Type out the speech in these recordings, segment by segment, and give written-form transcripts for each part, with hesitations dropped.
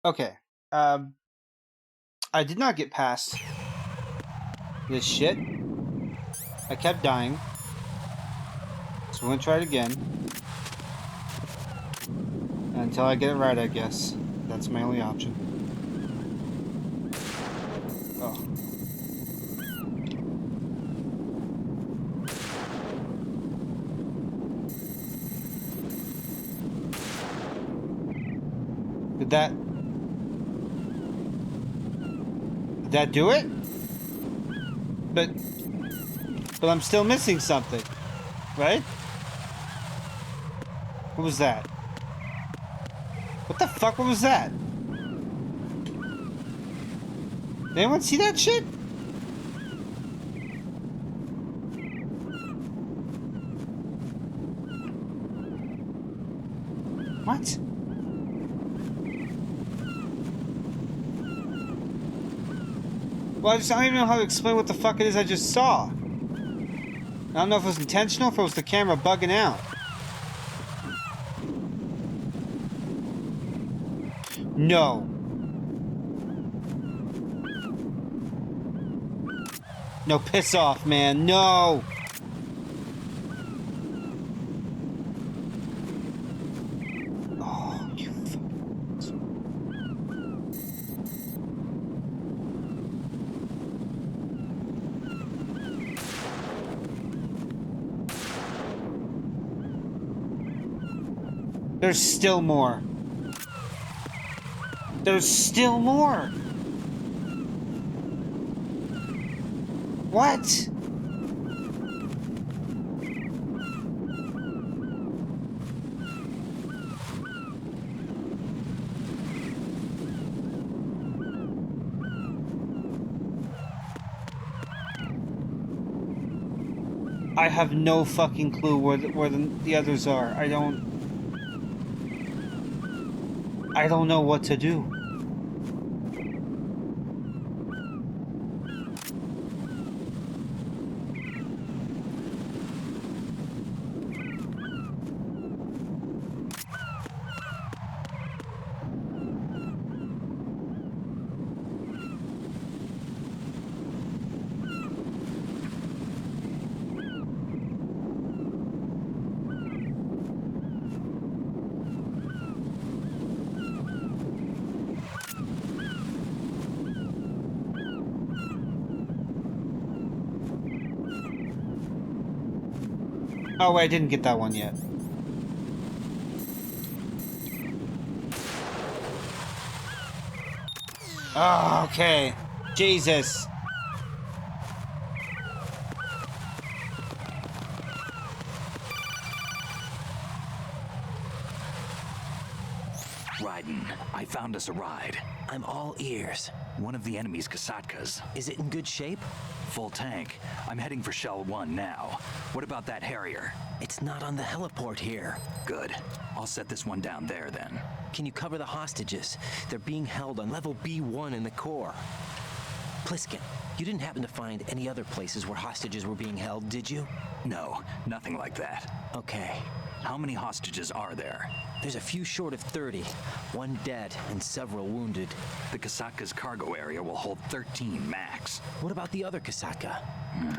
Okay. Um, I did not get past this shit. I kept dying. So I'm gonna try it again. Until I get it right, I guess. That's my only option. Oh. Did that do it? But I'm still missing something, right? What was that? What the fuck was that? Did anyone see that shit? What? Well, I don't even know how to explain what the fuck it is I just saw. I don't know if it was intentional, if it was the camera bugging out. No. No, piss off, man. No. Oh, you There's still more. There's still more. What? I have no fucking clue where the others are. I don't know what to do. Oh, wait, I didn't get that one yet. Oh, okay. Jesus. Raiden, I found us a ride. I'm all ears. One of the enemy's Kasatkas. Is it in good shape? Full tank. I'm heading for Shell 1 now. What about that Harrier? It's not on the heliport here. Good. I'll set this one down there then. Can you cover the hostages? They're being held on level B1 in the core. Pliskin, you didn't happen to find any other places where hostages were being held, did you? No, nothing like that. Okay. How many hostages are there? There's a few short of 30. One dead and several wounded. The Kasatka's cargo area will hold 13 max. What about the other Kasaka?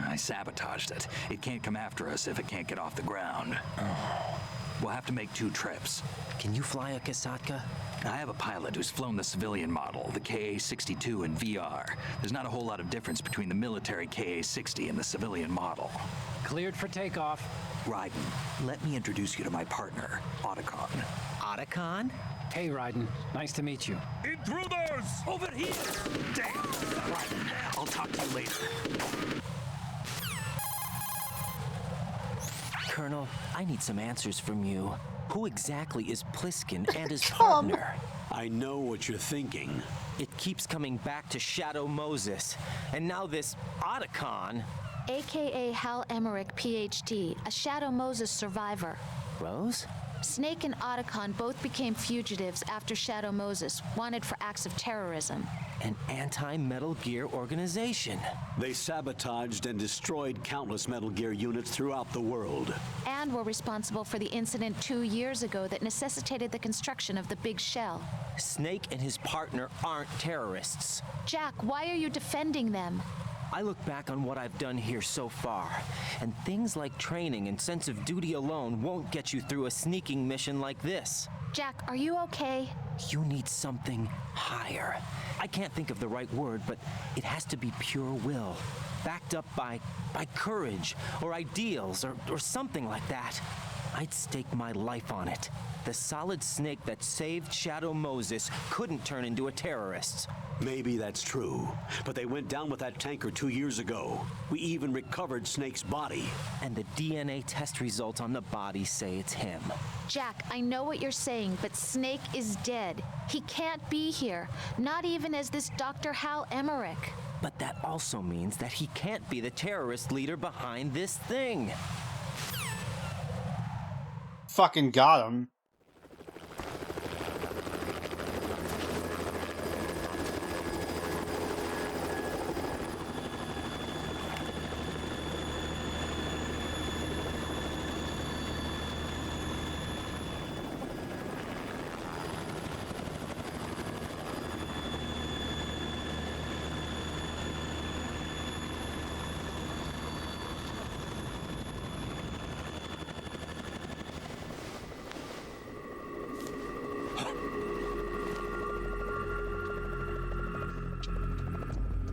I sabotaged it. It can't come after us if it can't get off the ground. We'll have to make 2 trips. Can you fly a Kasaka? I have a pilot who's flown the civilian model, the KA-62 in VR. There's not a whole lot of difference between the military KA-60 and the civilian model. Cleared for takeoff. Raiden, let me introduce you to my partner, Otacon. Otacon? Hey, Raiden. Nice to meet you. Intruders! Over here! Damn! Raiden, I'll talk to you later. Colonel, I need some answers from you. Who exactly is Pliskin and his Tom. partner? I know what you're thinking. It keeps coming back to Shadow Moses. And now this Otacon. AKA Hal Emmerich, PhD, a Shadow Moses survivor. Rose? Snake and Otacon both became fugitives after Shadow Moses, wanted for acts of terrorism. An anti-Metal Gear organization. They sabotaged and destroyed countless Metal Gear units throughout the world. And were responsible for the incident 2 years ago that necessitated the construction of the Big Shell. Snake and his partner aren't terrorists. Jack, why are you defending them? I look back on what I've done here so far, and things like training and sense of duty alone won't get you through a sneaking mission like this. Jack, are you okay? You need something higher. I can't think of the right word, but it has to be pure will, backed up by courage or ideals or something like that. I'd stake my life on it. The solid Snake that saved Shadow Moses couldn't turn into a terrorist. Maybe that's true, but they went down with that tanker 2 years ago. We even recovered Snake's body. And the DNA test results on the body say it's him. Jack, I know what you're saying, but Snake is dead. He can't be here, not even as this Dr. Hal Emmerich. But that also means that he can't be the terrorist leader behind this thing. Fucking got him.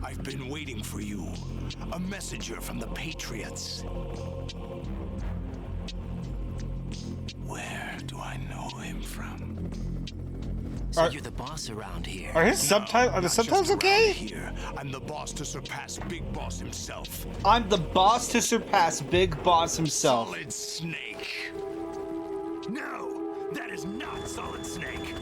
I've been waiting for you. A messenger from the Patriots. Where do I know him from? So you're the boss around here. Are his subtitles? Are the Not just subtitles around okay? Here. I'm the boss to surpass Big Boss himself. I'm the boss to surpass Big Boss himself. Solid Snake. No, that is not Solid Snake.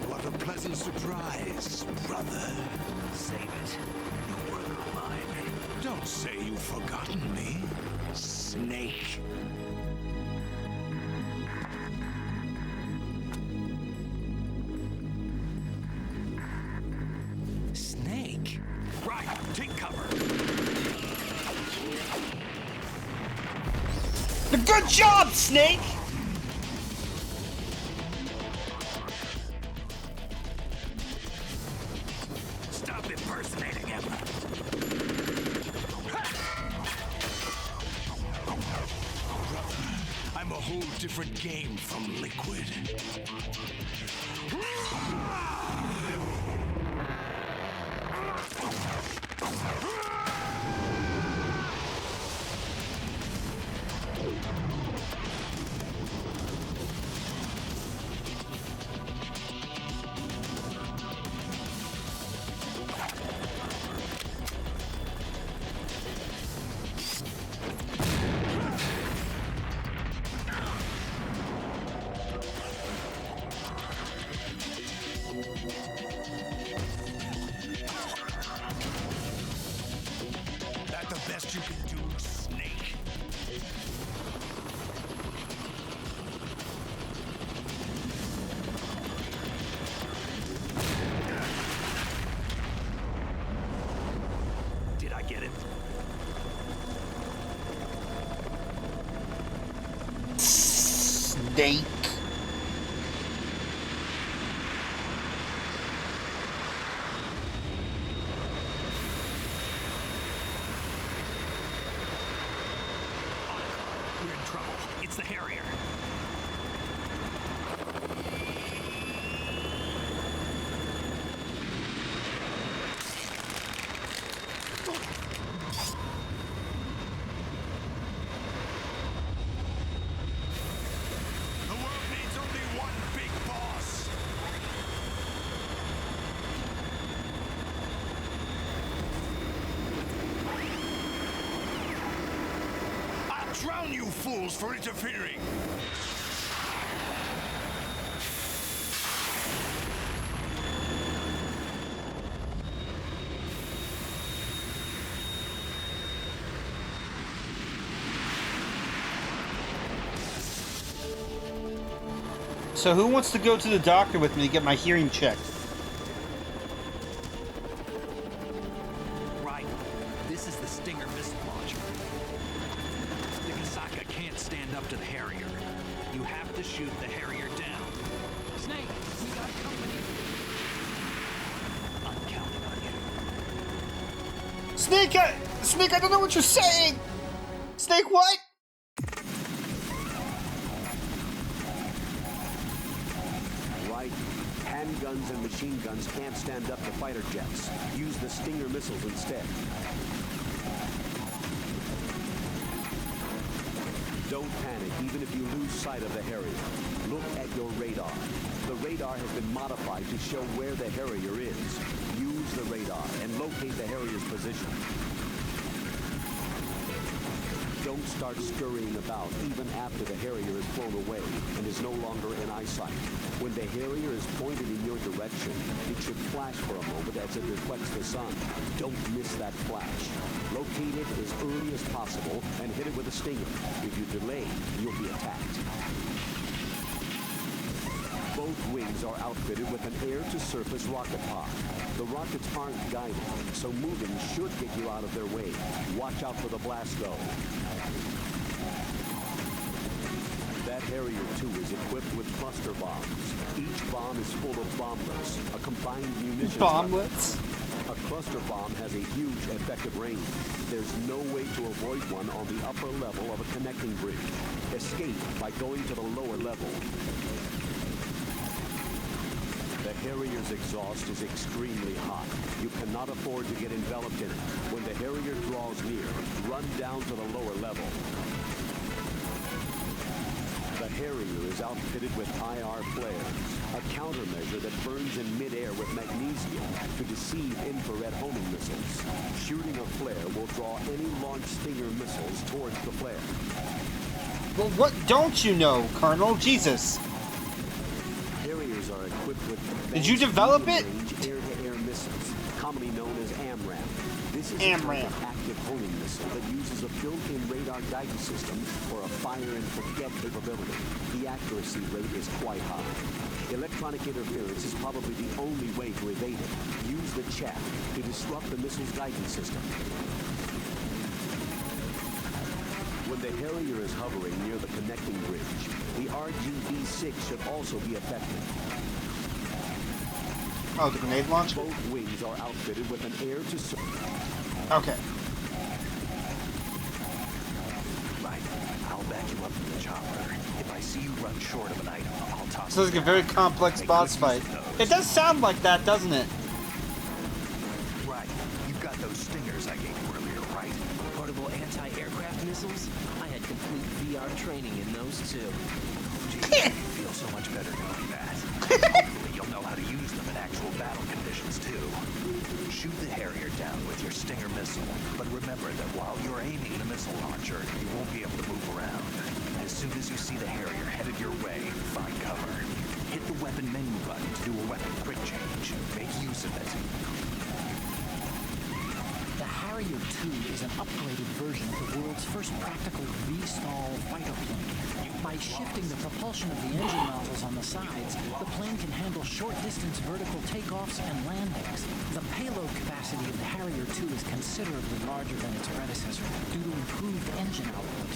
What a pleasant surprise, brother. Save it. You were mine. Don't say you've forgotten me, Snake. Snake? Right, take cover. Good job, Snake! Stop impersonating him. I'm a whole different game from Liquid. That the best you can do, Snake? Did I get it? Snake. We're in trouble. It's the Harrier. The world needs only one big boss. I'll drown you fools for interfering. So who wants to go to the doctor with me to get my hearing checked? Right. This is the Stinger missile launcher. The Kasaka can't stand up to the Harrier. You have to shoot the Harrier down. Snake, we got company. I'm counting on you. Snake, Snake, I don't know what you're saying! Snake, what? Right. Handguns and machine guns can't stand up to fighter jets. Use the Stinger missiles instead. Don't panic, even if you lose sight of the Harrier. Look at your radar. The radar has been modified to show where the Harrier is. Use the radar and locate the Harrier's position. Don't start scurrying about even after the Harrier is flown away and is no longer in eyesight. When the Harrier is pointed in your direction, it should flash for a moment as it reflects the sun. Don't miss that flash. Locate it as early as possible and hit it with a Stinger. If you delay, you'll be attacked. Both wings are outfitted with an air-to-surface rocket pod. The rockets aren't guided, so moving should get you out of their way. Watch out for the blast, though. That Harrier 2 is equipped with cluster bombs. Each bomb is full of bomblets, a combined munitions Bomblets? weapon. A cluster bomb has a huge effective range. There's no way to avoid one on the upper level of a connecting bridge. Escape by going to the lower level. The Harrier's exhaust is extremely hot. You cannot afford to get enveloped in it. When the Harrier draws near, run down to the lower level. The Harrier is outfitted with IR flares, a countermeasure that burns in midair with magnesium to deceive infrared homing missiles. Shooting a flare will draw any launched Stinger missiles towards the flare. Well, what don't you know, Colonel? Jesus. Harriers are equipped with Did you develop it? range air-to-air missiles, commonly known as AMRAAM. This is a AMRAAM. type of active homing missile that uses a built-in radar guidance system for a fire-and-forget capability. The accuracy rate is quite high. Electronic interference is probably the only way to evade it. Use the chaff to disrupt the missile's guidance system. When the Harrier is hovering near the connecting bridge, the RGB-6 should also be effective. Oh, the grenade launcher? Both wings are outfitted with an air-to-surface. Okay. Right. I'll back you up from the chopper. If I see you run short of an item, I'll toss So it's it like a very down. complex Make boss good use fight. of those. It does sound like that, doesn't it? Right. You've got those Stingers I gave you earlier, right? Portable anti-aircraft missiles? I had complete VR training in those too. Gee, you feel so much better doing that. Hopefully you'll know how to use them in actual battle conditions, too. Shoot the Harrier down with your Stinger missile, but remember that while you're aiming the missile launcher, you won't be able to move around. As soon as you see the Harrier headed your way, find cover. Hit the weapon menu button to do a weapon quick change. Make use of it. The Harrier 2 is an upgraded version of the world's first practical V-stall fighter plane. By shifting the propulsion of the engine nozzles on the sides, the plane can handle short-distance vertical takeoffs and landings. The payload capacity of the Harrier 2 is considerably larger than its predecessor due to improved engine output.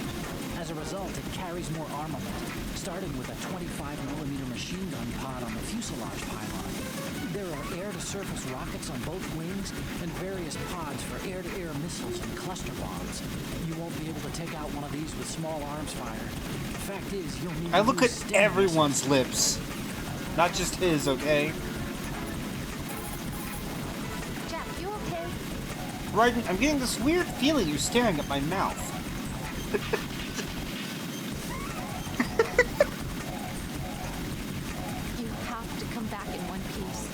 As a result, it carries more armament, starting with a 25mm machine gun pod on the fuselage pylon. There are air-to-surface rockets on both wings and various pods for air-to-air missiles and cluster bombs. You won't be able to take out one of these with small arms fire. The fact is, you'll need I to look use at Stinger everyone's lips. Not just his, okay? Jack, you okay? Raiden, I'm getting this weird feeling you're staring at my mouth. You have to come back in one piece.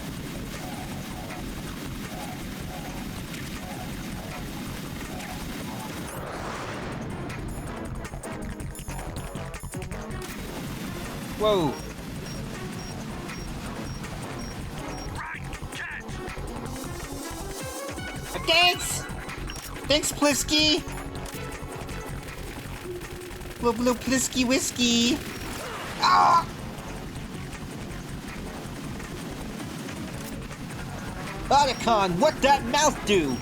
Whoa. Thanks! Thanks, Plisky! Little Plisky Whiskey! Ah! Otacon, what that mouth do?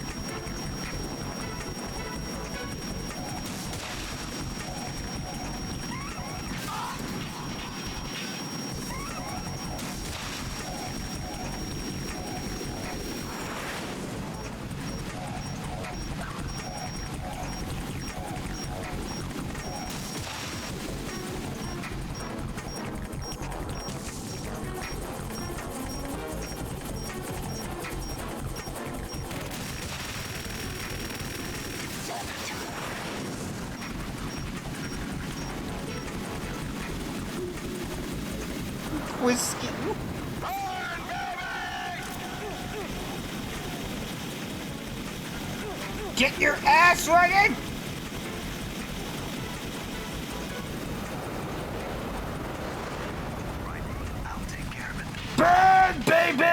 Whiskey. Get your ass right in! I'll take care of it. Burn, baby!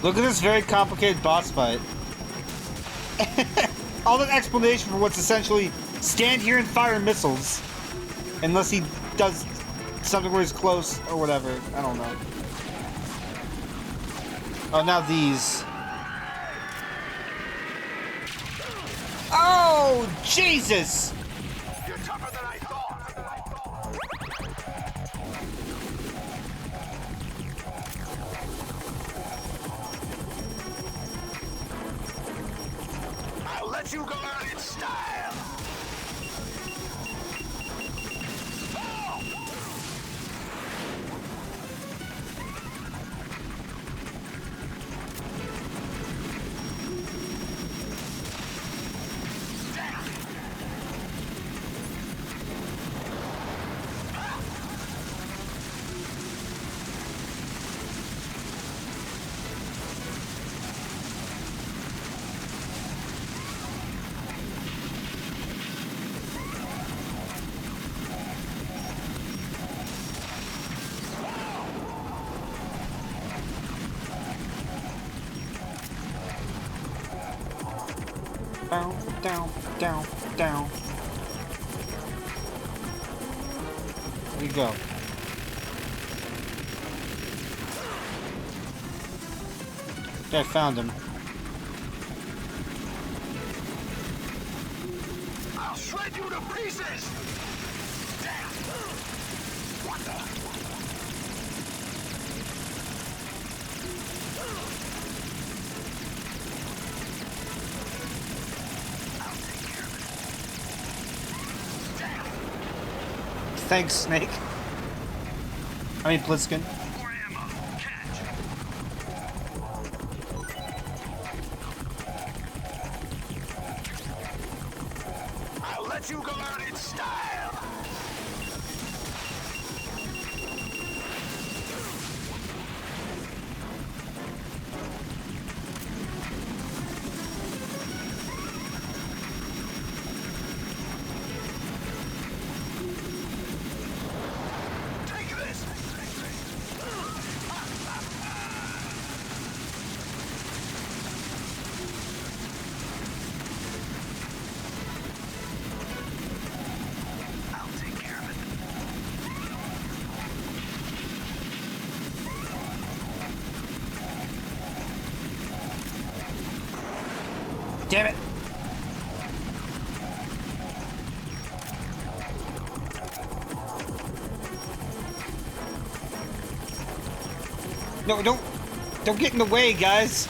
Look at this very complicated boss fight. All that explanation for what's essentially stand here and fire missiles. Unless he does something where he's close or whatever. I don't know. Oh, now these. Oh, Jesus! You're tougher than I thought. I'll let you go out in style. Down, down, down, down. There you go. I found him. I'll shred you to pieces. Damn. What the? Thanks, Snake. I mean, Blitzkin. More ammo. Catch. I'll let you go out in style. Take this. I'll take care of it. Damn it! No, don't get in the way, guys.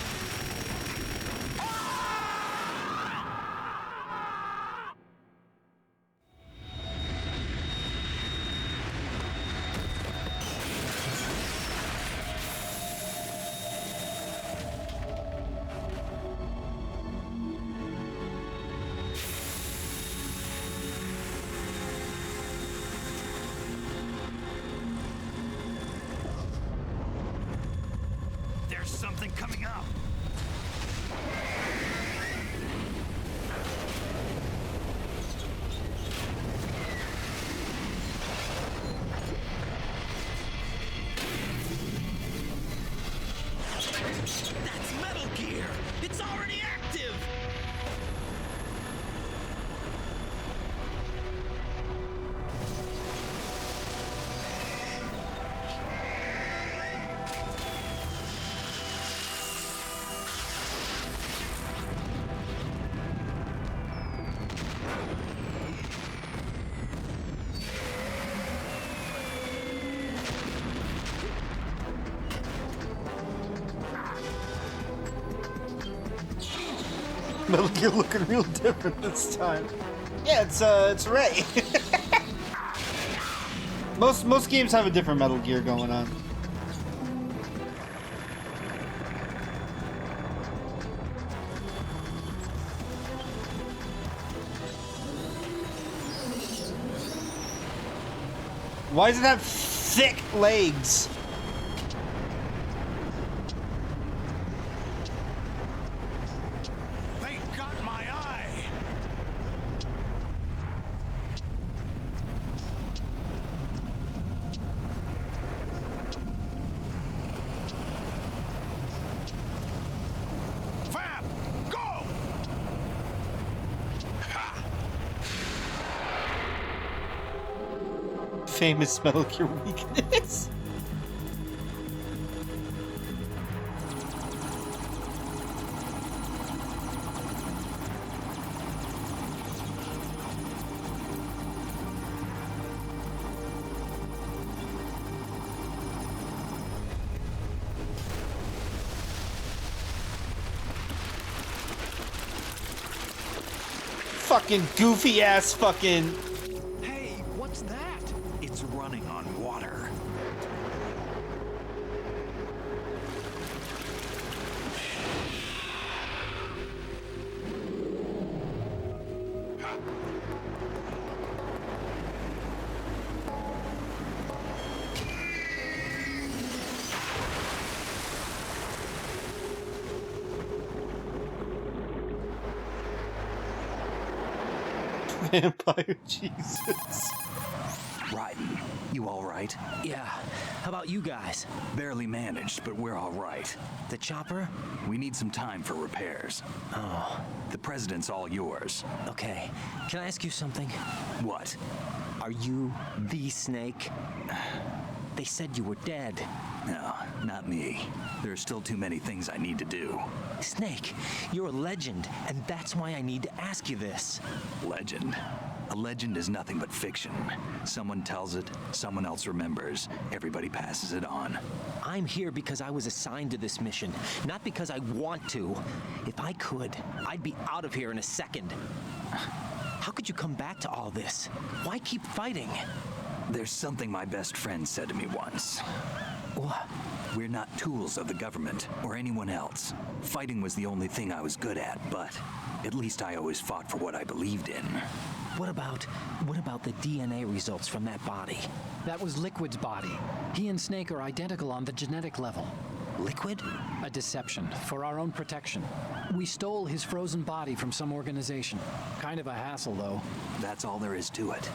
There's something coming up. Metal Gear looking real different this time. Yeah, it's Ray. most games have a different Metal Gear going on. Why does it have thick legs? They got my eye. Fab, go! Ha! Famous Metal Gear weakness. Fucking goofy ass fucking. Hey, what's that? It's running on water. Vampire Jesus. Ryden, you all right? Yeah. How about you guys? Barely managed, but we're all right. The chopper? We need some time for repairs. Oh, The president's all yours. okay. Can I ask you something? What? Are you the Snake? They said you were dead. No, not me. There are still too many things I need to do. Snake, you're a legend, and that's why I need to ask you this. Legend. A legend is nothing but fiction. Someone tells it, someone else remembers, everybody passes it on. I'm here because I was assigned to this mission, not because I want to. If I could, I'd be out of here in a second. How could you come back to all this? Why keep fighting? There's something my best friend said to me once. What? We're not tools of the government or anyone else. Fighting was the only thing I was good at, but at least I always fought for what I believed in. What about the DNA results from that body? That was Liquid's body. He and Snake are identical on the genetic level. Liquid? A deception, for our own protection. We stole his frozen body from some organization. Kind of a hassle, though. That's all there is to it.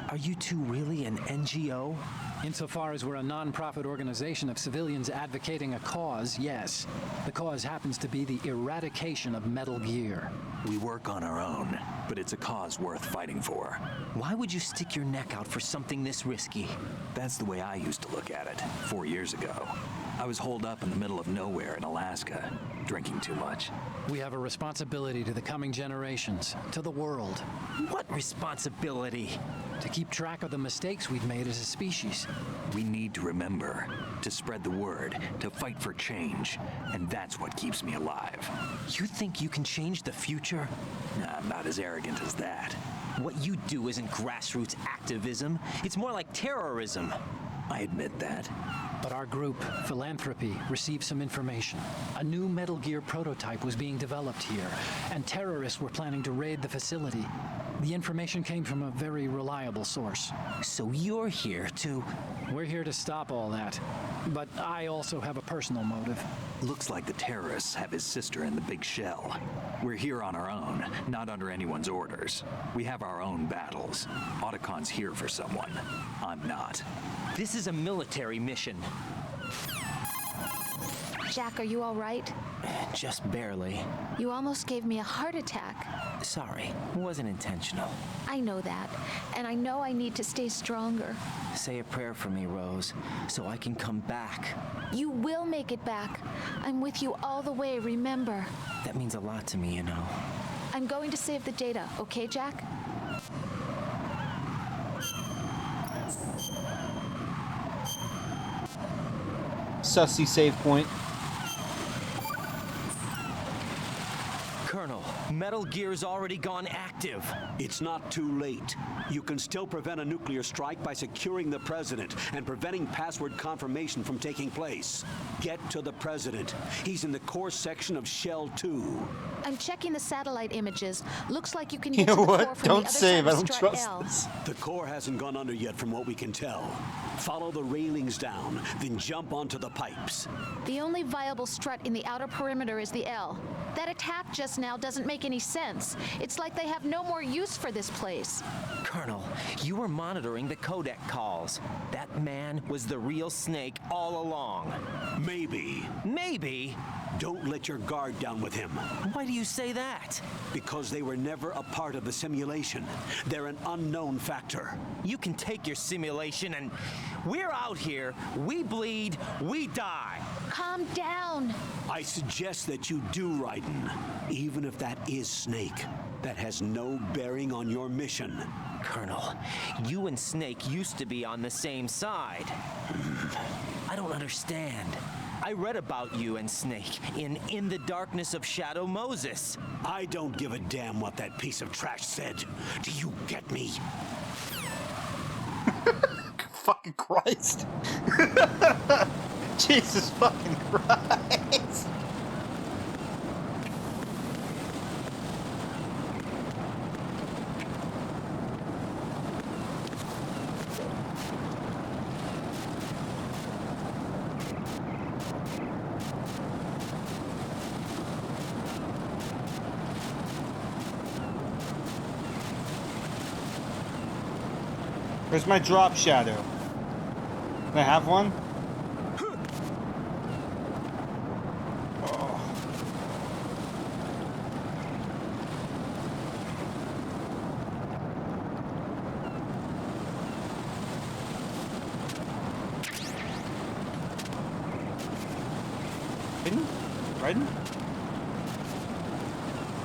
Are you two really an NGO? Insofar as we're a non-profit organization of civilians advocating a cause, yes. The cause happens to be the eradication of Metal Gear. We work on our own, but it's a cause worth fighting for. Why would you stick your neck out for something this risky? That's the way I used to look at it 4 years ago. I was holed up in the middle of nowhere in Alaska, drinking too much. We have a responsibility to the coming generations, to the world, What responsibility? to keep track of the mistakes we've made as a species. We need to remember, to spread the word, to fight for change, and that's what keeps me alive. You think you can change the future? Nah, I'm not as arrogant as that. What you do isn't grassroots activism. It's more like terrorism. I admit that. But our group, Philanthropy, received some information. A new Metal Gear prototype was being developed here, and terrorists were planning to raid the facility. The information came from a very reliable source. So you're here to... We're here to stop all that. But I also have a personal motive. Looks like the terrorists have his sister in the big shell. We're here on our own, not under anyone's orders. We have our own battles. Otacon's here for someone. I'm not. This is a military mission. Jack, are you all right? Just barely. You almost gave me a heart attack. Sorry, wasn't intentional. I know that, and I know I need to stay stronger. Say a prayer for me, Rose, so I can come back. You will make it back. I'm with you all the way, remember. That means a lot to me, you know. I'm going to save the data, okay, Jack? Sussy save point. Colonel, Metal Gear's already gone active. It's not too late. You can still prevent a nuclear strike by securing the president and preventing password confirmation from taking place. Get to the president. He's in the core section of Shell 2. I'm checking the satellite images. Looks like you can You get know to the what? core from Don't the other save. side I of don't strut trust L. this. The core hasn't gone under yet from what we can tell. Follow the railings down, then jump onto the pipes. The only viable strut in the outer perimeter is the L. That attack just now doesn't make any sense. It's like they have no more use for this place. Colonel, you were monitoring the codec calls. That man was the real Snake all along. Maybe. Maybe? Don't let your guard down with him. Why do you say that? Because they were never a part of the simulation. They're an unknown factor. You can take your simulation and we're out here, we bleed, we die. Calm down. I suggest that you do, Raiden. Even if that is Snake, that has no bearing on your mission. Colonel, you and Snake used to be on the same side. I don't understand. I read about you and Snake in the Darkness of Shadow Moses. I don't give a damn what that piece of trash said. Do you get me? Fucking Christ. Jesus fucking Christ. Where's my drop shadow? Can I have one? Oh. Raiden? Raiden?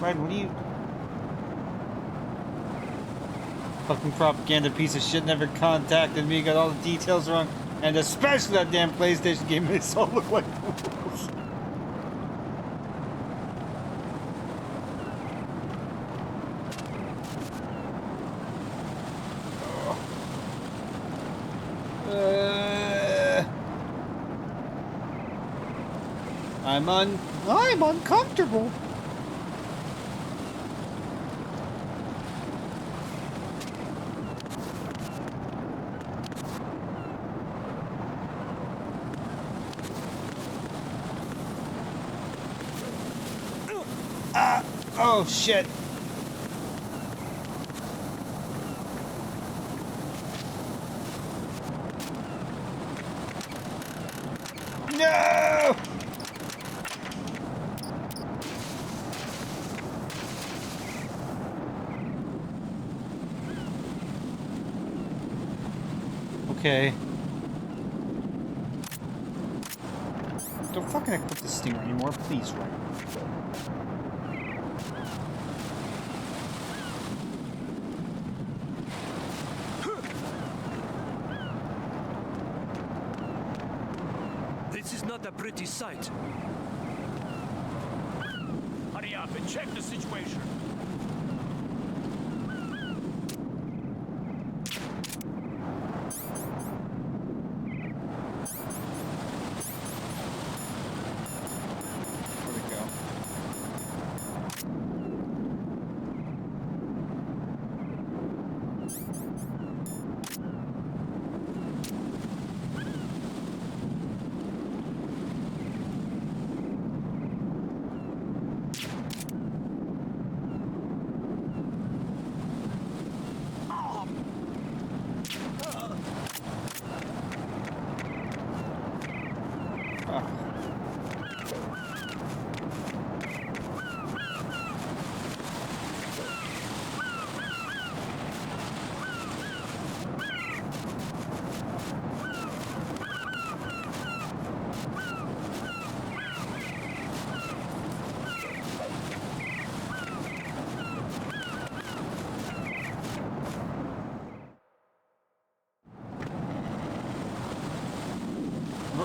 Raiden, what are you... Fucking propaganda piece of shit never contacted me, got all the details wrong, and especially that damn PlayStation game makes it all look like fools. I'm uncomfortable. Oh shit. No! Okay. Don't fucking equip the stinger anymore, please, right? This is not a pretty sight. Hurry up and check the situation. Where'd it go?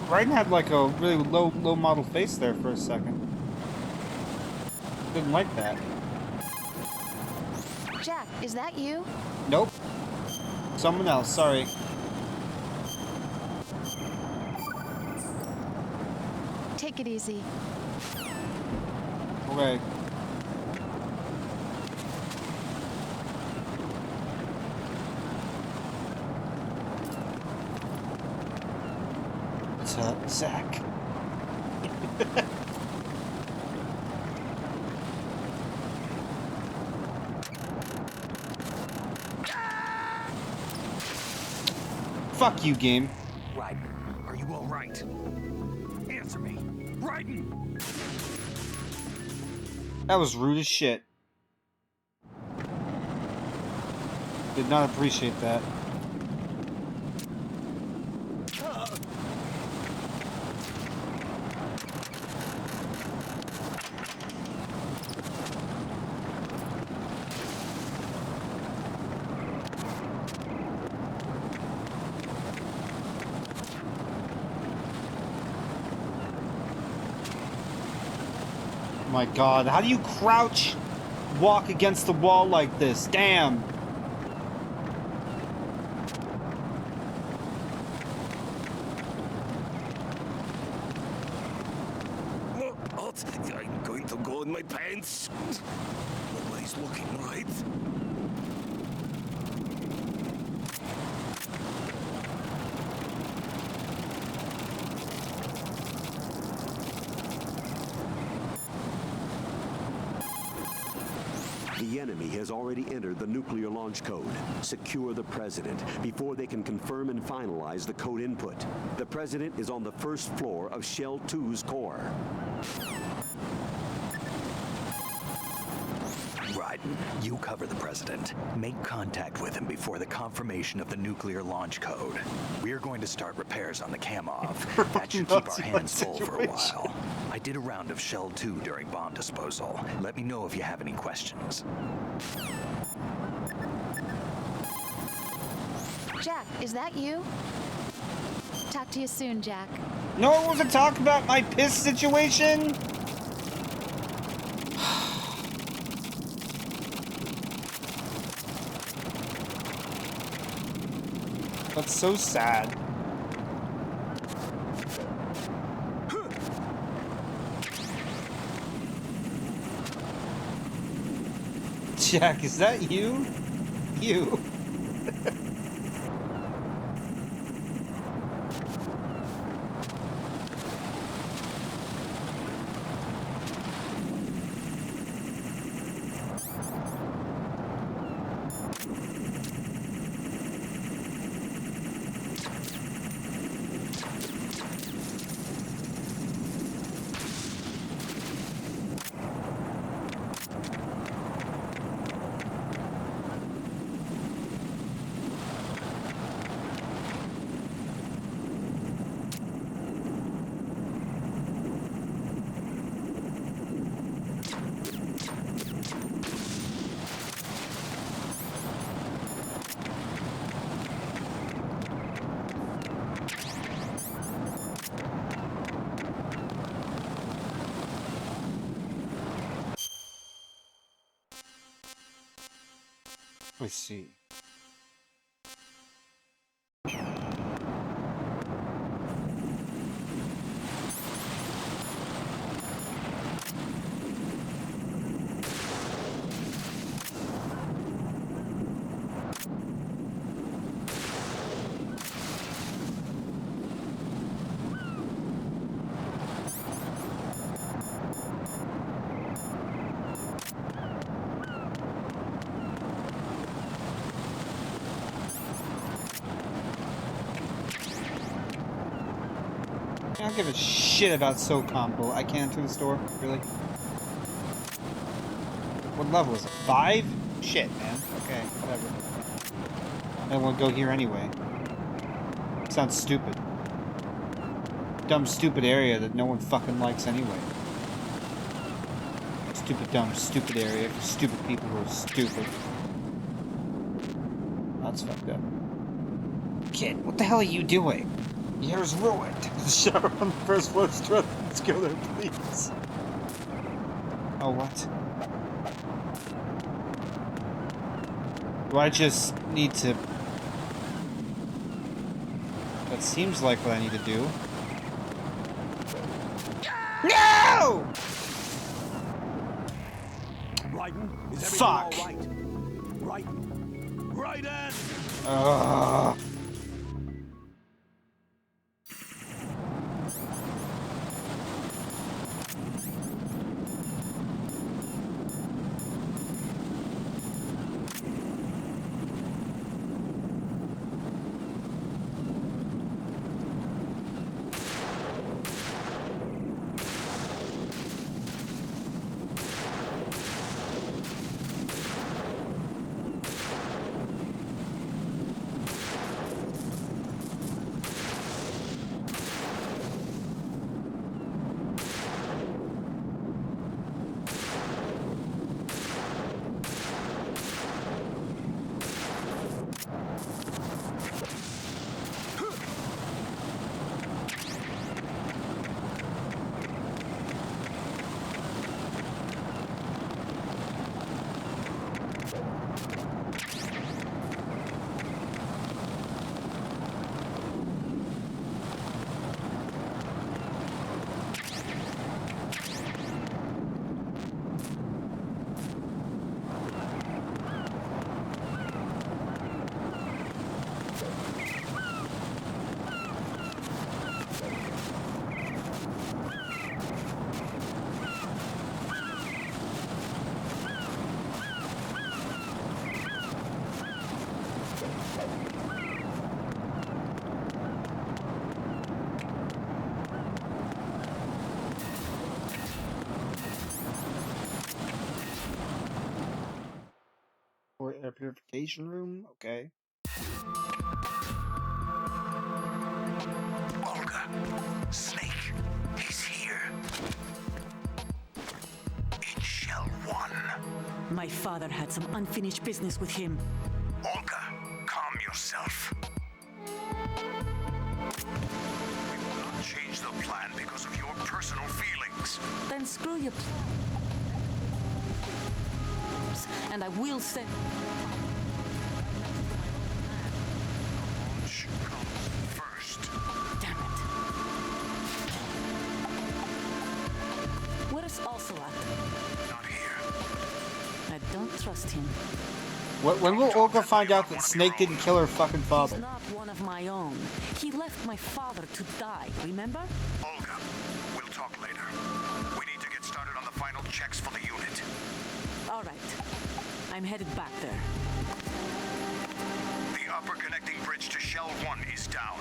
Raiden had like a really low model face there for a second. Didn't like that. Jack, is that you? Nope. Someone else, sorry. Take it easy. Okay. What's up, Zach? Fuck you, game. Right. Are you all right? Answer me. Raiden! That was rude as shit. Did not appreciate that. My god, how do you crouch walk against the wall like this? Damn. What? I'm going to go in my pants. Nobody's looking, right? The enemy has already entered the nuclear launch code. Secure the president before they can confirm and finalize the code input. The president is on the first floor of Shell 2's core. Raiden, you cover the president. Make contact with him before the confirmation of the nuclear launch code. We're going to start repairs on the Kamov. That should keep our hands full for a while. I did a round of Shell 2 during bomb disposal. Let me know if you have any questions. Jack, is that you? Talk to you soon, Jack. No one wants to talk about my piss situation? That's so sad. Jack, is that you? You. Let's see. I don't give a shit about SOCOM. I can't enter the store, really? What level is it? 5? Shit, man. Okay, whatever. I don't want to go here anyway. Sounds stupid. Dumb, stupid area that no one fucking likes anyway. Stupid, dumb, stupid area for stupid people who are stupid. That's fucked up. Kid, what the hell are you doing? Your hair's ruined. The shower on the first floor. Let's go there, please. Oh, what? Do I just need to... That seems like what I need to do. No! Raiden, is everything Fuck. all right? Raiden! Ugh. Or air purification room? Okay. Olga, Snake, he's here. In Shell 1. My father had some unfinished business with him. Olga, calm yourself. We will not change the plan because of your personal feelings. Then screw your plans, and I will send. Launch comes first. Damn it. Where's Ocelot? Not here. I don't trust him. When will Olga find out that Snake didn't kill her fucking He's father? not one of my own. He left my father to die, remember? Olga, we'll talk later. We need to get started on the final checks for the unit. All right. I'm headed back there. The upper connecting bridge to Shell 1 is down.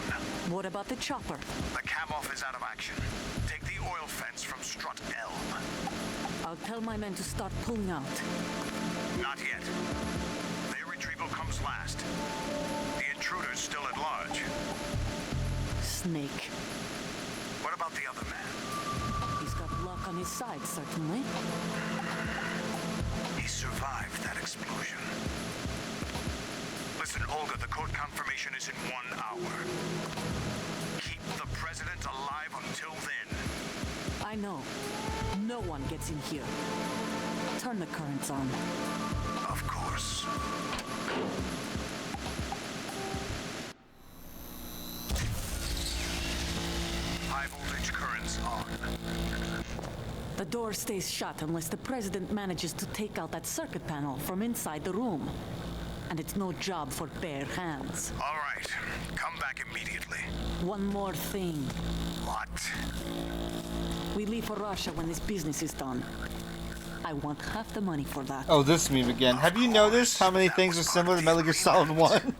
What about the chopper? The cam-off is out of action. Take the oil fence from strut L. I'll tell my men to start pulling out. Not yet. Their retrieval comes last. The intruder's still at large. Snake. What about the other man? He's got luck on his side, certainly. He survived that explosion. Listen, Olga, the code confirmation is in 1 hour. Keep the president alive until then. I know. No one gets in here. Turn the currents on. Of course. High voltage currents on. The door stays shut unless the president manages to take out that circuit panel from inside the room. And it's no job for bare hands. All right. Come back immediately. One more thing. What? We leave for Russia when this business is done. I want half the money for that. Oh, this meme again. Have you noticed how many things are similar to Metal Gear Solid 1?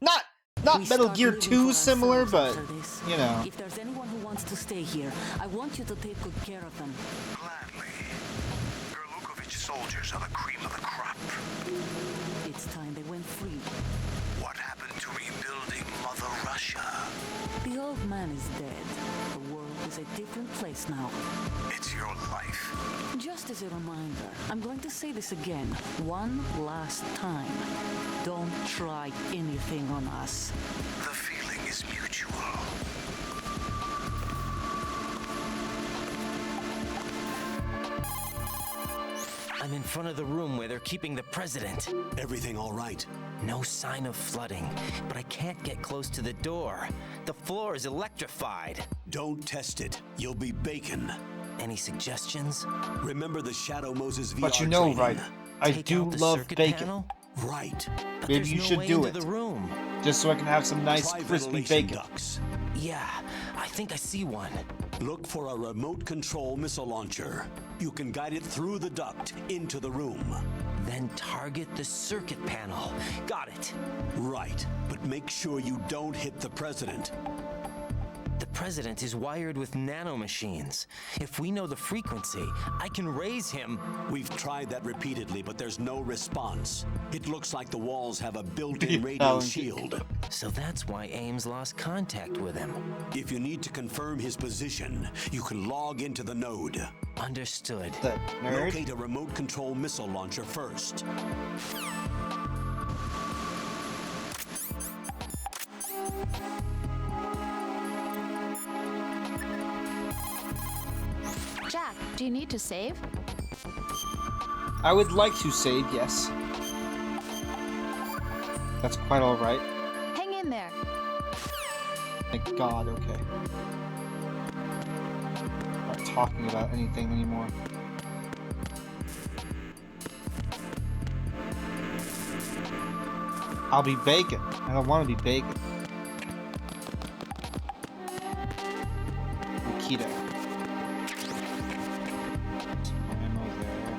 Not We Metal start Gear living 2 for similar, ourselves but, after this. you know. If there's anyone who wants to stay here, I want you to take good care of them. Gladly. Gerlukovich soldiers are the cream of the crop. It's time they went free. What happened to rebuilding Mother Russia? The old man is dead. The world is a different place now. It's your life. Just as a reminder, I'm going to say this again, one last time. Don't try anything on us. The feeling is mutual. I'm in front of the room where they're keeping the president. Everything all right? No sign of flooding, but I can't get close to the door. The floor is electrified. Don't test it. You'll be bacon. Any suggestions? Remember the Shadow Moses VR But you know, training? right? I Take do out the love circuit bacon. panel? Right. But Maybe there's you no should way do into it. the room. Just so I can have some nice Try crispy ventilation bacon. ducts. Yeah, I think I see one. Look for a remote control missile launcher. You can guide it through the duct into the room. Then target the circuit panel. Got it. Right, but make sure you don't hit the president. The president is wired with nanomachines. If we know the frequency, I can raise him. We've tried that repeatedly, but there's no response. It looks like the walls have a built-in radio Talented. shield. So that's why Ames lost contact with him. If you need to confirm his position, you can log into the node. Understood. The nerd. Locate a remote control missile launcher first. Jack, do you need to save? I would like to save, yes. That's quite alright. Hang in there. Thank God, okay. Not talking about anything anymore. I'll be bacon. I don't want to be bacon. Keto. Ammo there.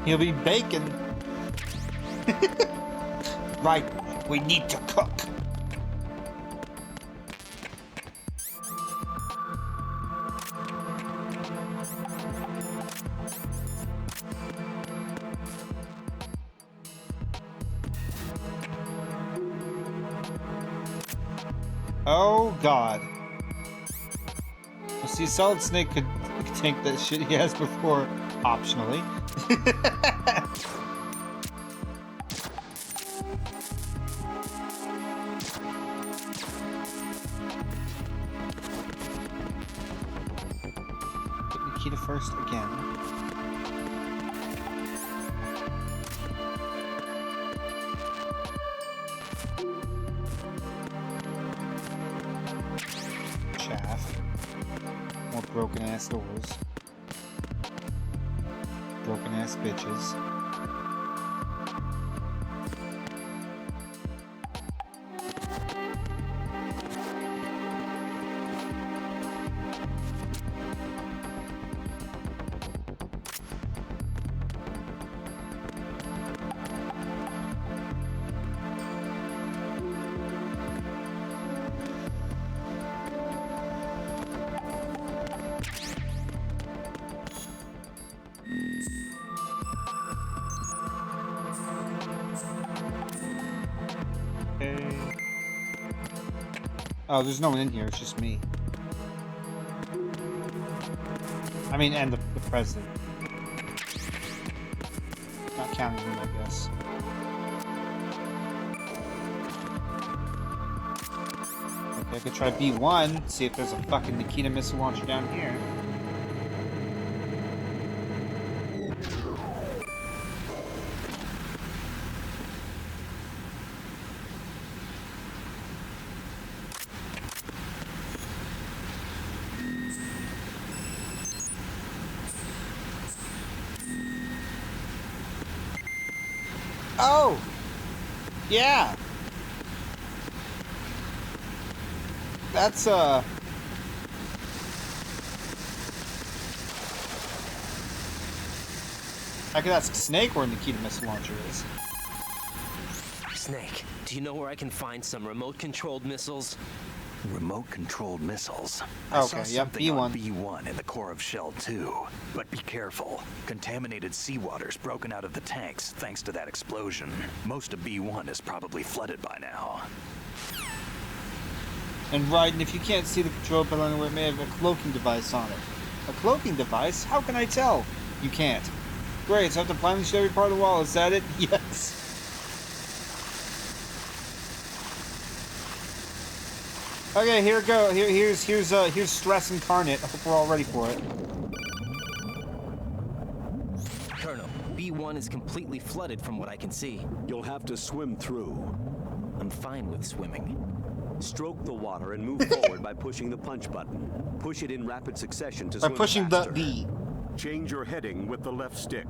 He'll be bacon. Right, we need to cook. Oh God. Well, see, Solid Snake could tank that shit he has before, optionally. Get Nikita first again. Chaff. More broken ass doors. Broken ass bitches. Okay. Oh, there's no one in here, it's just me. I mean, and the president. Not counting him, I guess. Okay, I could try B1, see if there's a fucking Nikita missile launcher down here. Oh! Yeah! That's, I could ask Snake where Nikita missile launcher is. Snake, do you know where I can find some remote-controlled missiles? Remote-controlled missiles. Okay, I saw yep, something on B1. B1 in the core of Shell 2. But be careful. Contaminated seawater's broken out of the tanks thanks to that explosion. Most of B1 is probably flooded by now. And right, and if you can't see the control panel anywhere, it may have a cloaking device on it. A cloaking device? How can I tell? You can't. Great, so I have to blindly shoot every part of the wall. Is that it? Yes. Okay, here we go. Here's stress incarnate. I hope we're all ready for it. Colonel, B1 is completely flooded from what I can see. You'll have to swim through. I'm fine with swimming. Stroke the water and move forward by pushing the punch button. Push it in rapid succession to By swim pushing faster. the V. Change your heading with the left stick.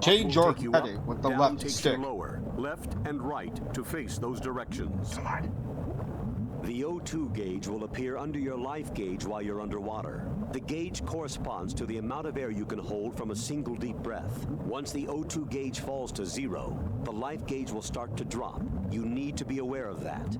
Change Up will your take you heading up, with the down left takes stick. you lower, left and right to face those directions. Come on. The O2 gauge will appear under your life gauge while you're underwater. The gauge corresponds to the amount of air you can hold from a single deep breath. Once the O2 gauge falls to 0, the life gauge will start to drop. You need to be aware of that.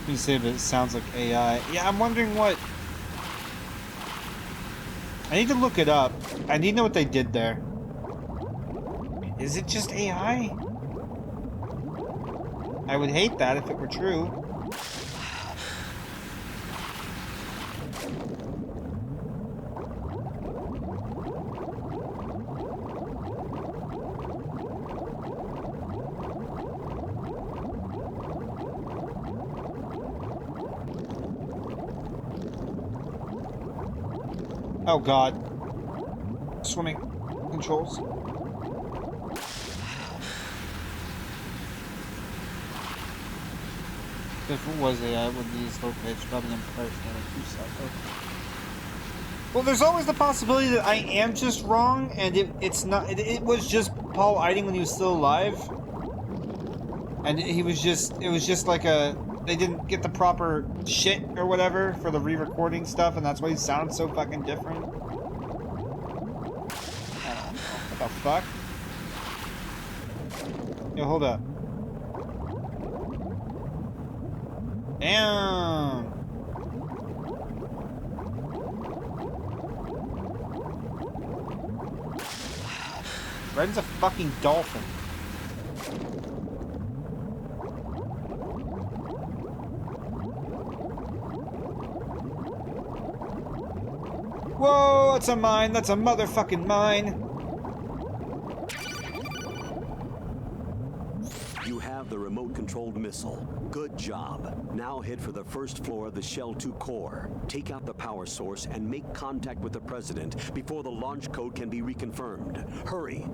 You say, but it sounds like AI. Yeah, I'm wondering what. I need to look it up. I need to know what they did there. Is it just AI? I would hate that if it were true. Oh god. Swimming controls. If it was AI, it would be this whole page, probably in person. Well, there's always the possibility that I am just wrong, and it's not. It was just Paul Eiding when he was still alive, and it was just like a. They didn't get the proper shit or whatever for the re-recording stuff, and that's why he sounds so fucking different. I don't know. What the fuck? Yo, hold up. Damn. Red's a fucking dolphin. Whoa, that's a mine. That's a motherfucking mine. You have the remote-controlled missile. Good job. Now head for the first floor of the Shell 2 core. Take out the power source and make contact with the President before the launch code can be reconfirmed. Hurry.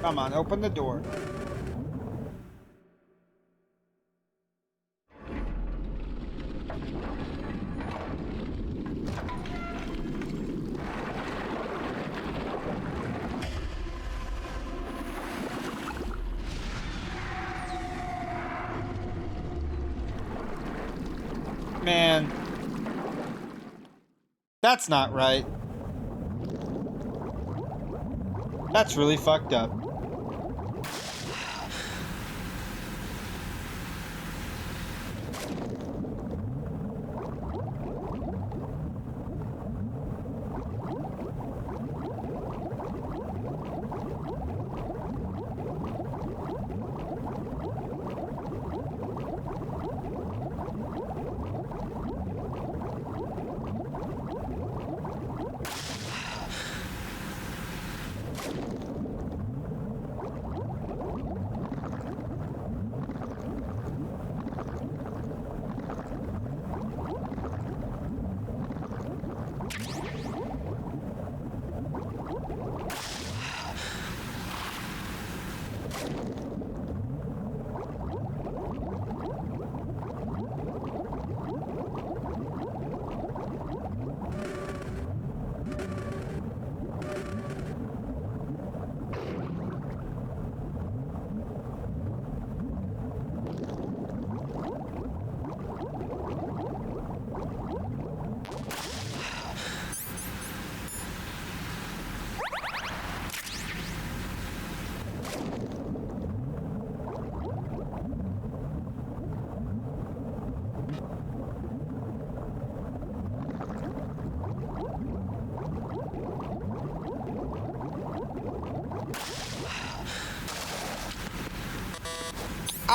Come on, open the door. Man. That's not right. That's really fucked up.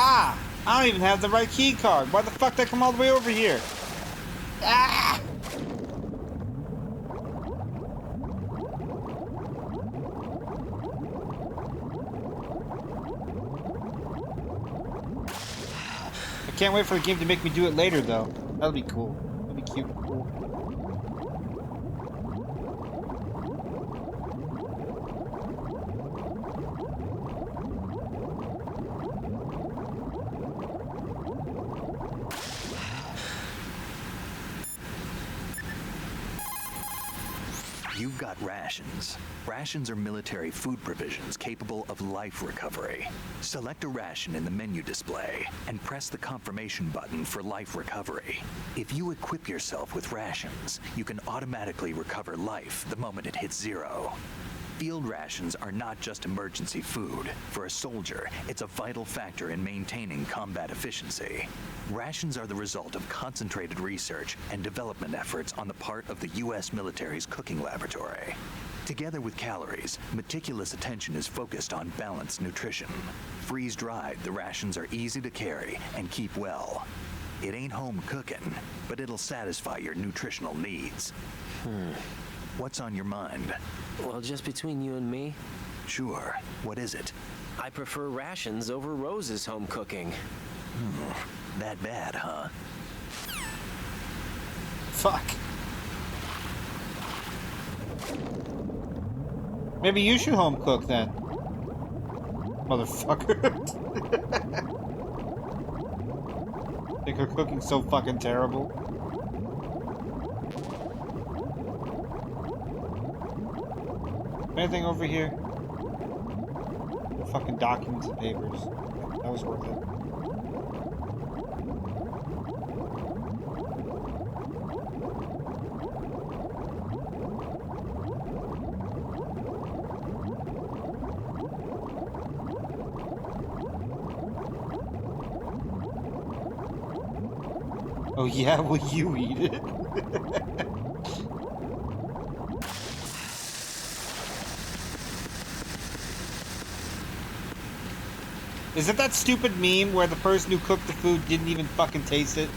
Ah! I don't even have the right key card. Why the fuck did I come all the way over here? Ah! I can't wait for the game to make me do it later, though. That'll be cool. That'll be cute and cool. You've got rations. Rations are military food provisions capable of life recovery. Select a ration in the menu display and press the confirmation button for life recovery. If you equip yourself with rations, you can automatically recover life the moment it hits 0. Field rations are not just emergency food. For a soldier, it's a vital factor in maintaining combat efficiency. Rations are the result of concentrated research and development efforts on the part of the U.S. military's cooking laboratory. Together with calories, meticulous attention is focused on balanced nutrition. Freeze-dried, the rations are easy to carry and keep well. It ain't home cooking, but it'll satisfy your nutritional needs. What's on your mind? Well, just between you and me, Sure. What is it? I prefer rations over Rose's home cooking. That bad, huh? Fuck. Maybe you should home cook then. Motherfucker. Think her cooking's so fucking terrible. Anything over here? Fucking documents and papers. That was worth it. Oh yeah, will you eat it? Is it that stupid meme where the person who cooked the food didn't even fucking taste it?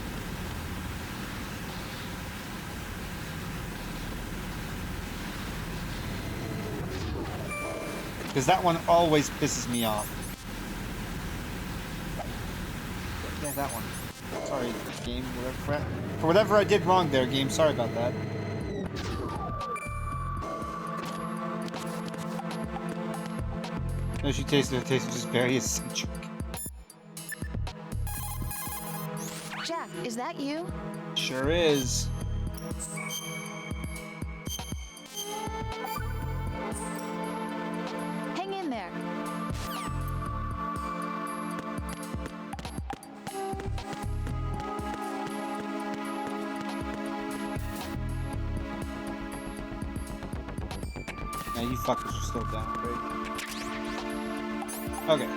Because that one always pisses me off. Yeah, that one. Sorry, game. Whatever, for whatever I did wrong there, game. Sorry about that. No, she tasted it. It tasted just very eccentric. Jack, is that you? Sure is. Hang in there. Now you fuckers are still down, right? Okay.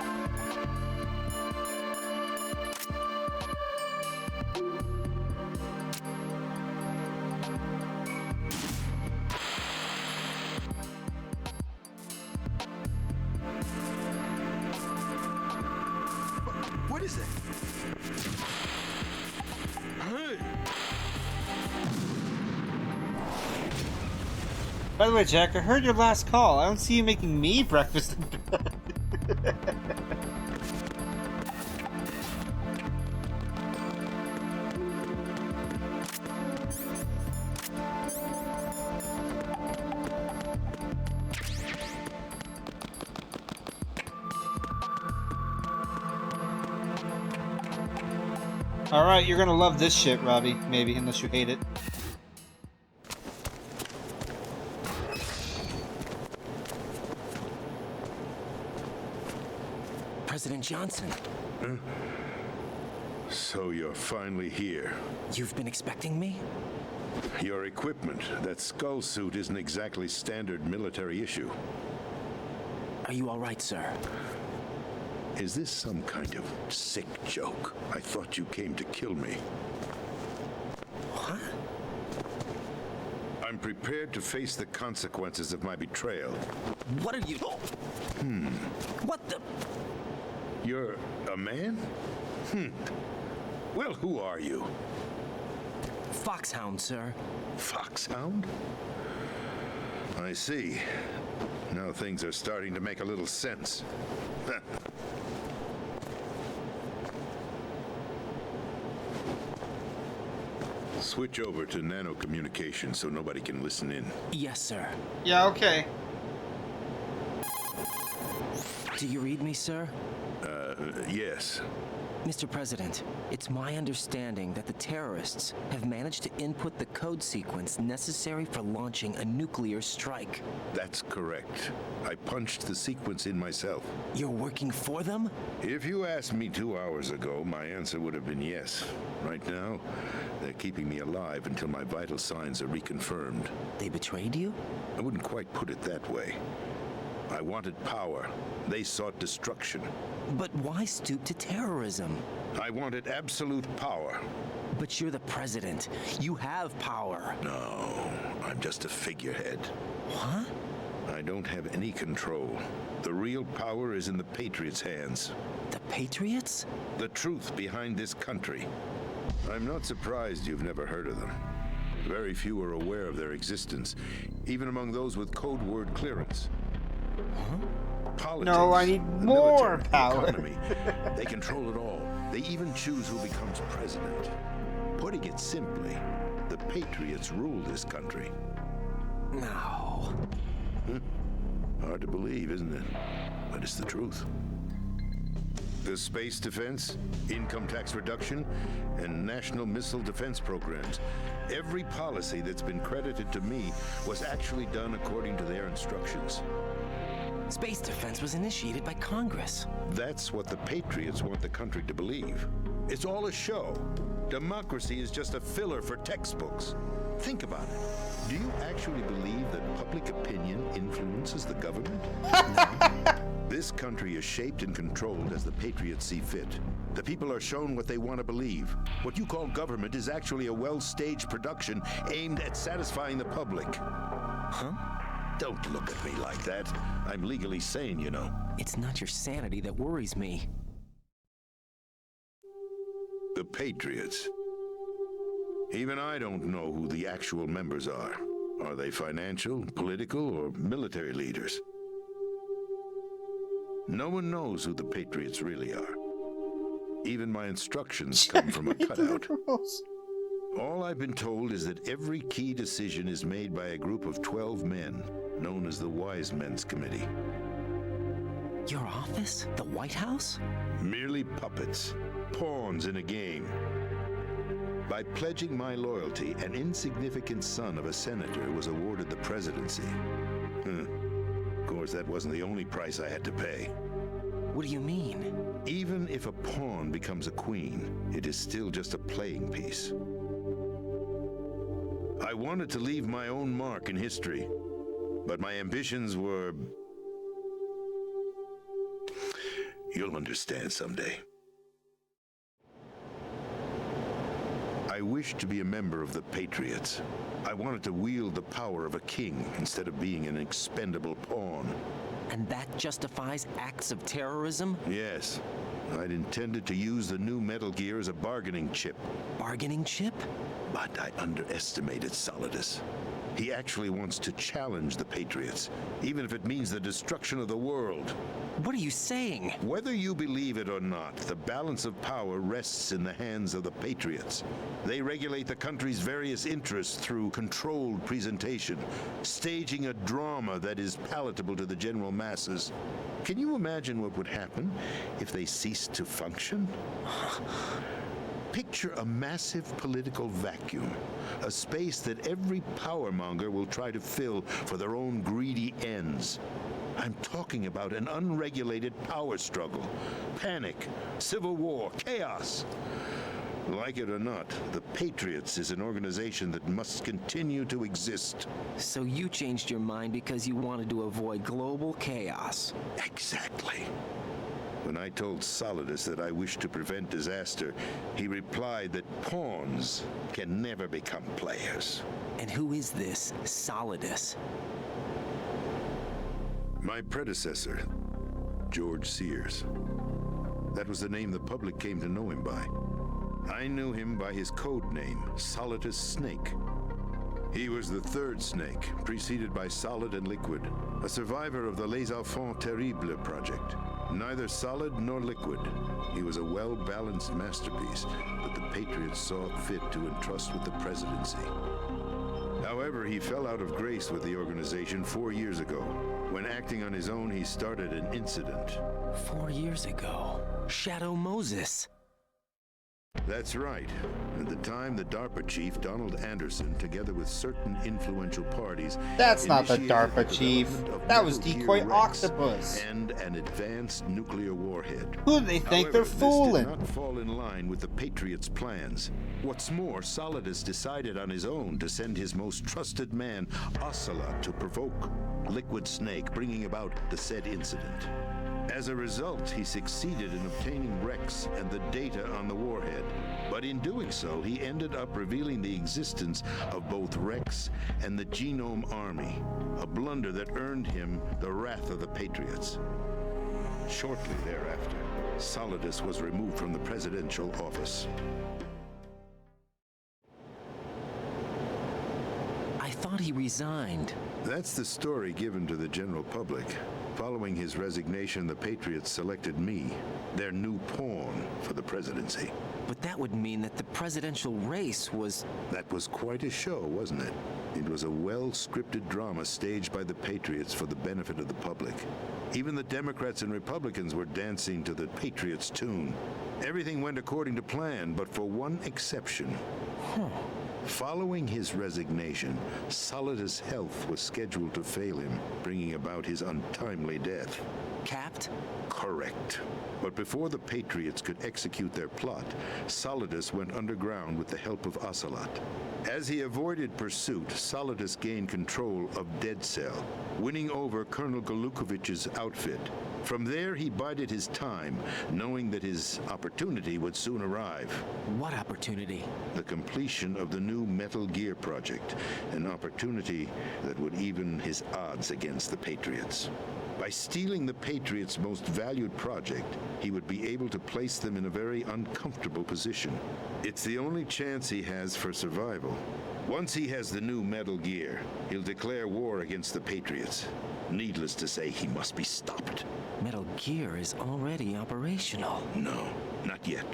What is it? Hey! By the way, Jack, I heard your last call. I don't see you making me breakfast in bed. Alright, you're gonna love this shit, Robbie. Maybe, unless you hate it. President Johnson, So you're finally here. you've been expecting me? Your equipment, that skull suit, isn't exactly standard military issue. Are you all right, sir? Is this some kind of sick joke? I thought you came to kill me. What? I'm prepared to face the consequences of my betrayal. What are you... What the... You're a man? Well, who are you? Foxhound, sir. Foxhound? I see. Now things are starting to make a little sense. Switch over to nano communication so nobody can listen in. Yes, sir. Yeah, okay. Do you read me, sir? Yes. Mr. President, it's my understanding that the terrorists have managed to input the code sequence necessary for launching a nuclear strike. That's correct. I punched the sequence in myself. You're working for them? If you asked me 2 hours ago, my answer would have been yes. Right now, they're keeping me alive until my vital signs are reconfirmed. They betrayed you? I wouldn't quite put it that way. I wanted power. They sought destruction. But why stoop to terrorism? I wanted absolute power. But you're the president. You have power. No, I'm just a figurehead. Huh? I don't have any control. The real power is in the Patriots' hands. The Patriots? The truth behind this country. I'm not surprised you've never heard of them. Very few are aware of their existence, even among those with code word clearance. Huh? Politics, No, I need the more military, power. The economy. They control it all. They even choose who becomes president. Putting it simply, the Patriots rule this country. No. Hard to believe, isn't it? But it's the truth. The space defense, income tax reduction, and national missile defense programs. Every policy that's been credited to me was actually done according to their instructions. Space defense was initiated by Congress. That's what the Patriots want the country to believe. It's all a show. Democracy is just a filler for textbooks. Think about it. Do you actually believe that public opinion influences the government? No. This country is shaped and controlled as the Patriots see fit. The people are shown what they want to believe. What you call government is actually a well-staged production aimed at satisfying the public. Huh? Don't look at me like that. I'm legally sane, you know. It's not your sanity that worries me. The Patriots. Even I don't know who the actual members are. Are they financial, political, or military leaders? No one knows who the Patriots really are. Even my instructions come from a cutout. All I've been told is that every key decision is made by a group of 12 men, known as the Wise Men's Committee. Your office? The White House? Merely puppets, pawns in a game. By pledging my loyalty, an insignificant son of a senator was awarded the presidency. Of course, that wasn't the only price I had to pay. What do you mean? Even if a pawn becomes a queen, it is still just a playing piece. I wanted to leave my own mark in history, but my ambitions were... You'll understand someday. I wished to be a member of the Patriots. I wanted to wield the power of a king instead of being an expendable pawn. And that justifies acts of terrorism? Yes. I'd intended to use the new Metal Gear as a bargaining chip. Bargaining chip? But I underestimated Solidus. He actually wants to challenge the Patriots, even if it means the destruction of the world. What are you saying? Whether you believe it or not, the balance of power rests in the hands of the Patriots. They regulate the country's various interests through controlled presentation, staging a drama that is palatable to the general masses. Can you imagine what would happen if they ceased to function? Picture a massive political vacuum, a space that every powermonger will try to fill for their own greedy ends. I'm talking about an unregulated power struggle, panic, civil war, chaos. Like it or not, the Patriots is an organization that must continue to exist. So you changed your mind because you wanted to avoid global chaos. Exactly. When I told Solidus that I wished to prevent disaster, he replied that pawns can never become players. And who is this Solidus? My predecessor, George Sears. That was the name the public came to know him by. I knew him by his code name, Solidus Snake. He was the third snake, preceded by Solid and Liquid, a survivor of the Les Enfants Terribles project. Neither solid nor liquid, he was a well-balanced masterpiece that the Patriots saw fit to entrust with the presidency. However, he fell out of grace with the organization 4 years ago. When acting on his own, he started an incident. 4 years ago. Shadow Moses. That's right. At the time, the DARPA chief, Donald Anderson, together with certain influential parties... That's not the initiated DARPA the chief. development of That was Metal Gear Decoy Rex Octopus. and an advanced nuclear warhead. Who do they think However, they're this fooling? did not fall in line with the Patriots' plans. What's more, Solidus decided on his own to send his most trusted man, Ocelot, to provoke Liquid Snake, bringing about the said incident. As a result, he succeeded in obtaining Rex and the data on the warhead. But in doing so, he ended up revealing the existence of both Rex and the Genome Army, a blunder that earned him the wrath of the Patriots. Shortly thereafter, Solidus was removed from the presidential office. I thought he resigned. That's the story given to the general public. Following his resignation, the Patriots selected me, their new pawn for the presidency. But that would mean that the presidential race was... That was quite a show, wasn't it? It was a well-scripted drama staged by the Patriots for the benefit of the public. Even the Democrats and Republicans were dancing to the Patriots' tune. Everything went according to plan, but for one exception. Following his resignation, Solidus' health was scheduled to fail him, bringing about his untimely death. Capped? Correct. But before the Patriots could execute their plot, Solidus went underground with the help of Ocelot. As he avoided pursuit, Solidus gained control of Dead Cell, winning over Colonel Golukovich's outfit. From there, he bided his time, knowing that his opportunity would soon arrive. What opportunity? The completion of the new Metal Gear project, an opportunity that would even his odds against the Patriots. By stealing the Patriots' most valued project, he would be able to place them in a very uncomfortable position. It's the only chance he has for survival. Once he has the new Metal Gear, he'll declare war against the Patriots. Needless to say, he must be stopped. Metal Gear is already operational. No, not yet.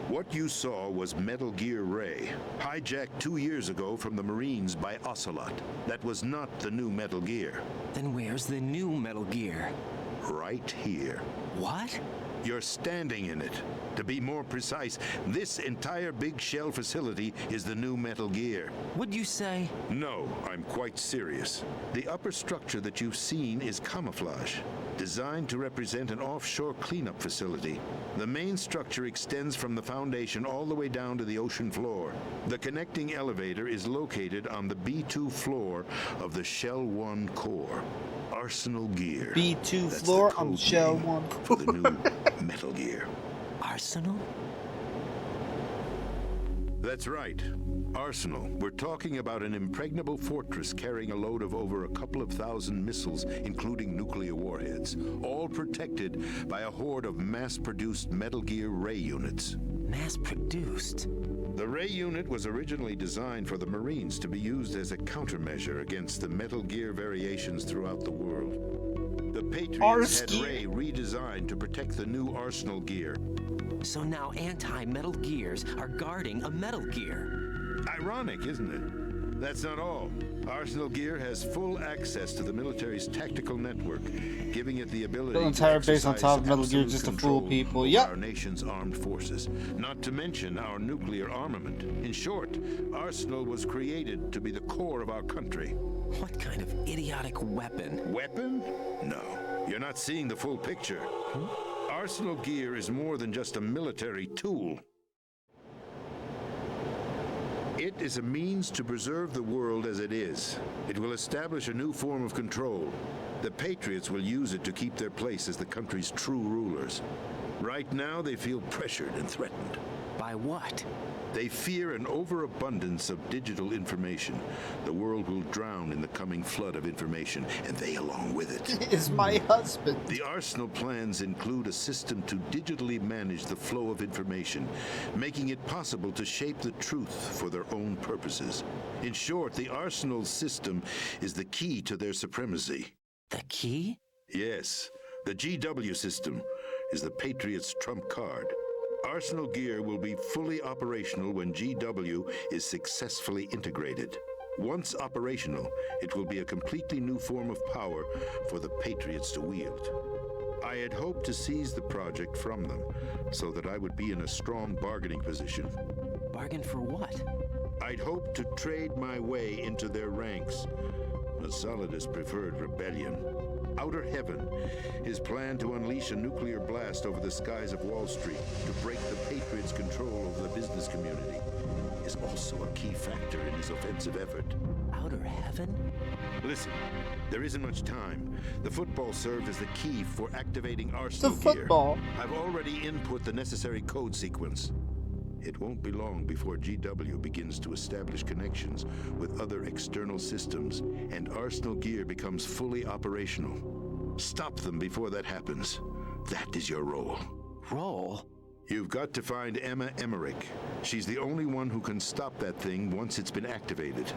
What you saw was Metal Gear Ray, hijacked 2 years ago from the Marines by Ocelot. That was not the new Metal Gear. Then where's the new Metal Gear? Right here. What? You're standing in it. To be more precise, this entire big shell facility is the new Metal Gear. Would you say? No, I'm quite serious. The upper structure that you've seen is camouflage, designed to represent an offshore cleanup facility. The main structure extends from the foundation all the way down to the ocean floor. The connecting elevator is located on the B2 floor of the Shell 1 core. Arsenal Gear. B2 That's floor the on code Shell name 1 for the new Metal Gear. Arsenal? That's right. Arsenal. We're talking about an impregnable fortress carrying a load of over a couple of thousand missiles, including nuclear warheads, all protected by a horde of mass-produced Metal Gear Ray units. Mass-produced? The Ray unit was originally designed for the Marines to be used as a countermeasure against the Metal Gear variations throughout the world. The Patriots had Ray redesigned to protect the new Arsenal Gear. So now anti-Metal Gears are guarding a Metal Gear. Ironic, isn't it? That's not all. Arsenal Gear has full access to the military's tactical network, giving it the ability The entire to base on top of Metal Gear absolute just to control fool people. over Yep. our nation's armed forces, not to mention our nuclear armament. In short, Arsenal was created to be the core of our country. What kind of idiotic weapon? Weapon? No. You're not seeing the full picture. Arsenal Gear is more than just a military tool. It is a means to preserve the world as it is. It will establish a new form of control. The Patriots will use it to keep their place as the country's true rulers. Right now, they feel pressured and threatened. By what? They fear an overabundance of digital information. The world will drown in the coming flood of information, and they along with it. Is my husband. The arsenal plans include a system to digitally manage the flow of information, making it possible to shape the truth for their own purposes. In short, the arsenal system is the key to their supremacy. The key? Yes, the GW system is the Patriots' trump card. Arsenal gear will be fully operational when GW is successfully integrated. Once operational, it will be a completely new form of power for the Patriots to wield. I had hoped to seize the project from them so that I would be in a strong bargaining position. Bargain for what? I'd hoped to trade my way into their ranks. The Solidus preferred rebellion. Outer Heaven is planned to unleash a nuclear blast over the skies of Wall Street to break the Patriots' control over the business community. Is also a key factor in his offensive effort. Outer Heaven? Listen, there isn't much time. The football served as the key for activating Arsenal The football. gear. I've already input the necessary code sequence. It won't be long before GW begins to establish connections with other external systems, and Arsenal gear becomes fully operational. Stop them before that happens. That is your role. Role? You've got to find Emma Emmerich. She's the only one who can stop that thing once it's been activated.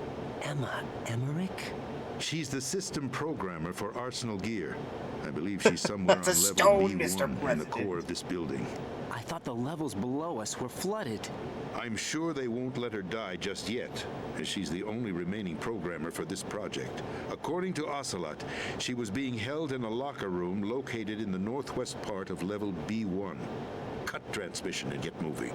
Emma Emmerich? She's the system programmer for Arsenal gear. I believe she's somewhere on That's a level stone, B1 Mr. in the President. core of this building. I thought the levels below us were flooded. I'm sure they won't let her die just yet, as she's the only remaining programmer for this project. According to Ocelot, she was being held in a locker room located in the northwest part of level B1. Cut transmission and get moving.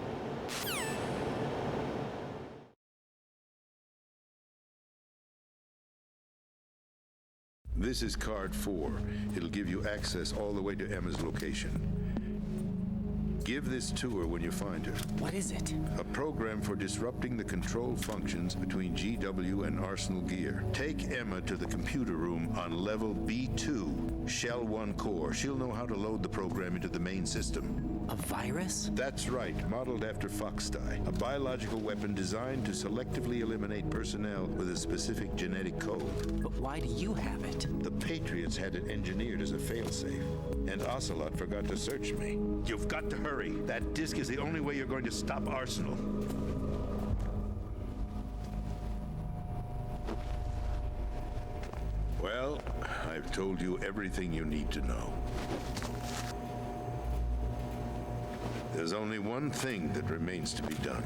This is card 4. It'll give you access all the way to Emma's location. Give this to her when you find her. What is it? A program for disrupting the control functions between GW and Arsenal gear. Take Emma to the computer room on level B2, Shell 1 core. She'll know how to load the program into the main system. A virus? That's right, modeled after Foxdie, a biological weapon designed to selectively eliminate personnel with a specific genetic code. But why do you have it? The Patriots had it engineered as a failsafe, and Ocelot forgot to search me. You've got to hurry. That disk is the only way you're going to stop Arsenal. Well, I've told you everything you need to know. There's only one thing that remains to be done.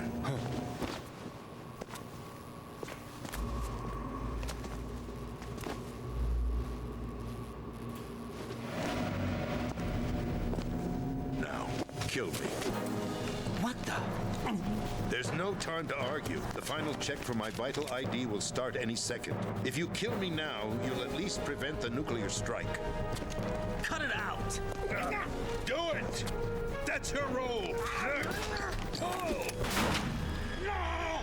Now, kill me. What the? There's no time to argue. The final check for my vital ID will start any second. If you kill me now, you'll at least prevent the nuclear strike. Cut it out! Do it! That's your role! Oh! No!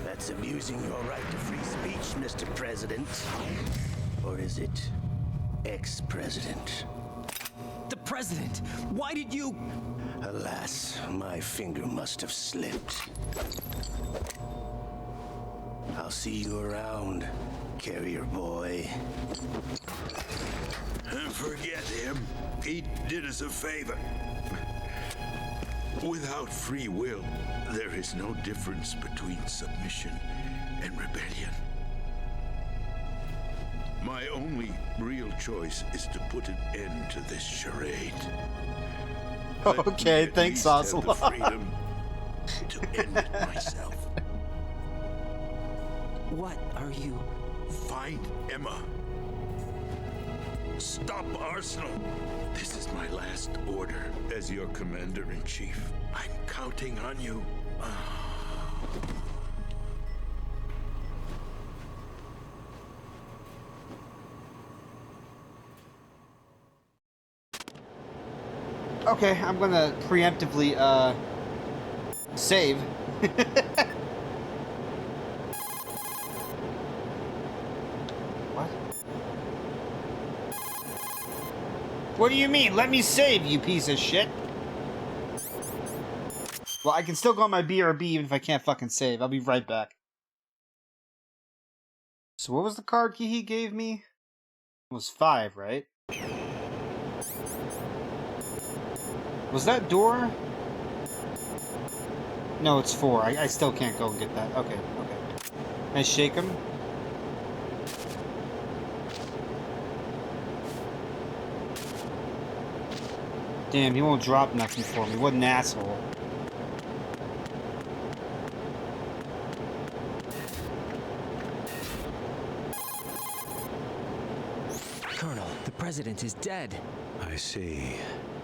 That's abusing your right to free speech, Mr. President. Or is it ex-president? The president! Why did you... Alas, my finger must have slipped. I'll see you around, carrier boy. Forget him. He did us a favor. Without free will, there is no difference between submission and rebellion. My only real choice is to put an end to this charade. Let me Okay, at thanks, least have the Ocelot. freedom to end it myself. What are you... Find Emma. Stop Arsenal. This is my last order as your commander-in-chief. I'm counting on you. Okay, I'm gonna preemptively, save. What? What do you mean? Let me save, you piece of shit. Well, I can still go on my BRB even if I can't fucking save. I'll be right back. So what was the card key he gave me? It was 5, right? Was that door? No, it's 4. I still can't go and get that. Okay, okay. Can I shake him? Damn, he won't drop nothing for me. What an asshole. Colonel, the president is dead. I see.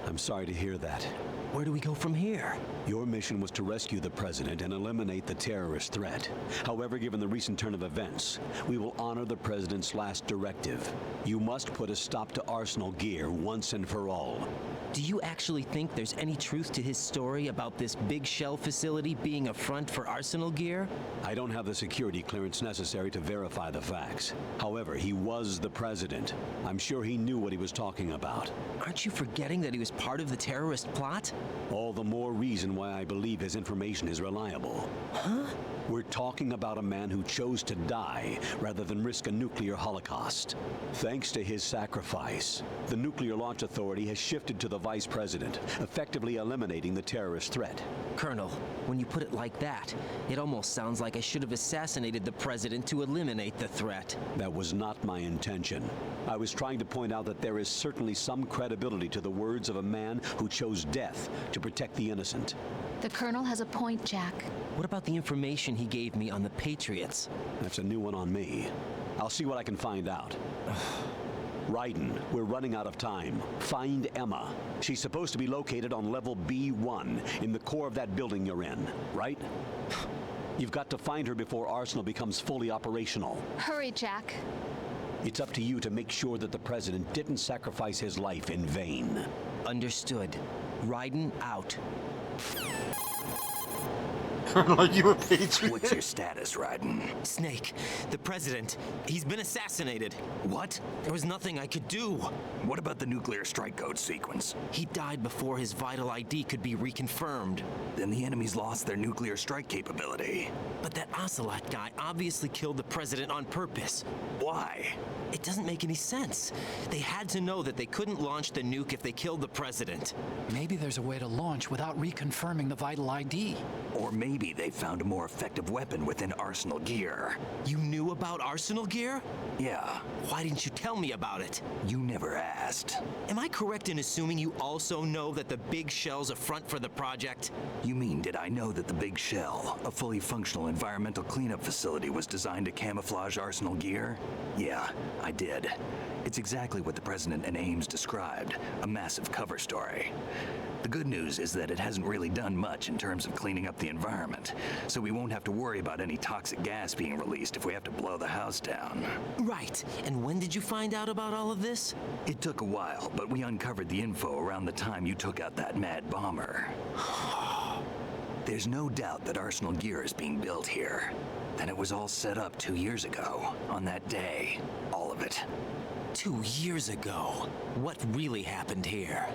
I'm sorry to hear that. Where do we go from here? Your mission was to rescue the president and eliminate the terrorist threat. However, given the recent turn of events, we will honor the president's last directive. You must put a stop to Arsenal Gear once and for all. Do you actually think there's any truth to his story about this big shell facility being a front for Arsenal Gear? I don't have the security clearance necessary to verify the facts. However, he was the president. I'm sure he knew what he was talking about. Aren't you forgetting that he was part of the terrorist plot? All the more reason why I believe his information is reliable. Huh? We're talking about a man who chose to die rather than risk a nuclear holocaust. Thanks to his sacrifice, the Nuclear Launch Authority has shifted to the vice president, effectively eliminating the terrorist threat. Colonel, when you put it like that, it almost sounds like I should have assassinated the president to eliminate the threat. That was not my intention. I was trying to point out that there is certainly some credibility to the words of a man who chose death to protect the innocent. The Colonel has a point, Jack. What about the information he gave me on the Patriots? That's a new one on me. I'll see what I can find out. Raiden, we're running out of time. Find Emma. She's supposed to be located on level B1 in the core of that building you're in, right? You've got to find her before Arsenal becomes fully operational. Hurry, Jack. It's up to you to make sure that the president didn't sacrifice his life in vain. Understood. Raiden out. Colonel, are you a patriot? What's your status, Raiden? Snake, the president, he's been assassinated. What? There was nothing I could do. What about the nuclear strike code sequence? He died before his vital ID could be reconfirmed. Then the enemy's lost their nuclear strike capability. But that Ocelot guy obviously killed the president on purpose. Why? It doesn't make any sense. They had to know that they couldn't launch the nuke if they killed the president. Maybe there's a way to launch without reconfirming the vital ID. Or maybe they found a more effective weapon within Arsenal Gear. You knew about Arsenal Gear? Yeah. Why didn't you tell me about it? You never asked. Am I correct in assuming you also know that the Big Shell's a front for the project? You mean, did I know that the Big Shell, a fully functional environmental cleanup facility, was designed to camouflage Arsenal Gear? Yeah, I did. It's exactly what the President and Ames described, a massive cover story. The good news is that it hasn't really done much in terms of cleaning up the environment, so we won't have to worry about any toxic gas being released if we have to blow the house down. Right. And when did you find out about all of this? It took a while, but we uncovered the info around the time you took out that mad bomber. There's no doubt that Arsenal Gear is being built here. Then it was all set up 2 years ago, on that day. All of it. 2 years ago? What really happened here?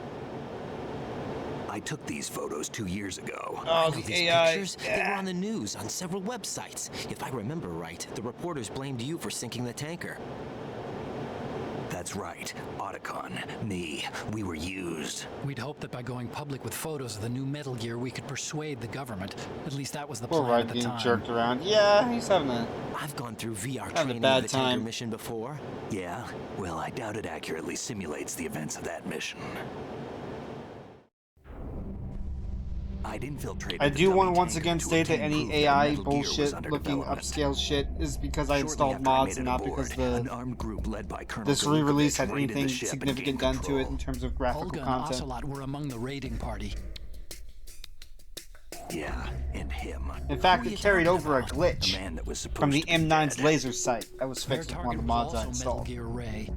I took these photos 2 years ago. Oh, These the AI. pictures, they were on the news on several websites. If I remember right, the reporters blamed you for sinking the tanker. That's right. Otacon, me, we were used. We'd hoped that by going public with photos of the new Metal Gear, we could persuade the government. At least that was the Poor plan Ride at the being time. jerked around. Yeah, he's having a... I've gone through VR Having a training bad of the tanker time. mission before. Yeah? Well, I doubt it accurately simulates the events of that mission. I'd infiltrated I the do dummy want to once tanker again to state that obtain any proof that AI Metal Gear was bullshit under looking development. upscale shit is because I Shortly installed after I mods made and it not aboard, because an the armed group led by Colonel this re-release had Golukovich raided anything the ship and significant gained done to it in control. terms of graphical Olga and content. Ocelot were among the raiding party. Yeah, and him. In fact, Who are it you carried talking over a about? The glitch man that was supposed from the to be M9's dead. laser sight that was Their fixed with target one of the was mods I also Metal installed. Gear Ray.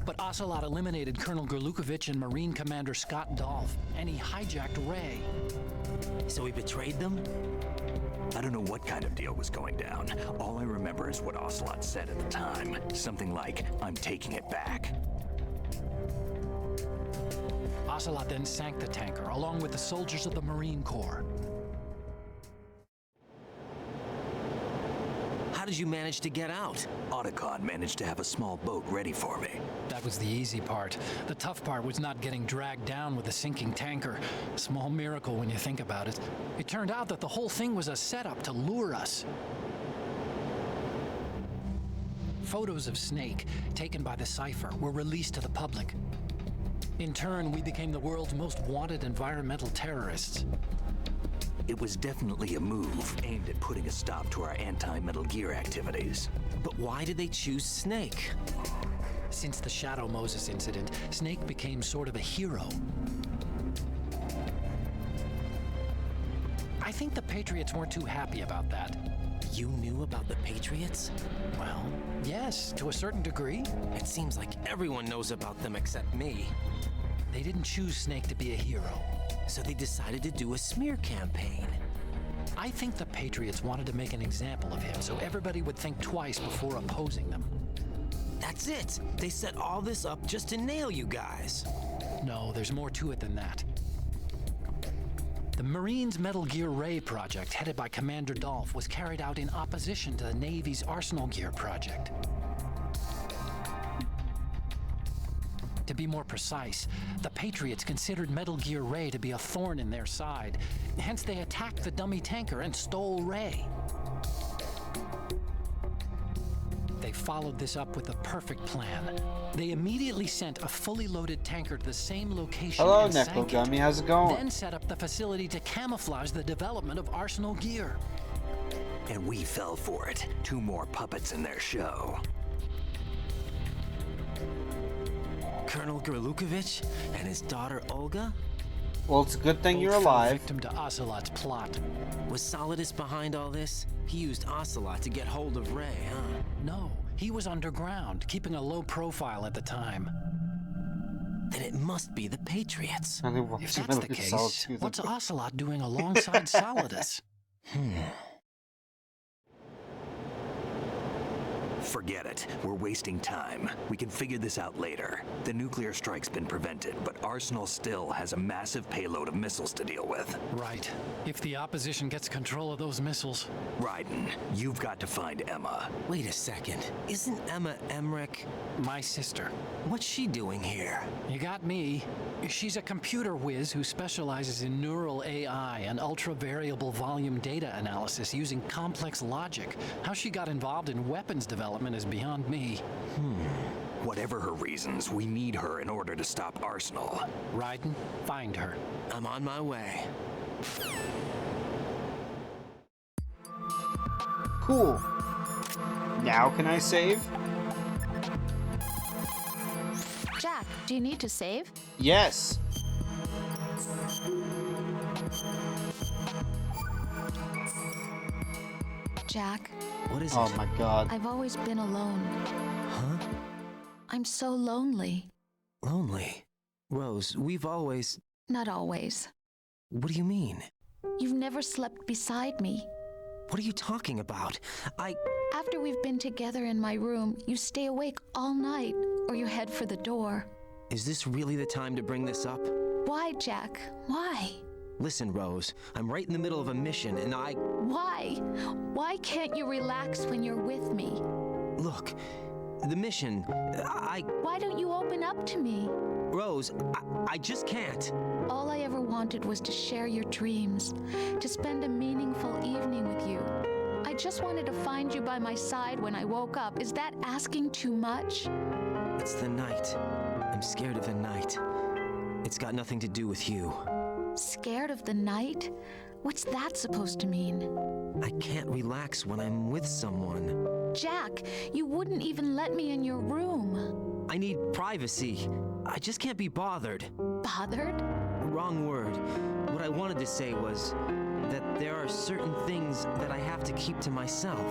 But Ocelot eliminated Colonel Golukovich and Marine Commander Scott Dolph, and he hijacked Ray. So he betrayed them? I don't know what kind of deal was going down. All I remember is what Ocelot said at the time. Something like, "I'm taking it back." Ocelot then sank the tanker, along with the soldiers of the Marine Corps. How did you manage to get out? Otacon managed to have a small boat ready for me. That was the easy part. The tough part was not getting dragged down with the sinking tanker. A small miracle when you think about it. It turned out that the whole thing was a setup to lure us. Photos of Snake, taken by the Cypher, were released to the public. In turn, we became the world's most wanted environmental terrorists. It was definitely a move aimed at putting a stop to our anti-Metal Gear activities. But why did they choose Snake? Since the Shadow Moses incident, Snake became sort of a hero. I think the Patriots weren't too happy about that. You knew about the Patriots? Well, yes, to a certain degree. It seems like everyone knows about them except me. They didn't choose Snake to be a hero. So they decided to do a smear campaign. I think the Patriots wanted to make an example of him so everybody would think twice before opposing them. That's it! They set all this up just to nail you guys. No, there's more to it than that. The Marines' Metal Gear Ray project, headed by Commander Dolph, was carried out in opposition to the Navy's Arsenal Gear project. To be more precise, the Patriots considered Metal Gear Ray to be a thorn in their side. Hence, they attacked the dummy tanker and stole Ray. They followed this up with a perfect plan. They immediately sent a fully loaded tanker to the same location. Hello, and sank Necro it. Gummy. How's it going? Then set up the facility to camouflage the development of Arsenal Gear. And we fell for it. 2 more puppets in their show. Colonel Gerlukovich and his daughter Olga? Well, it's a good thing you're Both fell alive. victim to Ocelot's plot. Was Solidus behind all this? He used Ocelot to get hold of Ray, huh? No, he was underground, keeping a low profile at the time. Then it must be the Patriots. If that's the case, what's Ocelot doing alongside Solidus? Forget it. We're wasting time. We can figure this out later. The nuclear strike's been prevented, but Arsenal still has a massive payload of missiles to deal with. Right. If the opposition gets control of those missiles. Raiden, you've got to find Emma. Wait a second. Isn't Emma Emmerich My sister. What's she doing here? You got me. She's a computer whiz who specializes in neural AI and ultra-variable volume data analysis using complex logic. How she got involved in weapons development is beyond me. Whatever her reasons, we need her in order to stop Arsenal. Raiden, find her. I'm on my way. Cool. Now can I save? Jack, do you need to save? Yes. Jack, What is Oh it? my god. I've always been alone. Huh? I'm so lonely. Lonely. Rose, we've always... Not always. What do you mean? You've never slept beside me. What are you talking about? After we've been together in my room, you stay awake all night, or you head for the door. Is this really the time to bring this up? Why, Jack? Why? Listen, Rose, I'm right in the middle of a mission and Why? Why can't you relax when you're with me? Look, the mission, Why don't you open up to me? Rose, I just can't. All I ever wanted was to share your dreams, to spend a meaningful evening with you. I just wanted to find you by my side when I woke up. Is that asking too much? It's the night. I'm scared of the night. It's got nothing to do with you. Scared of the night? What's that supposed to mean? I can't relax when I'm with someone. Jack, you wouldn't even let me in your room. I need privacy. I just can't be bothered. Bothered? Wrong word. What I wanted to say was that there are certain things that I have to keep to myself.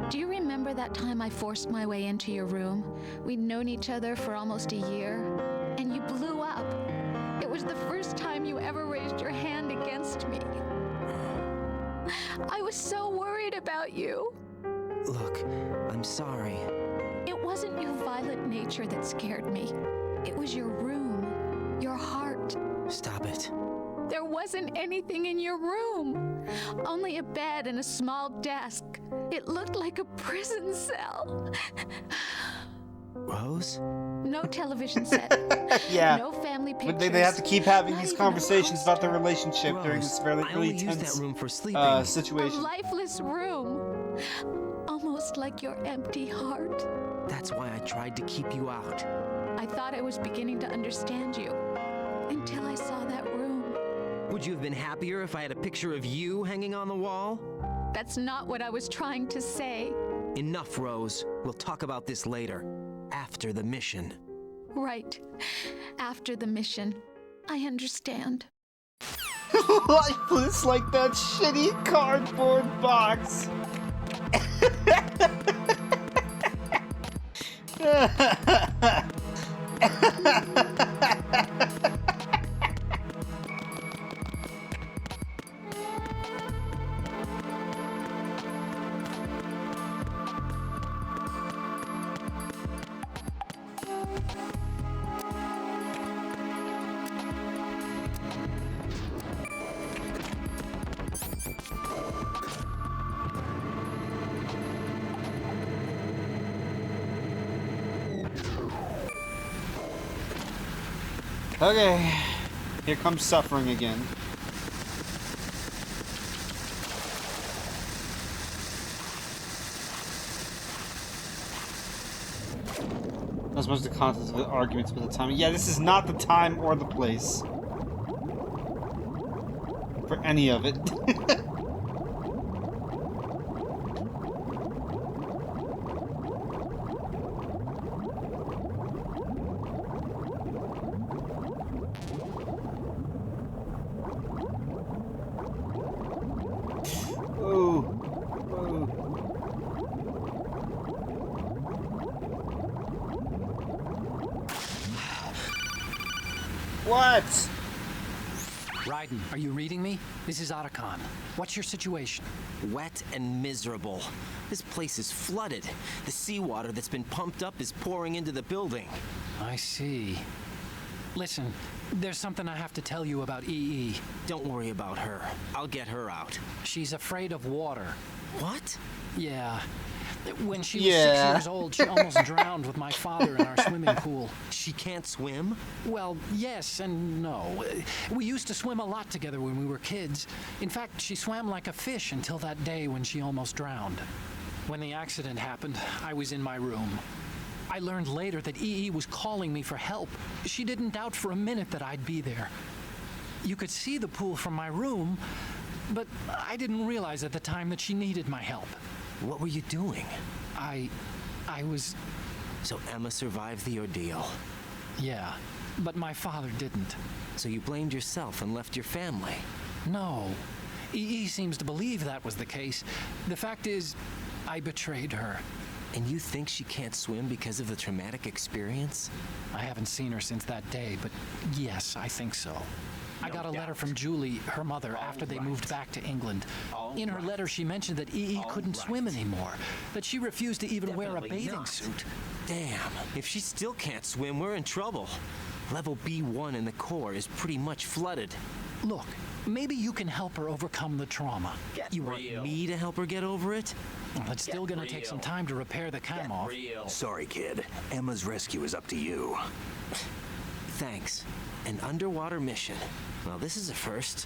Do you remember that time I forced my way into your room? We'd known each other for almost a year, and you blew up. It was the first time you ever raised your hand against me. I was so worried about you. Look, I'm sorry. It wasn't your violent nature that scared me. It was your room, your heart. Stop it. There wasn't anything in your room. Only a bed and a small desk. It looked like a prison cell. Rose? No television set. Yeah. No family But pictures. they have to keep having Not these even a conversations about their poster. relationship during Rose, this really, I only really use tense that room for sleeping. A situation. lifeless room. Almost like your empty heart. That's why I tried to keep you out. I thought I was beginning to understand you. Until I saw that room. Would you have been happier if I had a picture of you hanging on the wall? That's not what I was trying to say. Enough, Rose. We'll talk about this later. After the mission. Right. After the mission. I understand. Lifeless like that shitty cardboard box. Okay, here comes suffering again. Not supposed to content of the arguments, but the time. Yeah, this is not the time or the place for any of it. What? Raiden, are you reading me? This is Otacon. What's your situation? Wet and miserable. This place is flooded. The seawater that's been pumped up is pouring into the building. I see. Listen, there's something I have to tell you about EE. Don't worry about her. I'll get her out. She's afraid of water. What? Yeah. When she was 6 years old, she almost drowned with my father in our swimming pool. She can't swim? Well, yes and no. We used to swim a lot together when we were kids. In fact, she swam like a fish until that day when she almost drowned. When the accident happened, I was in my room. I learned later that EE was calling me for help. She didn't doubt for a minute that I'd be there. You could see the pool from my room, but I didn't realize at the time that she needed my help. What were you doing? I was... So Emma survived the ordeal. Yeah, but my father didn't. So you blamed yourself and left your family? No. EE seems to believe that was the case. The fact is, I betrayed her. And you think she can't swim because of the traumatic experience? I haven't seen her since that day, but yes, I think so. I got a letter from Julie, her mother, after they moved back to England. In her letter, she mentioned that EE couldn't swim anymore, that she refused to even wear a bathing suit. Damn, if she still can't swim, we're in trouble. Level B1 in the core is pretty much flooded. Look, maybe you can help her overcome the trauma. You want me to help her get over it? Well, it's still gonna take some time to repair the cam off. Sorry, kid. Emma's rescue is up to you. Thanks. An underwater mission. Well, this is a first.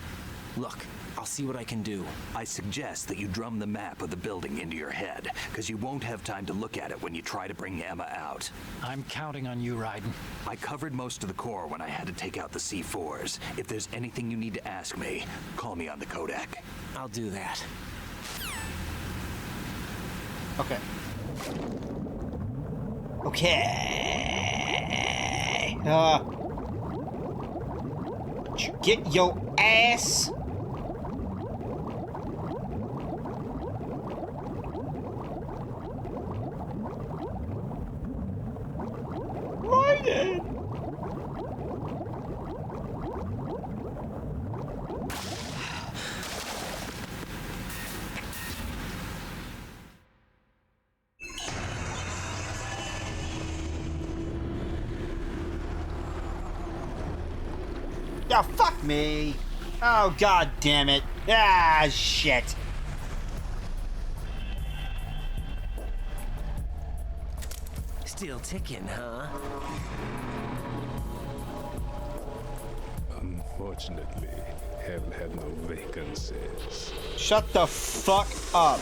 Look, I'll see what I can do. I suggest that you drum the map of the building into your head, because you won't have time to look at it when you try to bring Emma out. I'm counting on you, Raiden. I covered most of the core when I had to take out the C4s. If there's anything you need to ask me, call me on the Kodak. I'll do that. Okay. Okay. Get your ass. Raiden. Yeah, fuck me. Oh, god damn it. Ah, shit. Still ticking, huh? Unfortunately, hell had no vacancies. Shut the fuck up.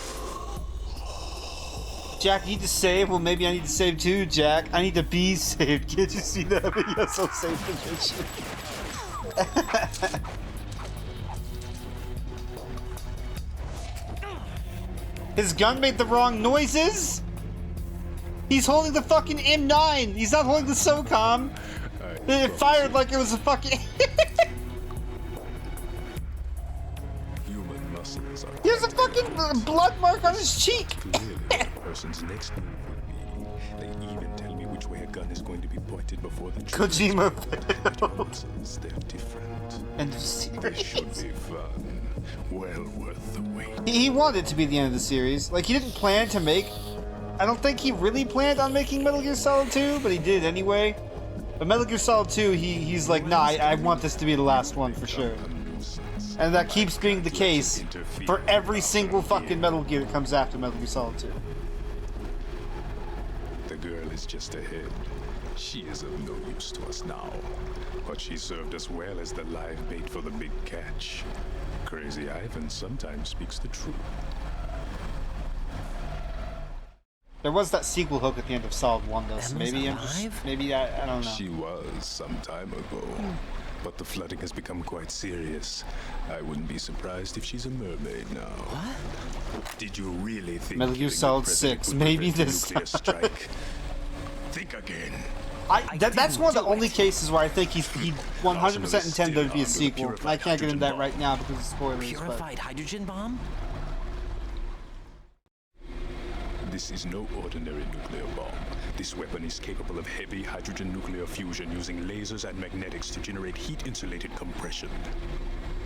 Jack, you need to save? Well, maybe I need to save too, Jack. I need to be saved. Can't you see that? You're so safe position. His gun made the wrong noises? He's holding the fucking M9! He's not holding the SOCOM! It fired like it was a fucking... Human muscles are... There's a fucking blood mark on his cheek! Clearly, the person's next move will be... They even tell me which way a gun is going to be pointed before the... Kojima failed. They're different. End of series. It should be fun. Well worth the wait. He wanted it to be the end of the series. Like, he didn't plan to make... I don't think he really planned on making Metal Gear Solid 2, but he did anyway. But Metal Gear Solid 2, he's like, nah, I want this to be the last one for sure. And that keeps being the case for every single fucking Metal Gear that comes after Metal Gear Solid 2. The girl is just ahead. She is of no use to us now, but she served us well as the live bait for the big catch. Crazy Ivan sometimes speaks the truth. There was that sequel hook at the end of Solid 1 though, so maybe I don't know. She was some time ago, but the flooding has become quite serious. I wouldn't be surprised if she's a mermaid now. What? Did you really think Metal Gear Solid 6, maybe this nuclear strike? Think again. That's one of the only cases where I think he 100% intended to be a sequel. I can't get into that right now because of spoilers. Purified hydrogen bomb? This is no ordinary nuclear bomb. This weapon is capable of heavy hydrogen nuclear fusion using lasers and magnetics to generate heat-insulated compression.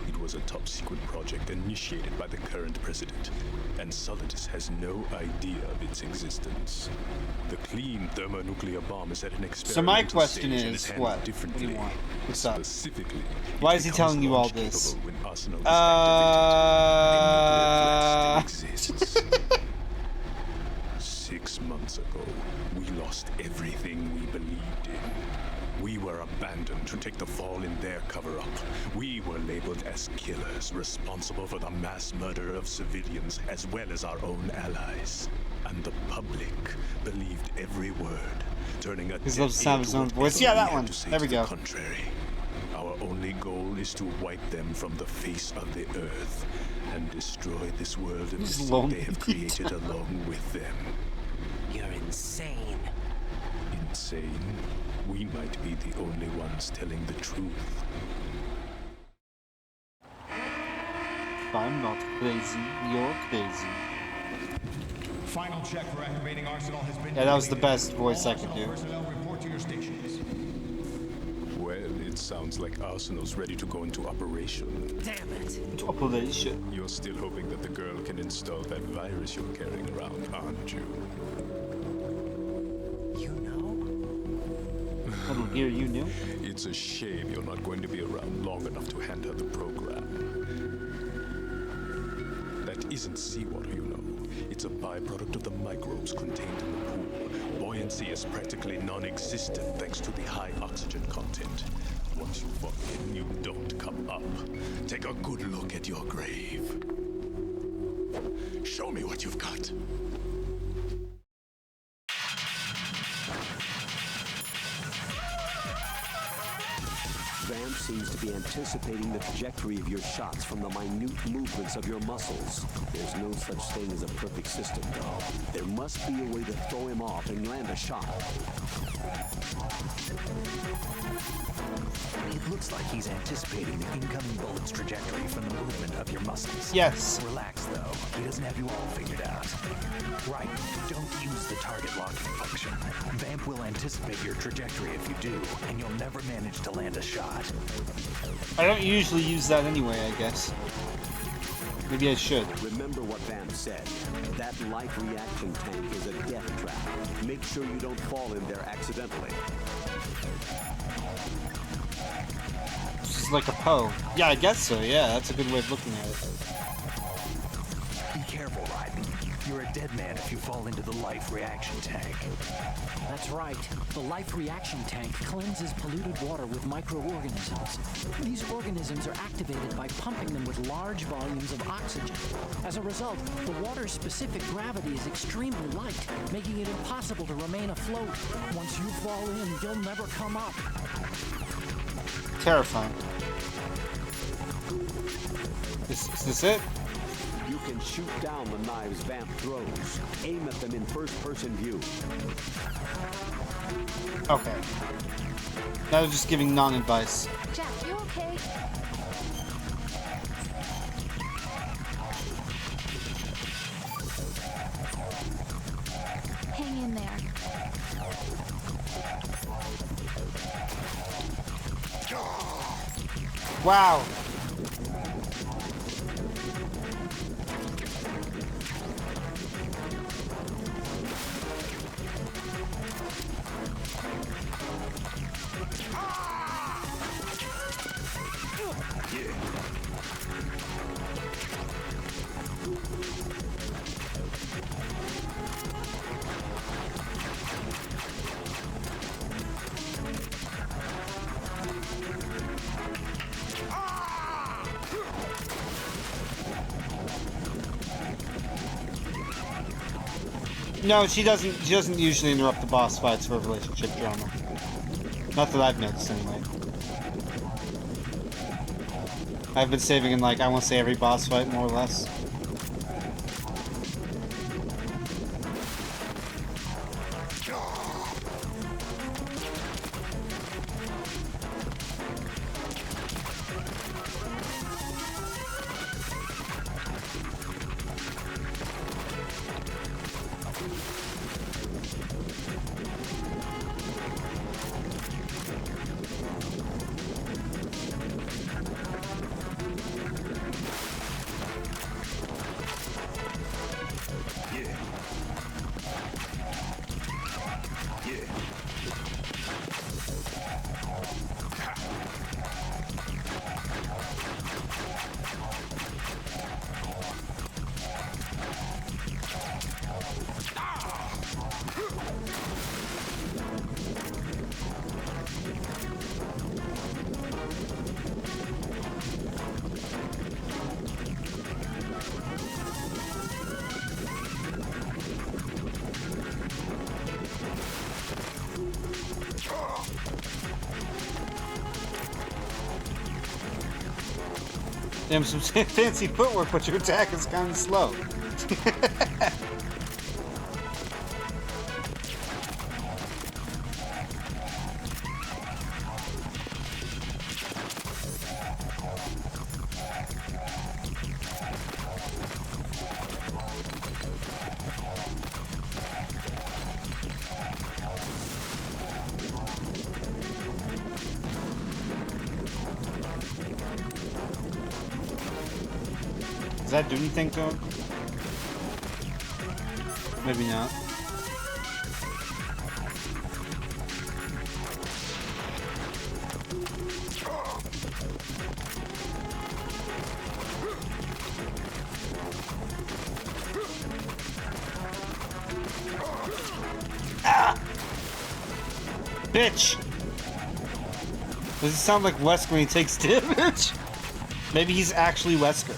It was a top-secret project initiated by the current president, and Solidus has no idea of its existence. The clean thermonuclear bomb is at an experimental So my question stage and is, handled what? differently. What do you want? What's up? Specifically, Why is he telling you all this? when Arsenal is activated. A nuclear threat still exists. 6 months ago, we lost everything we believed in. We were abandoned to take the fall in their cover-up. We were labeled as killers, responsible for the mass murder of civilians as well as our own allies. And the public believed every word, turning a He loves the sound of his own voice. Yeah, that one. There we go. Contrary. Our only goal is to wipe them from the face of the earth and destroy this world of deceit they have created along with them. You're insane. Insane? We might be the only ones telling the truth. I'm not crazy, you're crazy. Final check for activating Arsenal has been... Yeah, that was the best voice I could do. Personnel report to your stations. Well, it sounds like Arsenal's ready to go into operation. Damn it. Into operation. You're still hoping that the girl can install that virus you're carrying around, aren't you? You know? Metal Gear, you knew? It's a shame you're not going to be around long enough to hand her the program. That isn't seawater, you know. It's a byproduct of the microbes contained in the pool. Buoyancy is practically non-existent thanks to the high oxygen content. Once you fall in, you don't come up. Take a good look at your grave. Show me what you've got. Vamp seems to be anticipating the trajectory of your shots from the minute movements of your muscles. There's no such thing as a perfect system, though. There must be a way to throw him off and land a shot. It looks like he's anticipating the incoming bullet's trajectory from the movement of your muscles. Yes. Relax, though. He doesn't have you all figured out. Right. Don't use the target locking function. Vamp will anticipate your trajectory if you do, and you'll never manage to land a shot. I don't usually use that anyway, I guess. Maybe I should. Remember what Vamp said. That light reaction tank is a death trap. Make sure you don't fall in there accidentally. He's like a Poe. Yeah, I guess so. Yeah, that's a good way of looking at it. Be careful, Raiden. You're a dead man if you fall into the life reaction tank. That's right. The life reaction tank cleanses polluted water with microorganisms. These organisms are activated by pumping them with large volumes of oxygen. As a result, the water's specific gravity is extremely light, making it impossible to remain afloat. Once you fall in, you'll never come up. Terrifying. Is this it? You can shoot down the knives Vamp throws. Aim at them in first-person view. Okay. That was just giving non-advice. Jack, you okay? Hang in there. Wow. No, she doesn't usually interrupt the boss fights for relationship drama. Not that I've noticed, anyway. I've been saving in, like, I want to say every boss fight, more or less. Damn, some fancy footwork, but your attack is kind of slow. Does that do anything to him? Maybe not. Ah! Bitch! Does it sound like Wesker when he takes damage? Maybe he's actually Wesker.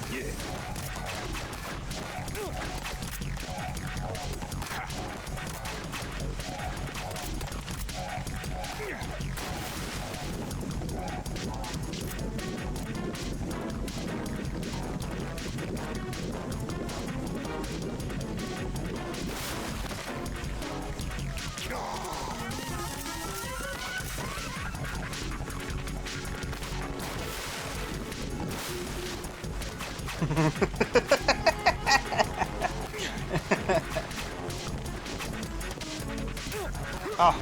Ah.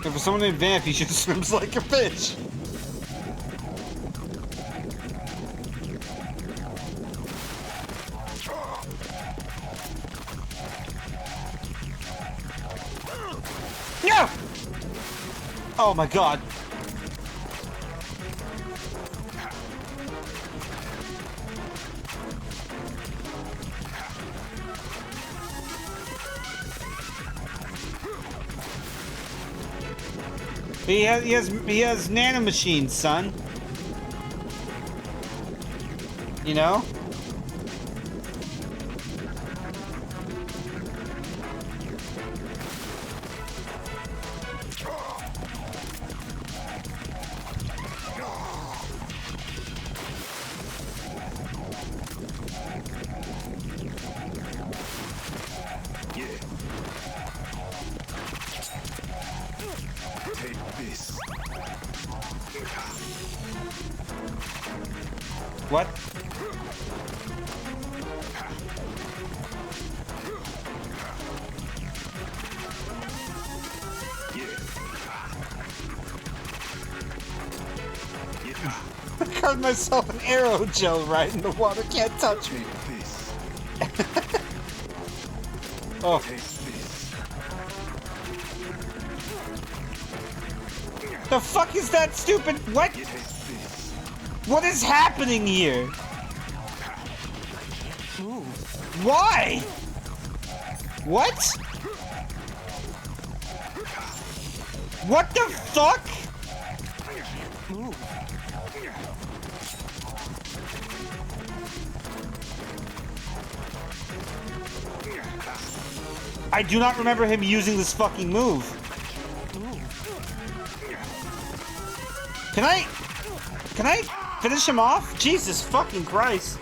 And for someone named Vamp, he just swims like a fish. Oh my god. He has nanomachines, son. You know? What? I carved myself an arrow gel right in the water. Can't touch me. Oh. The fuck is that stupid? What? What is happening here? Why? What? What the fuck? I do not remember him using this fucking move. Can I finish him off? Jesus fucking Christ.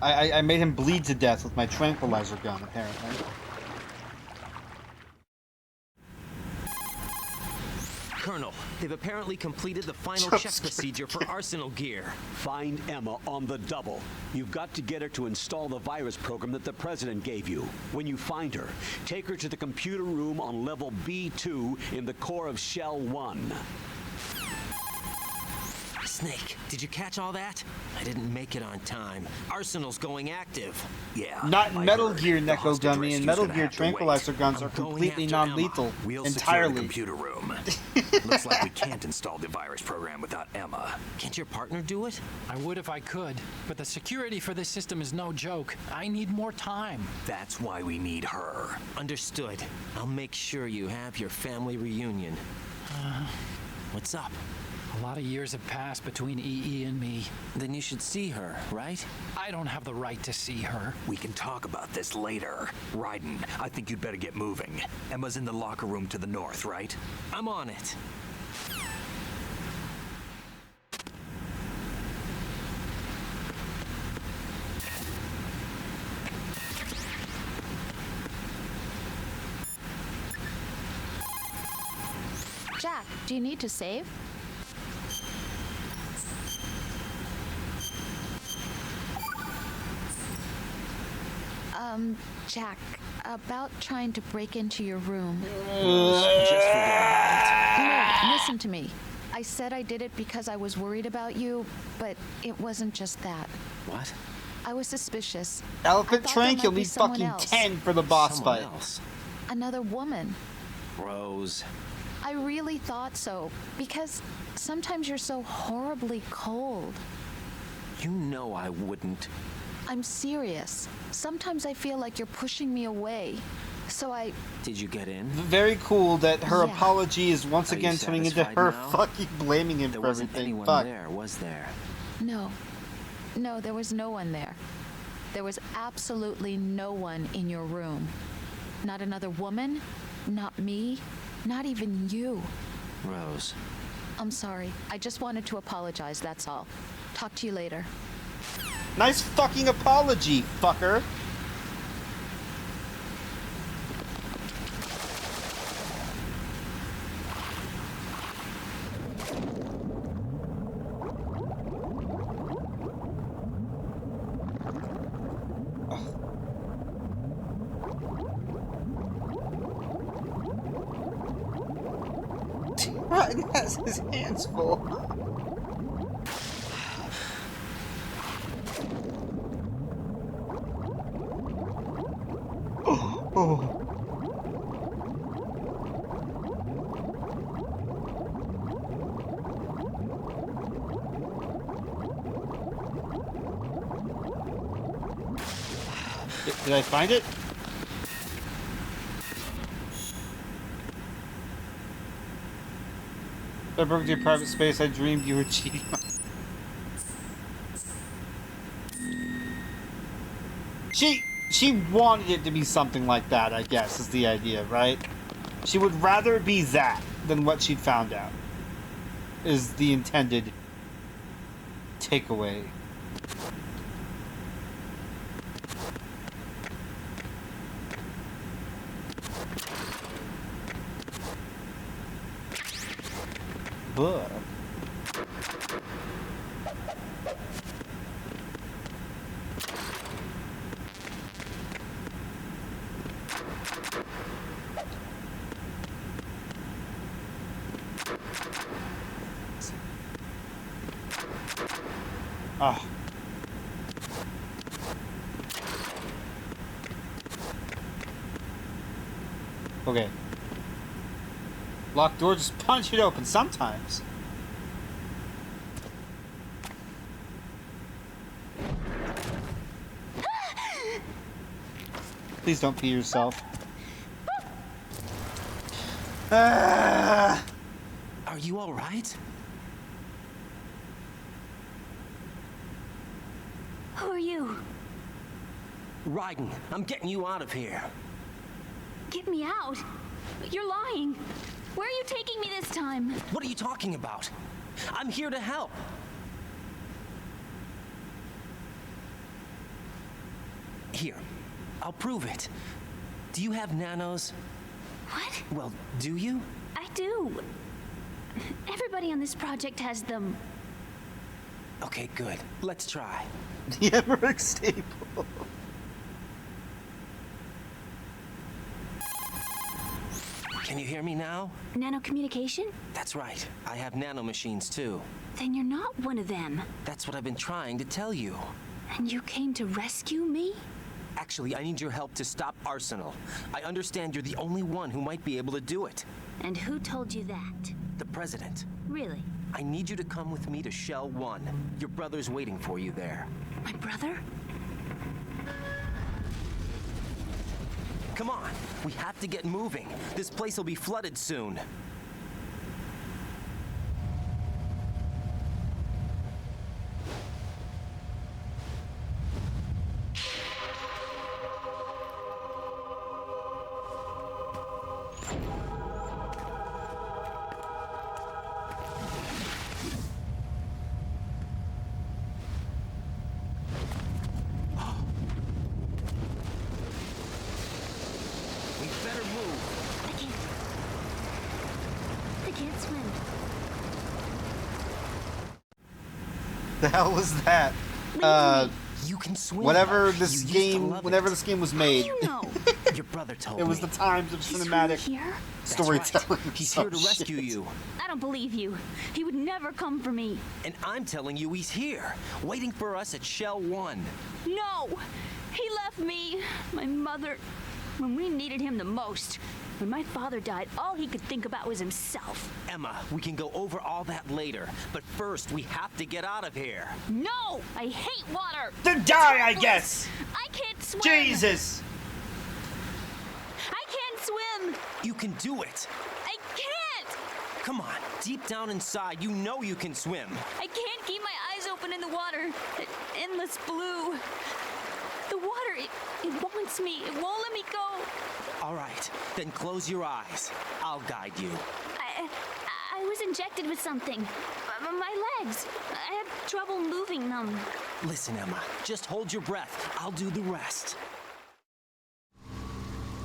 I made him bleed to death with my tranquilizer gun, apparently. Colonel, they've apparently completed the final check procedure for arsenal gear. Find Emma on the double. You've got to get her to install the virus program that the president gave you. When you find her, take her to the computer room on level B2 in the core of Shell 1. Snake, did you catch all that? I didn't make it on time. Arsenal's going active. Yeah. Not in Metal Gear, Neko Gummy, and Metal Gear tranquilizer guns are completely non-lethal. We'll entirely. secure the computer room. Looks like we can't install the virus program without Emma. Can't your partner do it? I would if I could, but the security for this system is no joke. I need more time. That's why we need her. Understood. I'll make sure you have your family reunion. What's up? A lot of years have passed between EE and me. Then you should see her, right? I don't have the right to see her. We can talk about this later. Raiden, I think you'd better get moving. Emma's in the locker room to the north, right? I'm on it. Jack, do you need to save? Jack, about trying to break into your room. Just forget about No, listen to me. I said I did it because I was worried about you, but it wasn't just that. it. What? I was suspicious. Elephant I thought Trank, there you'll might be need someone fucking else. 10 for the boss Someone fight. else. Another woman. Rose. I really thought so, because sometimes you're so horribly cold. You know I wouldn't. I'm serious. Sometimes I feel like you're pushing me away. So I... Did you get in? Very cool that her Yeah. apology is once Are you again turning into satisfied her now? fucking blaming him There for wasn't everything. anyone Fuck. there, was there? No. No, there was no one there. There was absolutely no one in your room. Not another woman, not me, not even you. Rose. I'm sorry. I just wanted to apologize, that's all. Talk to you later. Nice fucking apology, fucker. Raiden has his hands full. Oh. Did I find it? I broke into your private space. I dreamed you were cheating. She wanted it to be something like that, I guess, is the idea, right? She would rather be that than what she'd found out. Is the intended takeaway. But okay. Locked door, just punch it open sometimes. Please don't pee yourself. Are you all right? Who are you? Raiden, I'm getting you out of here. Get me out. You're lying. Where are you taking me this time? What are you talking about? I'm here to help. Here, I'll prove it. Do you have nanos? What? Well, do you? I do. Everybody on this project has them. Okay, good. Let's try. The Emmerich staple. Can you hear me now? Nano-communication? That's right. I have nanomachines too. Then you're not one of them. That's what I've been trying to tell you. And you came to rescue me? Actually, I need your help to stop Arsenal. I understand you're the only one who might be able to do it. And who told you that? The President. Really? I need you to come with me to Shell 1. Your brother's waiting for you there. My brother? Come on, we have to get moving. This place will be flooded soon. The hell was that? You can swim. Whenever this game was made, You know. Your brother told me. it was the times of He's cinematic really here? storytelling. Right. He's here to rescue shit. you. I don't believe you. He would never come for me. And I'm telling you he's here, waiting for us at Shell 1. No! He left me, my mother, when we needed him the most. When my father died, all he could think about was himself. Emma, we can go over all that later, but first we have to get out of here. No! I hate water! Then die, I guess! I can't swim! Jesus! I can't swim! You can do it. I can't! Come on, deep down inside, you know you can swim. I can't keep my eyes open in the water. Endless blue. The water, it wants me. It won't let me go. All right, then close your eyes. I'll guide you. I was injected with something. My legs. I have trouble moving them. Listen, Emma, just hold your breath. I'll do the rest.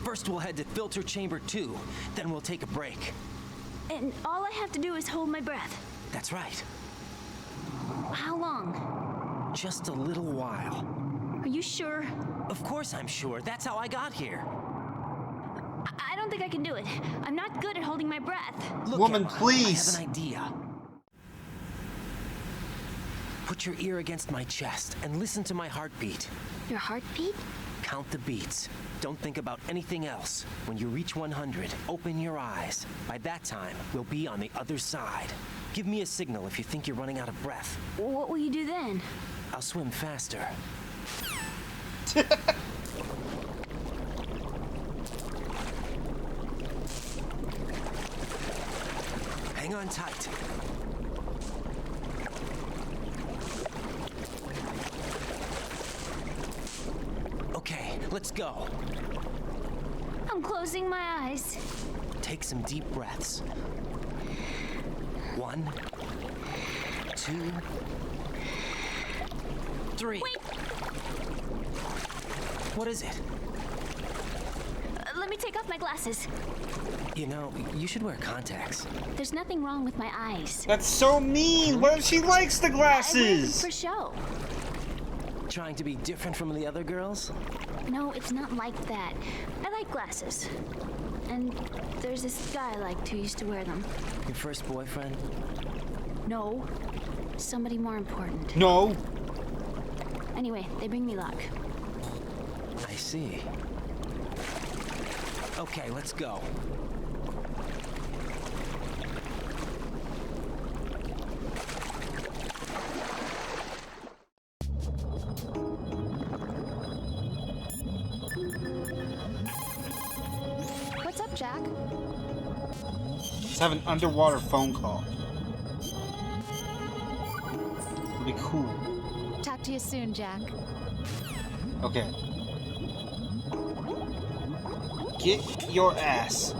First, we'll head to filter chamber 2. Then we'll take a break. And all I have to do is hold my breath. That's right. How long? Just a little while. Are you sure? Of course I'm sure. That's how I got here. I don't don't think I can do it. I'm not good at holding my breath. Look, Woman, Emma, please. I have an idea. Put your ear against my chest and listen to my heartbeat. Your heartbeat? Count the beats. Don't think about anything else. When you reach 100, open your eyes. By that time, we'll be on the other side. Give me a signal if you think you're running out of breath. What will you do then? I'll swim faster. Hang on tight. Okay, let's go. I'm closing my eyes. Take some deep breaths. 1, 2, 3. Wait. What is it? Let me take off my glasses. You know, you should wear contacts. There's nothing wrong with my eyes. That's so mean. What if she likes the I wear them glasses? for show. Trying to be different from the other girls? No, it's not like that. I like glasses. And there's this guy I liked who used to wear them. Your first boyfriend? No. Somebody more important. No. Anyway, they bring me luck. I see. Okay, let's go. What's up, Jack? Let's have an underwater phone call. It'll be cool. Talk to you soon, Jack. Okay. Get your ass.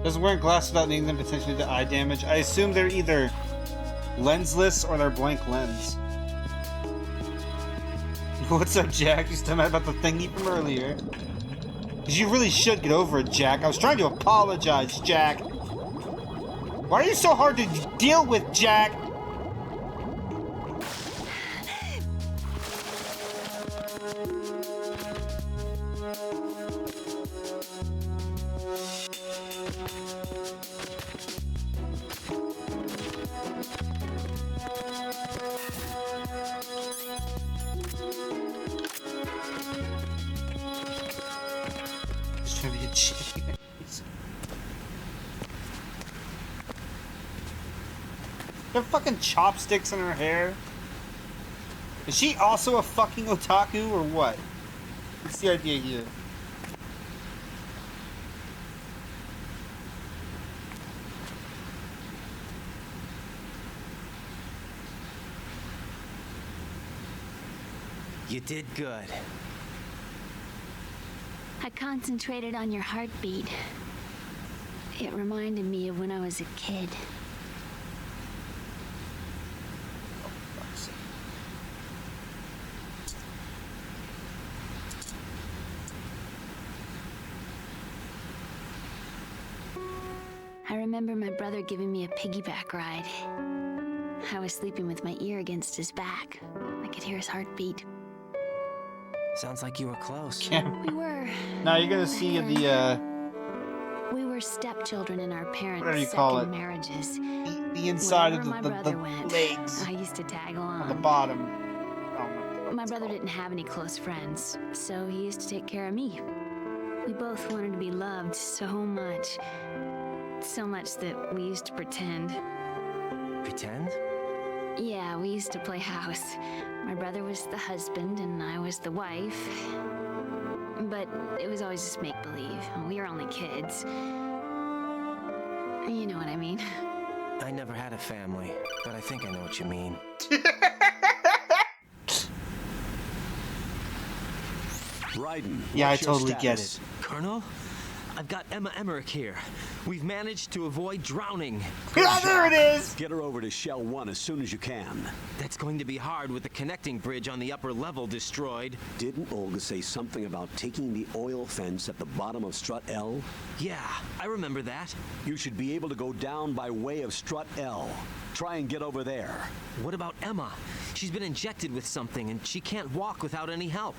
Doesn't wearing glasses without needing them potentially to eye damage. I assume they're either lensless or they're blank lens. What's up, Jack? You still mad about the thingy from earlier? Because you really should get over it, Jack. I was trying to apologize, Jack. Why are you so hard to deal with, Jack? Just trying to get cheese. There are fucking chopsticks in her hair. Is she also a fucking otaku or what? What's the idea here? You did good. I concentrated on your heartbeat. It reminded me of when I was a kid. I remember my brother giving me a piggyback ride. I was sleeping with my ear against his back. I could hear his heartbeat. Sounds like you were close. We were. Now you're gonna see the We were stepchildren in our parents' whatever you second call it. marriages. The inside Wherever of my brother went, legs I used to tag along. on the bottom. My brother didn't have any close friends, so he used to take care of me. We both wanted to be loved so much. So much that we used to pretend. Pretend? Yeah, we used to play house. My brother was the husband and I was the wife. But it was always just make-believe. We were only kids. You know what I mean. I never had a family, but I think I know what you mean. Raiden, Yeah, I what's your totally get status? it. Colonel? I've got Emma Emmerich here. We've managed to avoid drowning. Yeah, there it is! Get her over to Shell 1 as soon as you can. That's going to be hard with the connecting bridge on the upper level destroyed. Didn't Olga say something about taking the oil fence at the bottom of Strut L? Yeah, I remember that. You should be able to go down by way of Strut L. Try and get over there. What about Emma? She's been injected with something and she can't walk without any help.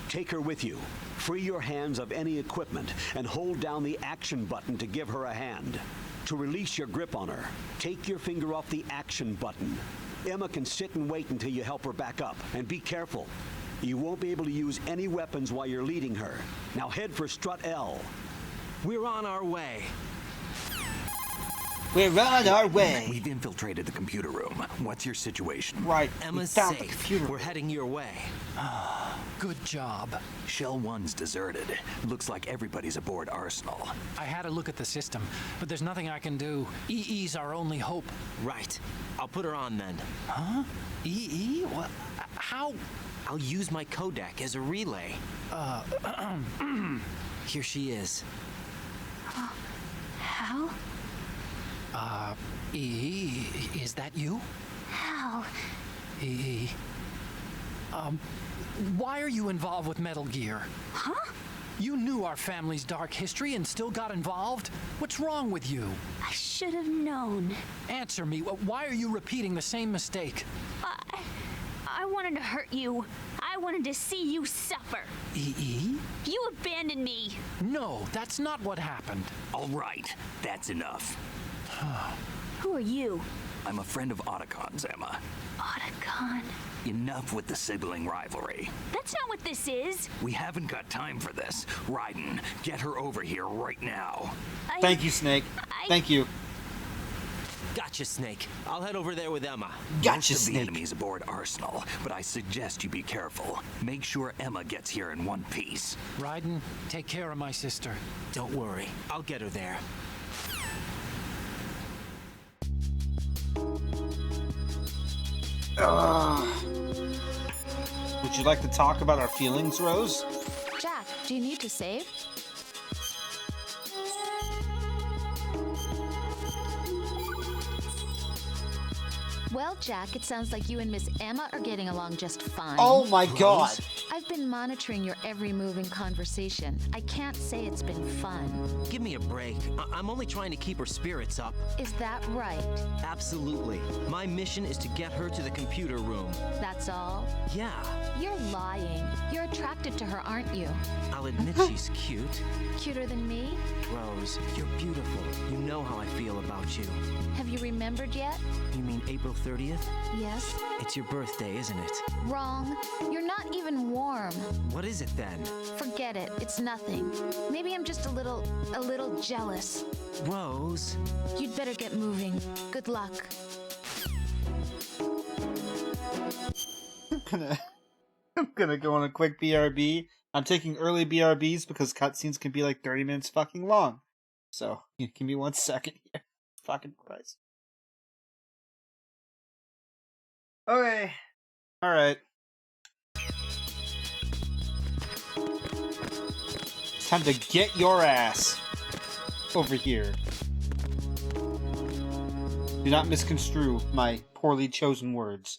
Take her with you. Free your hands of any equipment and hold down the action button to give her a hand. To release your grip on her, take your finger off the action button. Emma can sit and wait until you help her back up. And be careful. You won't be able to use any weapons while you're leading her. Now head for Strut L. We're on our way. We're on our way. We've infiltrated the computer room. What's your situation? Right. Emma's we found the safe. computer. We're heading your way. Good job. Shell 1's deserted. Looks like everybody's aboard Arsenal. I had a look at the system, but there's nothing I can do. EE's our only hope. Right. I'll put her on then. Huh? EE? What? How? I'll use my Kodak as a relay. Here she is. Hal? EE, is that you? Hal? EE. Why are you involved with Metal Gear? Huh? You knew our family's dark history and still got involved? What's wrong with you? I should have known. Answer me. Why are you repeating the same mistake? I wanted to hurt you. I wanted to see you suffer. EE? You abandoned me. No, that's not what happened. All right, that's enough. Who are you? I'm a friend of Otacon's, Emma. Otacon. Enough with the sibling rivalry. That's not what this is. We haven't got time for this. Raiden, get her over here right now. Thank you, Snake. Thank you. Gotcha, Snake. I'll head over there with Emma. Gotcha, Most of the Snake. enemies aboard Arsenal, but I suggest you be careful. Make sure Emma gets here in one piece. Raiden, take care of my sister. Don't worry. I'll get her there. Would you like to talk about our feelings, Rose? Jack, do you need to save? Well, Jack, it sounds like you and Miss Emma are getting along just fine. Oh my god. I've been monitoring your every move and conversation. I can't say it's been fun. Give me a break. I'm only trying to keep her spirits up. Is that right? Absolutely. My mission is to get her to the computer room. That's all? Yeah. You're lying. You're attracted to her, aren't you? I'll admit she's cute. Cuter than me? Rose, you're beautiful. You know how I feel about you. Have you remembered yet? You mean April 30th? Yes. It's your birthday, isn't it? Wrong. You're not even warm. What is it then? Forget it. It's nothing. Maybe I'm just a little jealous. Rose. You'd better get moving. Good luck. I'm gonna go on a quick BRB. I'm taking early BRBs because cutscenes can be like 30 minutes fucking long. So, give me 1 second here. Fucking Christ. Okay. Alright. It's time to get your ass over here. Do not misconstrue my poorly chosen words.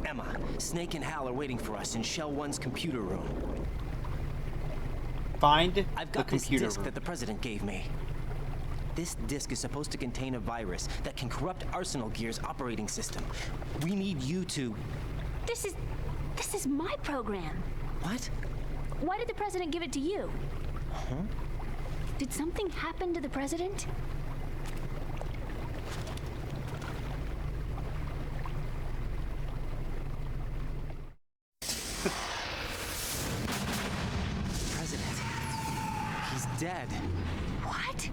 Emma, Snake and Hal are waiting for us in Shell 1's computer room. Find I've got the this computer disk room. that the president gave me. This disk is supposed to contain a virus that can corrupt Arsenal Gear's operating system. We need you to... This is my program. What? Why did the president give it to you? Huh? Did something happen to the president? President. He's dead. What?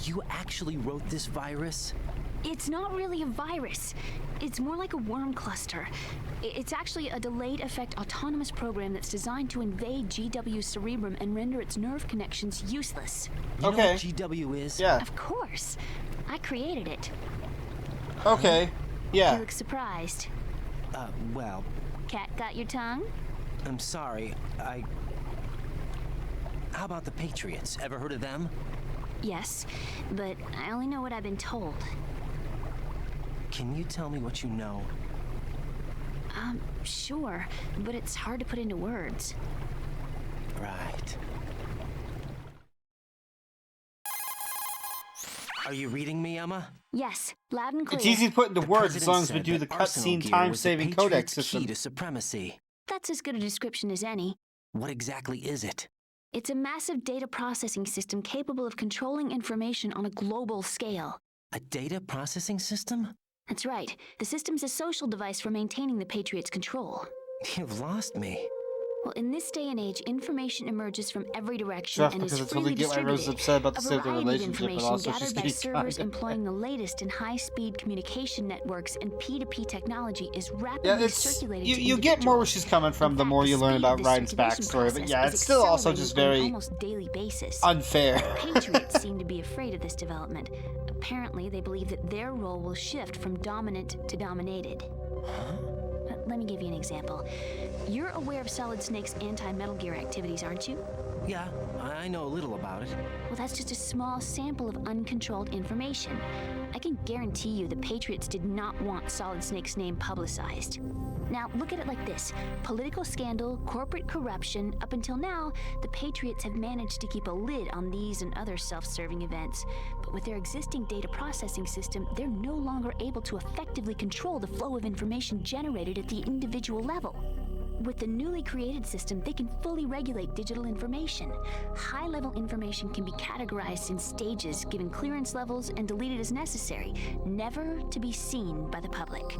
You actually wrote this virus? It's not really a virus. It's more like a worm cluster. It's actually a delayed effect autonomous program that's designed to invade GW's cerebrum and render its nerve connections useless. You know what GW is? Yeah. Of course. I created it. Okay. Yeah. You look surprised. Well, Cat got your tongue? I'm sorry. How about the Patriots? Ever heard of them? Yes, but I only know what I've been told. Can you tell me what you know? Sure, but it's hard to put into words. Right. Are you reading me, Emma? Yes, loud and clear. It's easy to put into The words as president long as we said do that the Arsenal cutscene gear time-saving was the codec Patriots' system. key to supremacy. That's as good a description as any. What exactly is it? It's a massive data processing system capable of controlling information on a global scale. A data processing system? That's right. The system's a social device for maintaining the Patriots' control. You've lost me. Well, in this day and age, information emerges from every direction Tough and is because I freely totally get why Rose is distributed. upset about the A state of the variety of relationship, but information also she's gathered by getting servers tired. employing the latest in high-speed communication networks and P2P technology is rapidly Yeah, it's circulated you. to You get more where individuals. she's coming from In the fact, more you learn speed of about this Ryan's circulation backstory. But process yeah, is it's still also accelerating just on an very almost daily basis. unfair. Patriots seem to be afraid of this development. Apparently, they believe that their role will shift from dominant to dominated. Let me give you an example. You're aware of Solid Snake's anti-Metal Gear activities, aren't you? Yeah, I know a little about it. Well, that's just a small sample of uncontrolled information. I can guarantee you the Patriots did not want Solid Snake's name publicized. Now, look at it like this. Political scandal, corporate corruption, up until now, the Patriots have managed to keep a lid on these and other self-serving events. But with their existing data processing system, they're no longer able to effectively control the flow of information generated at the individual level. With the newly created system, they can fully regulate digital information. High-level information can be categorized in stages, given clearance levels, and deleted as necessary, never to be seen by the public.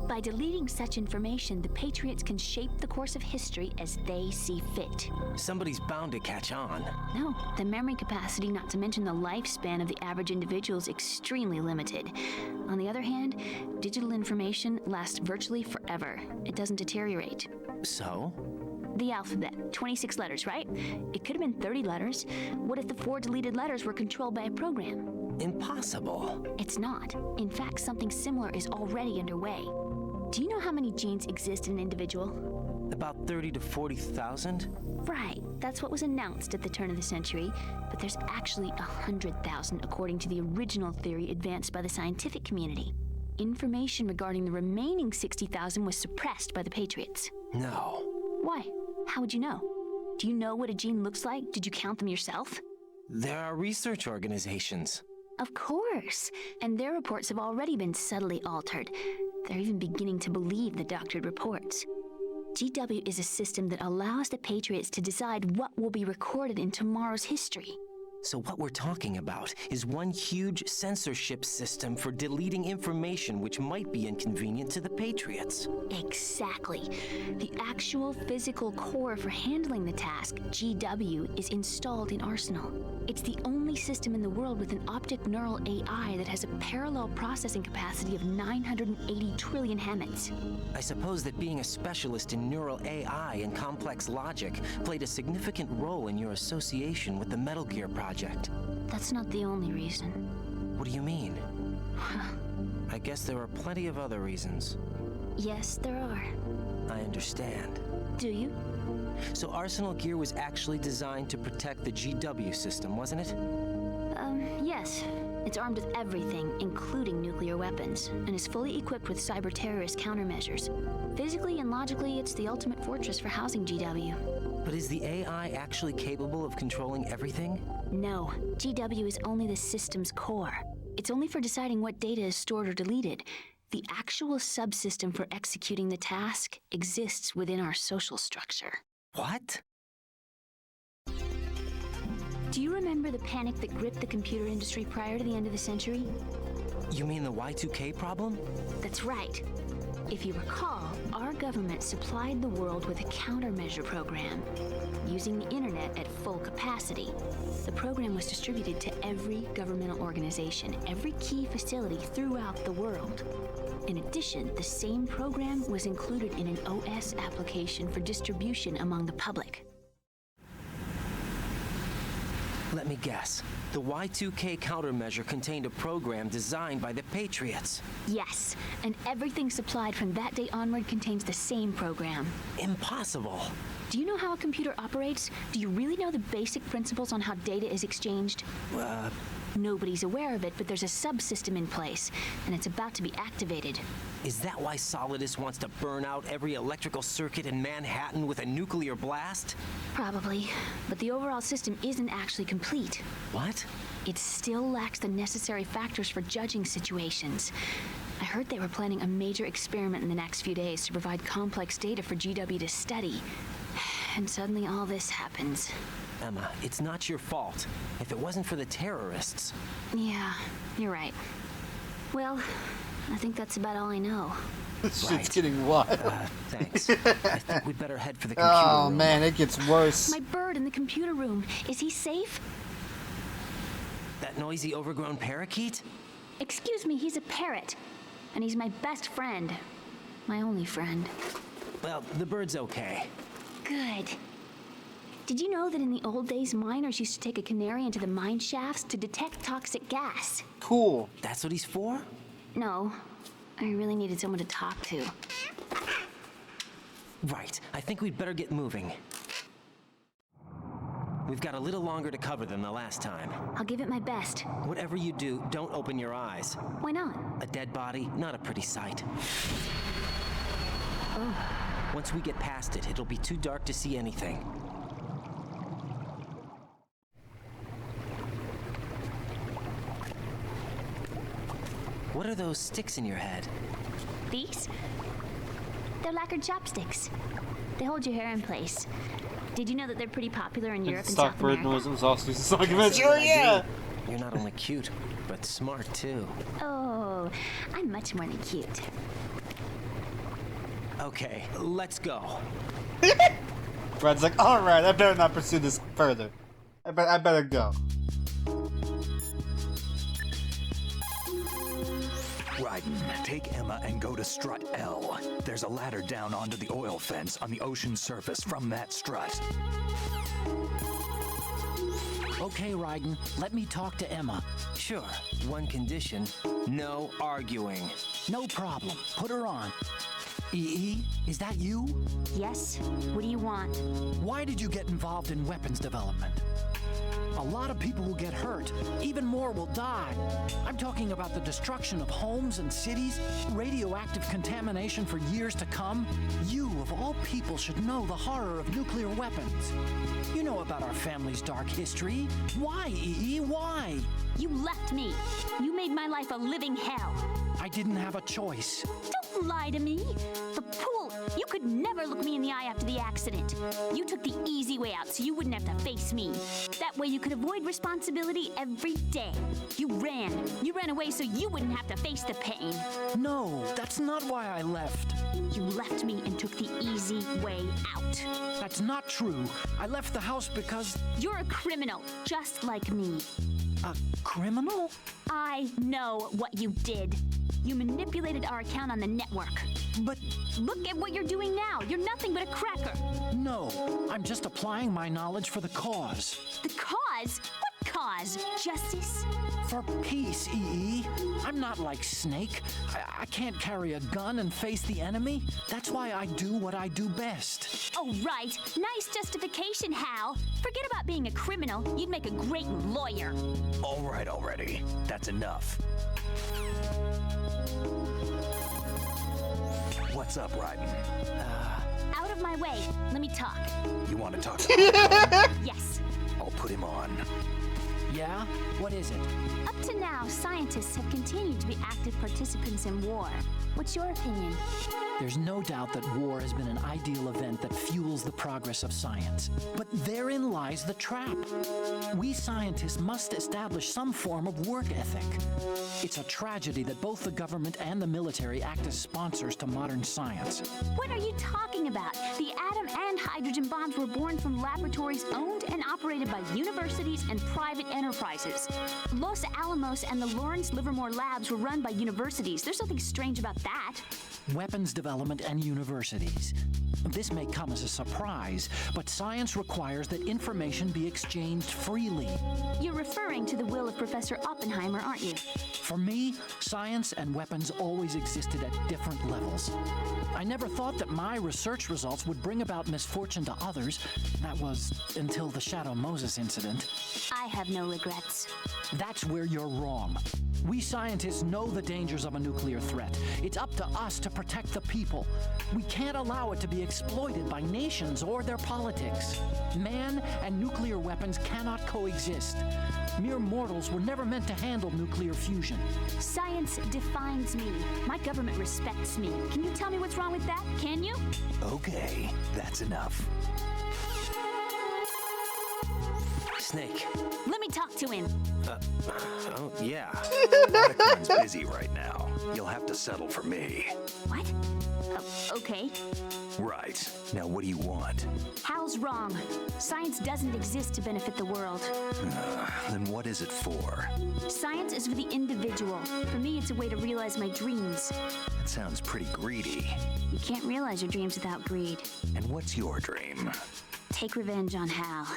By deleting such information, the Patriots can shape the course of history as they see fit. Somebody's bound to catch on. No, the memory capacity, not to mention the lifespan of the average individual, is extremely limited. On the other hand, digital information lasts virtually forever. It doesn't deteriorate. So? The alphabet, 26 letters, right? It could have been 30 letters. What if the 4 deleted letters were controlled by a program? Impossible. It's not. In fact, something similar is already underway. Do you know how many genes exist in an individual? About 30 to 40,000? Right. That's what was announced at the turn of the century. But there's actually 100,000 according to the original theory advanced by the scientific community. Information regarding the remaining 60,000 was suppressed by the Patriots. No. Why? How would you know? Do you know what a gene looks like? Did you count them yourself? There are research organizations. Of course. And their reports have already been subtly altered. They're even beginning to believe the doctored reports. GW is a system that allows the Patriots to decide what will be recorded in tomorrow's history. So what we're talking about is one huge censorship system for deleting information which might be inconvenient to the Patriots. Exactly. The actual physical core for handling the task, GW, is installed in Arsenal. It's the only system in the world with an optic neural AI that has a parallel processing capacity of 980 trillion Hammets. I suppose that being a specialist in neural AI and complex logic played a significant role in your association with the Metal Gear project. That's not the only reason. What do you mean? I guess there are plenty of other reasons. Yes, there are. I understand. Do you? So Arsenal Gear was actually designed to protect the GW system, wasn't it? Yes. It's armed with everything, including nuclear weapons, and is fully equipped with cyber-terrorist countermeasures. Physically and logically, it's the ultimate fortress for housing GW. But is the AI actually capable of controlling everything? No. GW is only the system's core. It's only for deciding what data is stored or deleted. The actual subsystem for executing the task exists within our social structure. What? Do you remember the panic that gripped the computer industry prior to the end of the century? You mean the Y2K problem? That's right. If you recall, our government supplied the world with a countermeasure program, using the internet at full capacity. The program was distributed to every governmental organization, every key facility throughout the world. In addition, the same program was included in an OS application for distribution among the public. Let me guess. The Y2K countermeasure contained a program designed by the Patriots. Yes, and everything supplied from that day onward contains the same program. Impossible. Do you know how a computer operates? Do you really know the basic principles on how data is exchanged? Nobody's aware of it, but there's a subsystem in place, and it's about to be activated. Is that why Solidus wants to burn out every electrical circuit in Manhattan with a nuclear blast? Probably, but the overall system isn't actually complete. What? It still lacks the necessary factors for judging situations. I heard they were planning a major experiment in the next few days to provide complex data for GW to study. And suddenly all this happens. Emma, it's not your fault. If it wasn't for the terrorists... Yeah, you're right. Well, I think that's about all I know. This shit's getting wild. Thanks. I think we'd better head for the computer Oh room. man, it gets worse. My bird in the computer room. Is he safe? That noisy, overgrown parakeet? Excuse me, he's a parrot. And he's my best friend. My only friend. Well, the bird's okay. Good. Did you know that in the old days, miners used to take a canary into the mine shafts to detect toxic gas? Cool. That's what he's for? No. I really needed someone to talk to. Right. I think we'd better get moving. We've got a little longer to cover than the last time. I'll give it my best. Whatever you do, don't open your eyes. Why not? A dead body, not a pretty sight. Oh. Once we get past it, it'll be too dark to see anything. What are those sticks in your head? These? They're lacquered chopsticks. They hold your hair in place. Did you know that they're pretty popular in Europe and Stock South bird America? noise was also used in Sonic Adventure. Oh yeah! You're not only cute, but smart too. Oh, I'm much more than cute. Okay, let's go. Brad's like, alright, I better not pursue this further. I better go. Raiden, take Emma and go to strut L. There's a ladder down onto the oil fence on the ocean surface from that strut. Okay, Raiden, let me talk to Emma. Sure, one condition, no arguing. No problem. Put her on. EE, is that you? Yes? What do you want? Why did you get involved in weapons development? A lot of people will get hurt. Even more will die. I'm talking about the destruction of homes and cities, radioactive contamination for years to come. You, of all people, should know the horror of nuclear weapons. You know about our family's dark history. Why, EE? Why? You left me. You made my life a living hell. I didn't have a choice. Don't lie to me. The pool. You could never look me in the eye after the accident. You took the easy way out so you wouldn't have to face me. That way you could avoid responsibility every day. You ran. You ran away so you wouldn't have to face the pain. No, that's not why I left. You left me and took the easy way out. That's not true. I left the house because... You're a criminal, just like me. A criminal? I know what you did. You manipulated our account on the network. But... Look at what you're doing now. You're nothing but a cracker. No, I'm just applying my knowledge for the cause. The cause? What cause? Justice? For peace, EE. I'm not like Snake. I can't carry a gun and face the enemy. That's why I do what I do best. Oh, right. Nice justification, Hal. Forget about being a criminal. You'd make a great lawyer. All right already. That's enough. What's up, Raiden? Out of my way. Let me talk. You want to talk about Yes. I'll put him on. Yeah? What is it? Up to now, scientists have continued to be active participants in war. What's your opinion? There's no doubt that war has been an ideal event that fuels the progress of science. But therein lies the trap. We scientists must establish some form of work ethic. It's a tragedy that both the government and the military act as sponsors to modern science. What are you talking about? The atom and hydrogen bombs were born from laboratories owned and operated by universities and private enterprises. Los Alamos and the Lawrence Livermore labs were run by universities. There's nothing strange about that. weapons development, and universities. This may come as a surprise, but science requires that information be exchanged freely. You're referring to the will of Professor Oppenheimer, aren't you? For me, science and weapons always existed at different levels. I never thought that my research results would bring about misfortune to others. That was until the Shadow Moses incident. I have no regrets. That's where you're wrong. We scientists know the dangers of a nuclear threat. It's up to us to protect the people. We can't allow it to be exploited by nations or their politics. Man and nuclear weapons cannot coexist. Mere mortals were never meant to handle nuclear fusion. Science defines me. My government respects me. Can you tell me what's wrong with that? Can you? Okay, that's enough. Snake. Let me talk to him. Oh, yeah. Otacron's busy right now. You'll have to settle for me. What? Oh, okay. Right. Now what do you want? Hal's wrong. Science doesn't exist to benefit the world. Then what is it for? Science is for the individual. For me, it's a way to realize my dreams. That sounds pretty greedy. You can't realize your dreams without greed. And what's your dream? Take revenge on Hal.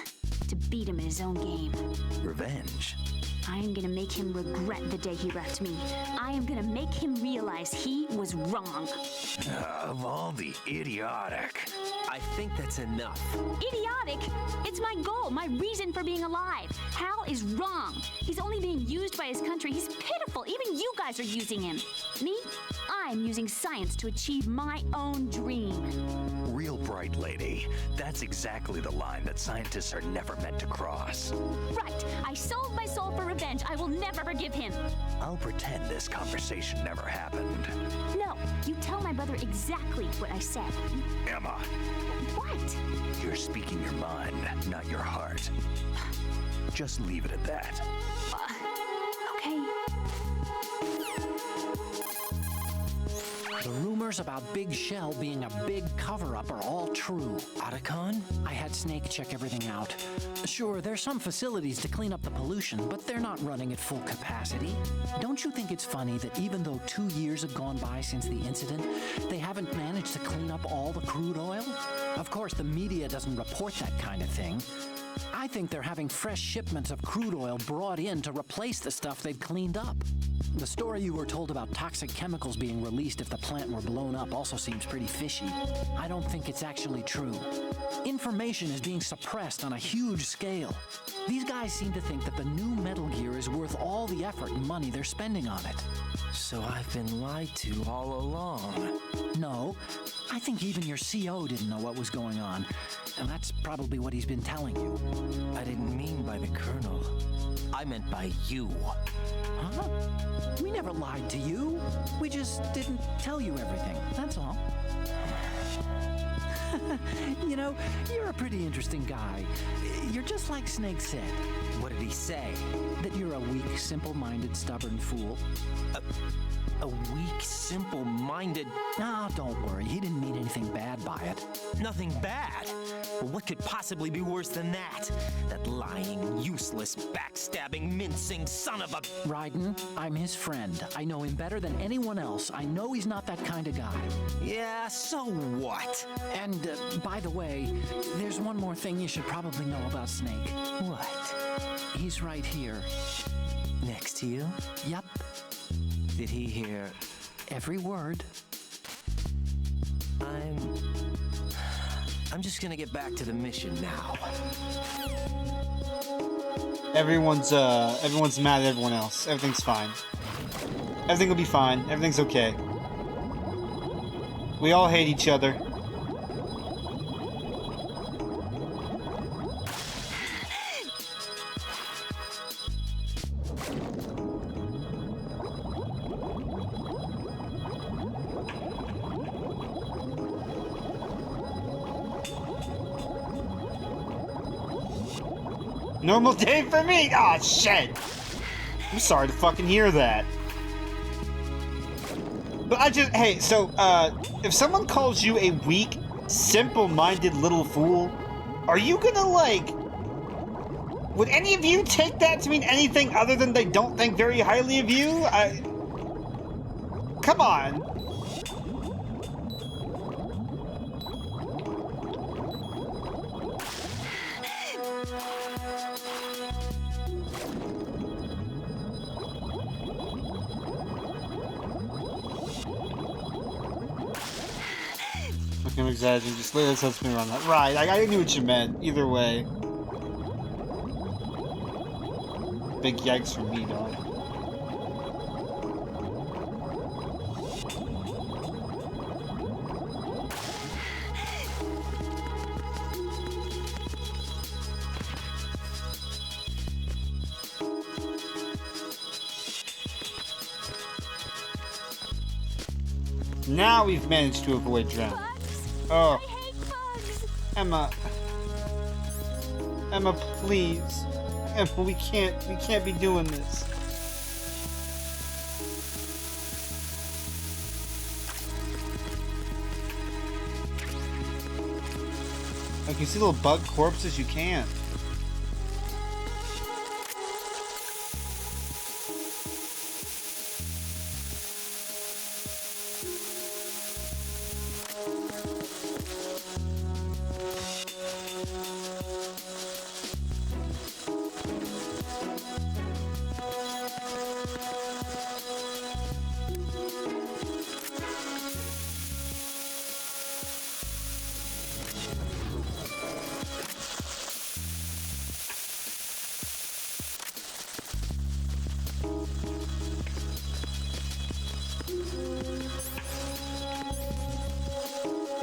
To beat him in his own game. Revenge? I am gonna make him regret the day he left me. I am gonna make him realize he was wrong. Of all the idiotic. I think that's enough. Idiotic? It's my goal, my reason for being alive. Hal is wrong. He's only being used by his country. He's pitiful. Even you guys are using him. Me? I'm using science to achieve my own dream. Real bright lady. That's exactly the line that scientists are never meant to cross. Right. I sold my soul for revenge. I will never forgive him. I'll pretend this conversation never happened. No, you tell my brother exactly what I said. Emma. What? You're speaking your mind, not your heart. Just leave it at that. Okay. The rumors about Big Shell being a big cover-up are all true. Otacon? I had Snake check everything out. Sure, there's some facilities to clean up the pollution, but they're not running at full capacity. Don't you think it's funny that even though 2 years have gone by since the incident, they haven't managed to clean up all the crude oil? Of course, the media doesn't report that kind of thing. I think they're having fresh shipments of crude oil brought in to replace the stuff they've cleaned up. The story you were told about toxic chemicals being released if the plant were blown up also seems pretty fishy. I don't think it's actually true. Information is being suppressed on a huge scale. These guys seem to think that the new Metal Gear is worth all the effort and money they're spending on it. So I've been lied to all along. No, I think even your CO didn't know what was going on. And that's probably what he's been telling you. I didn't mean by the Colonel. I meant by you. Huh? We never lied to you. We just didn't tell you everything, that's all. You know, you're a pretty interesting guy. You're just like Snake said. What did he say? That you're a weak, simple-minded, stubborn fool. A weak, simple-minded... No, don't worry. He didn't mean anything bad by it. Nothing bad? Well, what could possibly be worse than that? That lying, useless, backstabbing, mincing son of a... Raiden, I'm his friend. I know him better than anyone else. I know he's not that kind of guy. Yeah, so what? And, by the way, there's one more thing you should probably know about Snake. What? He's right here. Next to you? Yup. Did he hear every word? I'm just gonna get back to the mission now. Everyone's mad at everyone else. Everything's fine. Everything will be fine. Everything's okay. We all hate each other. Normal day for me! Aw, shit! I'm sorry to fucking hear that. But hey, so, if someone calls you a weak, simple-minded little fool, are you gonna, like... Would any of you take that to mean anything other than they don't think very highly of you? Come on. Okay, I'm exaggerating. Just let's spin around that. Right, I knew what you meant. Either way. Big yikes from me, dog. Now we've managed to avoid drowning. Oh. Emma. Emma, please. Emma, we can't be doing this. Like, you see little bug corpses? You can't.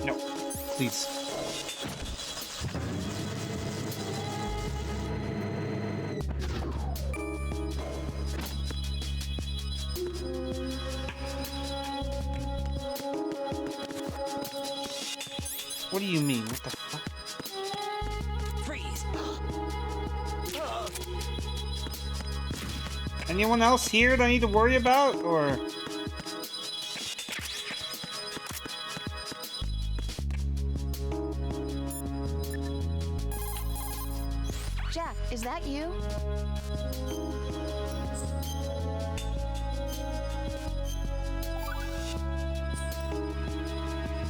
No, please. What do you mean? What the fuck? Freeze! Anyone else here that I need to worry about, or? Jack, is that you?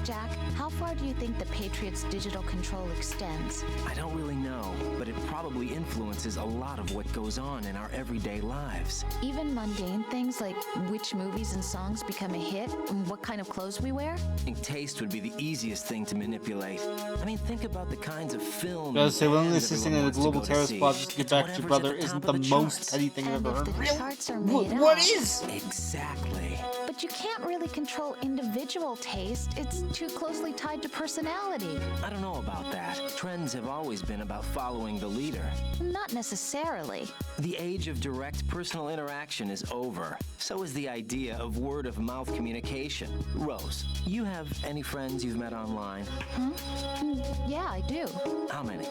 Jack, how far do you think the Patriots' digital control extends? I don't really know, but it probably influences a lot of what goes on in our everyday lives. Even mundane things like which movies and songs become a hit and what kind of clothes we wear? I think taste would be the easiest thing to manipulate. I mean, think about the kinds of films. I was say, and willingness bands assisting at a everyone global wants to go terror to spot see. just to get It's back to your whatever's brother at the isn't top the of most charts. petty thing I've And ever if heard. the charts are made What up- is? Exactly. But you can't really control individual taste. It's too closely tied to personality. I don't know about that. Trends have always been about following the leader. Not necessarily. The age of direct personal interaction is over. So is the idea of word-of-mouth communication. Rose, you have any friends you've met online? Huh? Yeah, I do. How many?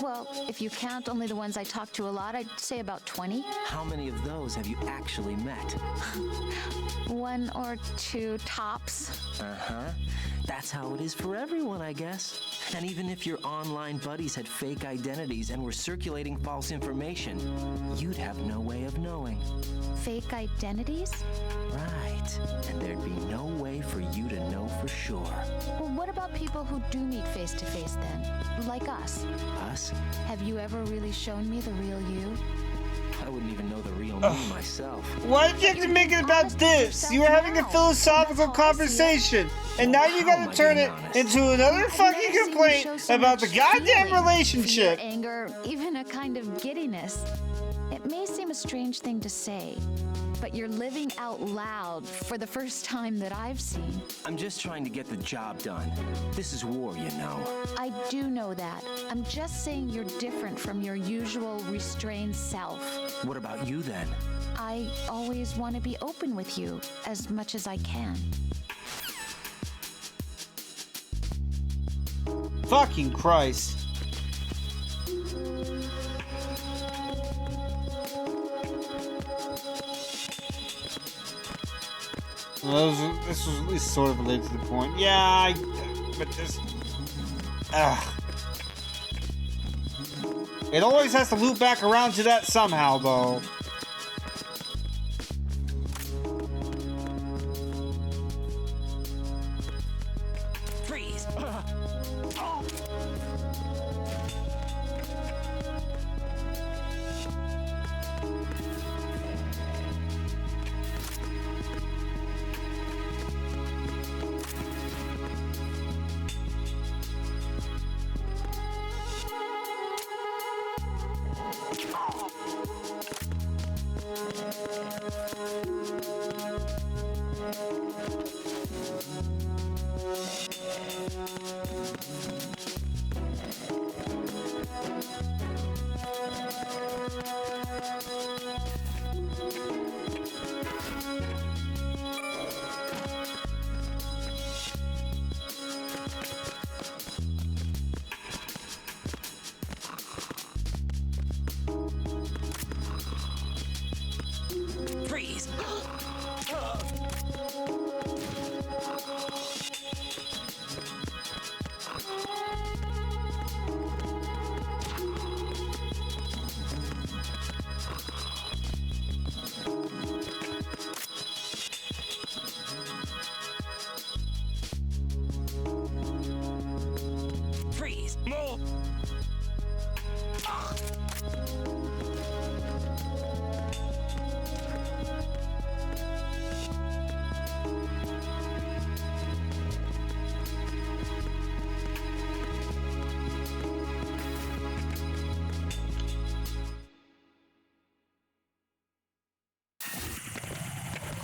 Well, if you count only the ones I talk to a lot, I'd say about 20. How many of those have you actually met? 1 or 2 tops. Uh-huh. That's how it is for everyone, I guess. And even if your online buddies had fake identities and were circulating false information, you'd have no way of knowing. Fake identities? Right. And there'd be no way for you to know for sure. Well, what about people who do meet face to face then? Like us. Us? Have you ever really shown me the real you? I wouldn't even know the real me myself. Why did you have to make it about this? You were having a philosophical conversation, and now you gotta turn it into another fucking complaint about the goddamn relationship. Fear, anger, even a kind of giddiness. It may seem a strange thing to say, but you're living out loud for the first time that I've seen. I'm just trying to get the job done. This is war, you know. I do know that. I'm just saying you're different from your usual restrained self. What about you then? I always want to be open with you as much as I can. Fucking Christ. Well, this was at least sort of related to the point. Yeah, but this... It always has to loop back around to that somehow, though. Freeze!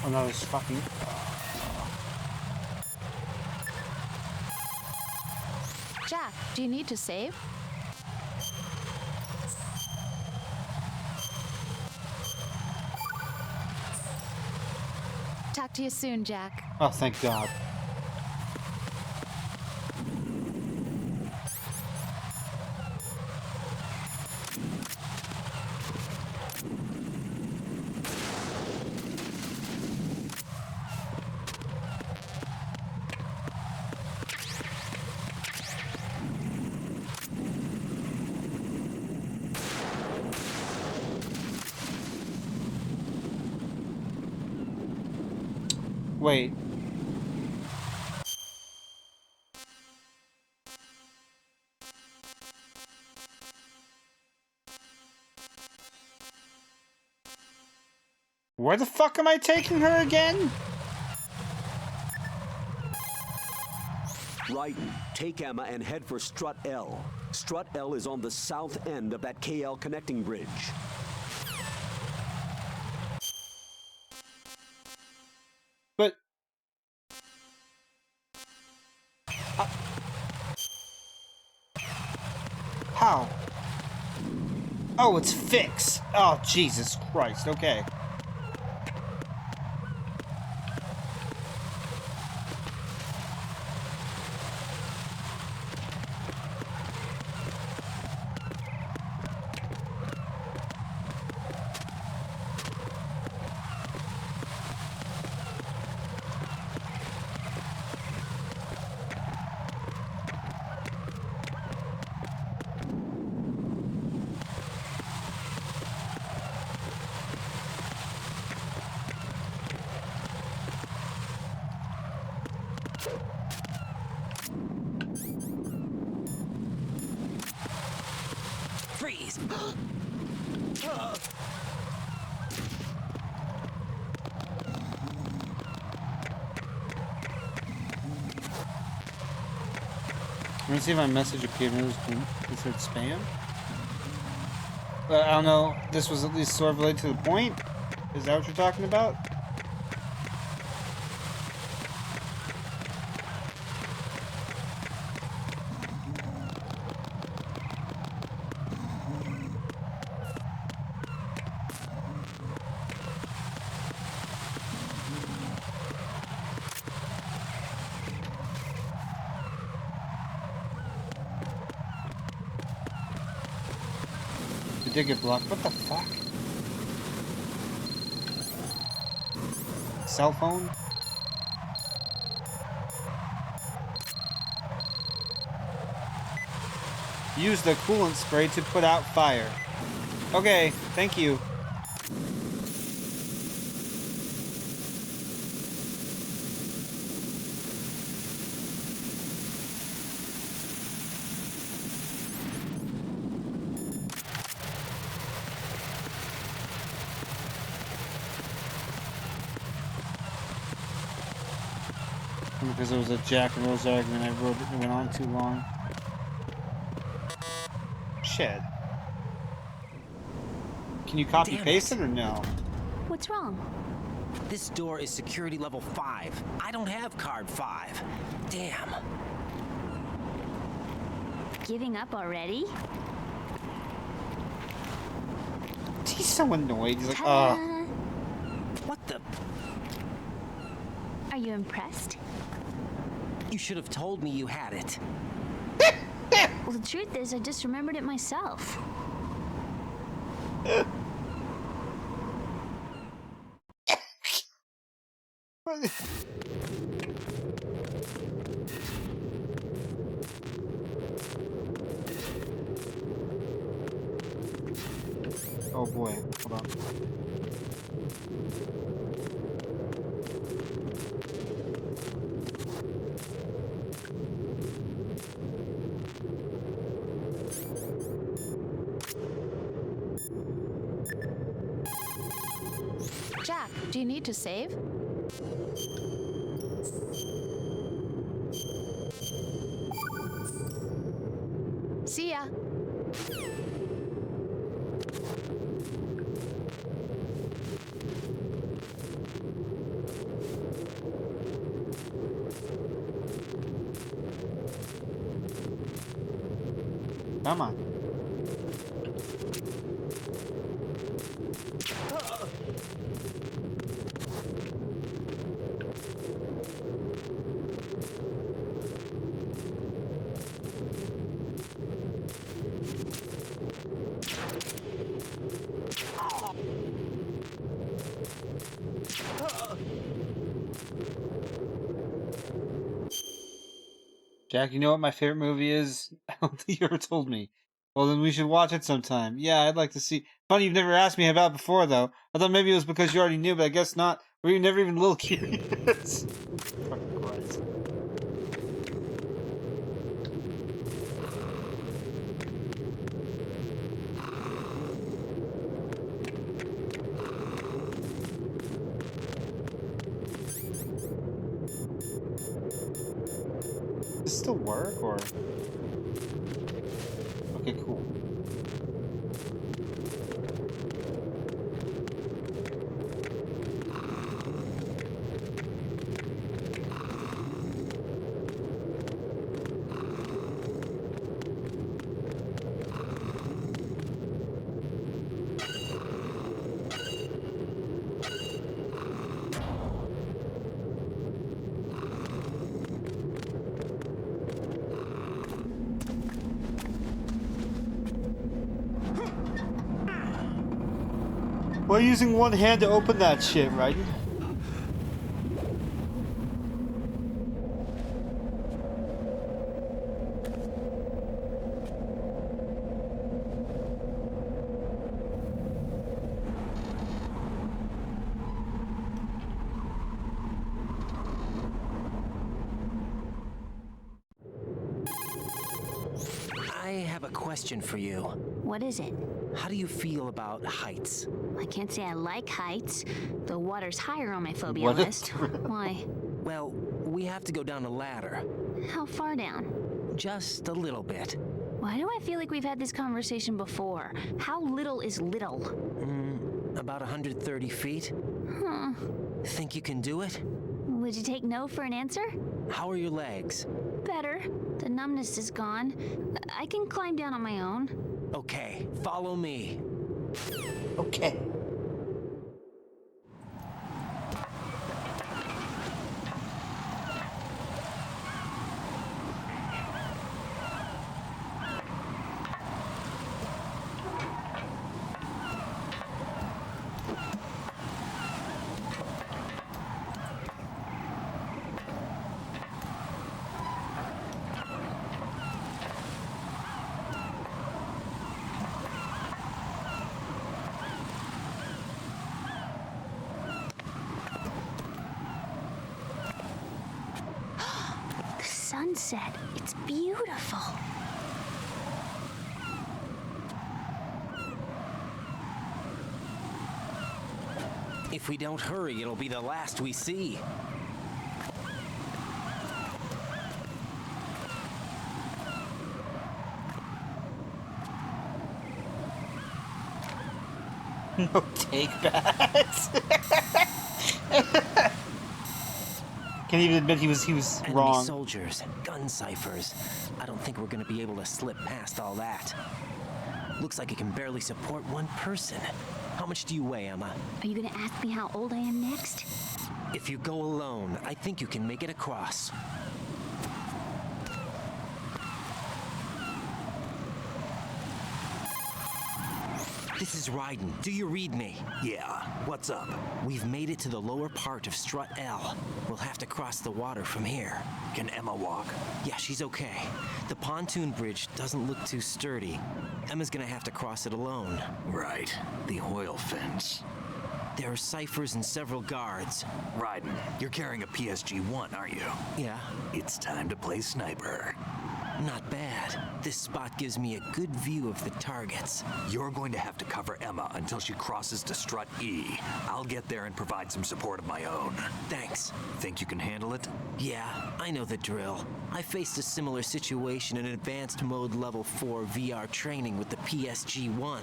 Oh no, it's fucking... Jack, do you need to save? Talk to you soon, Jack. Oh, thank God. Wait. Where the fuck am I taking her again? Right. Take Emma and head for Strut L. Strut L is on the south end of that KL connecting bridge. But... How? Oh, it's fixed. Oh, Jesus Christ. Okay. Freeze! Let me see if my message appeared and it was considered spam. I don't know. This was at least sort of related to the point. Is that what you're talking about? Did get blocked. What the fuck? Cell phone? Use the coolant spray to put out fire. Okay, thank you. Because it was a Jack and Rose argument, I wrote it went on too long. Shit. Can you copy paste it or no? What's wrong? This door is security level 5. I don't have card 5. Damn. Giving up already? He's so annoyed. He's like, What the? Are you impressed? You should have told me you had it. Well, the truth is, I just remembered it myself. Oh boy, hold on. Jack, do you need to save? See ya. Come on. Jack, you know what my favorite movie is? I don't think you ever told me. Well, then we should watch it sometime. Yeah, I'd like to see. Funny, you've never asked me about it before, though. I thought maybe it was because you already knew, but I guess not. Were you never even a little curious? Fucking Christ. Does this still work, or? Okay, cool. Why are you using one hand to open that shit, right? I have a question for you. What is it? How do you feel about heights? I can't say I like heights. The water's higher on my phobia What? list. Why? Well, we have to go down a ladder. How far down? Just a little bit. Why do I feel like we've had this conversation before? How little is little? About 130 feet. Huh. Think you can do it? Would you take no for an answer? How are your legs? Better. The numbness is gone. I can climb down on my own. Okay, follow me. Okay. Sunset. It's beautiful. If we don't hurry, it'll be the last we see. No take backs. Can't even admit he was Enemy wrong. soldiers, gun ciphers. I don't think we're gonna be able to slip past all that. Looks like it can barely support one person. How much do you weigh, Emma? Are you gonna ask me how old I am next? If you go alone, I think you can make it across. This is Ryden. Do you read me? Yeah, what's up? We've made it to the lower part of Strut L. We'll have to cross the water from here. Can Emma walk? Yeah, she's okay. The pontoon bridge doesn't look too sturdy. Emma's gonna have to cross it alone. Right, the oil fence. There are ciphers and several guards. Ryden, you're carrying a PSG-1, aren't you? Yeah. It's time to play sniper. Not bad. This spot gives me a good view of the targets. You're going to have to cover Emma until she crosses to Strut E. I'll get there and provide some support of my own. Thanks. Think you can handle it? Yeah, I know the drill. I faced a similar situation in advanced mode level 4 VR training with the PSG-1.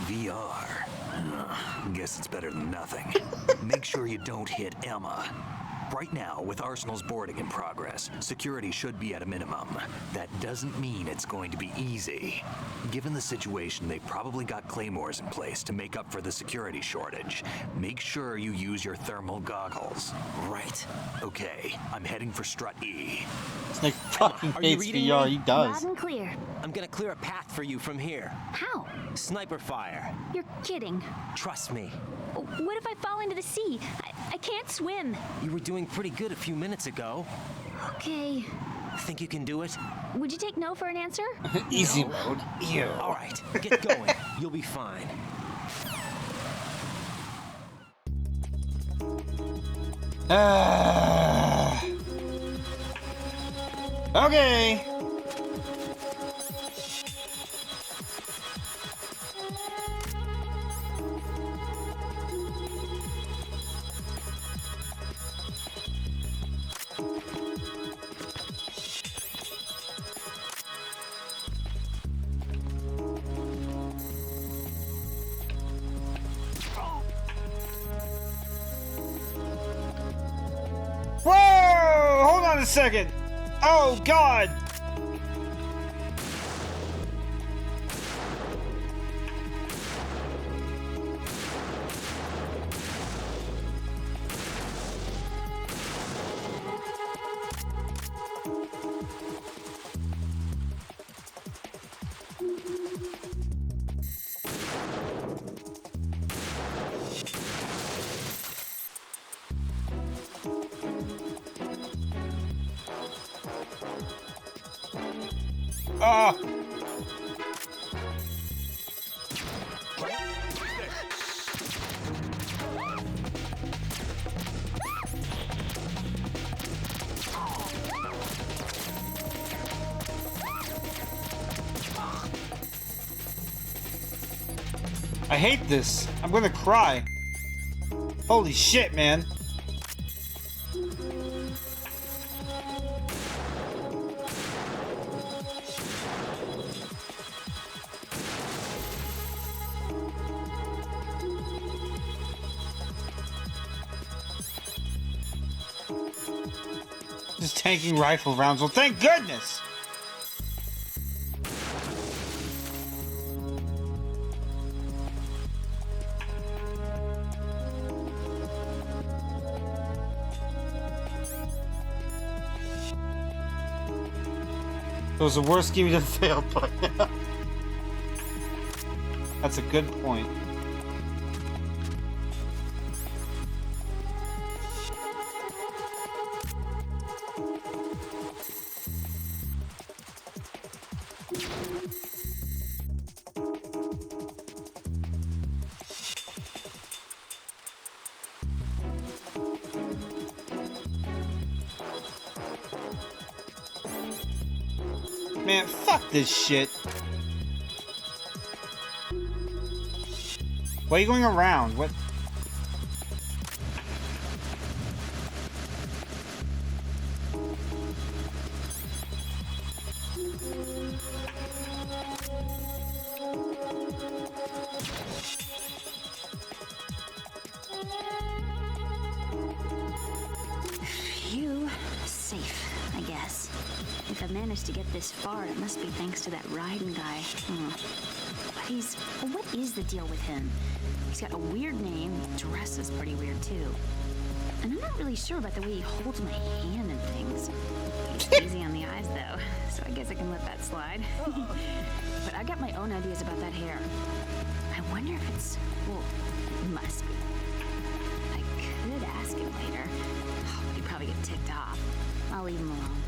VR? Guess it's better than nothing. Make sure you don't hit Emma. Right now, with Arsenal's boarding in progress, security should be at a minimum. That doesn't mean it's going to be easy. Given the situation, they've probably got claymores in place to make up for the security shortage. Make sure you use your thermal goggles. Right. Okay, I'm heading for strut E. Snake fucking Are you hates reading VR. me? He does. Loud and clear. I'm gonna clear a path for you from here. How? Sniper fire. You're kidding. Trust me. What if I fall into the sea? I can't swim. You were doing pretty good a few minutes ago. Okay. Think you can do it? Would you take no for an answer? Easy mode. Ew. All right, get going. You'll be fine. Okay. Whoa! Hold on a second. Oh God! Ah! I hate this. I'm gonna cry. Holy shit, man. Just tanking rifle rounds. Well, thank goodness! It was the worst game to fail, but that's a good point. Man, fuck this shit. Why are you going around? What? Phew. Safe, I guess. If I managed to get this far, it must be thanks to that riding guy. But what is the deal with him? He's got a weird name, dress is pretty weird too. And I'm not really sure about the way he holds my hand and things. He's easy on the eyes though, so I guess I can let that slide. But I got my own ideas about that hair. I wonder if it's, well, it must be. I could ask him later. But he'd probably get ticked off. I'll leave him alone.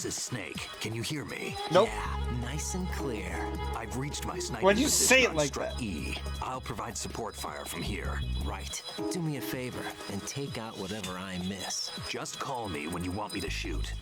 This is Snake. Can you hear me? Nope. Yeah, nice and clear. I've reached my sniper Why'd you position say it on like strut that? E. I'll provide support fire from here. Right. Do me a favor and take out whatever I miss. Just call me when you want me to shoot.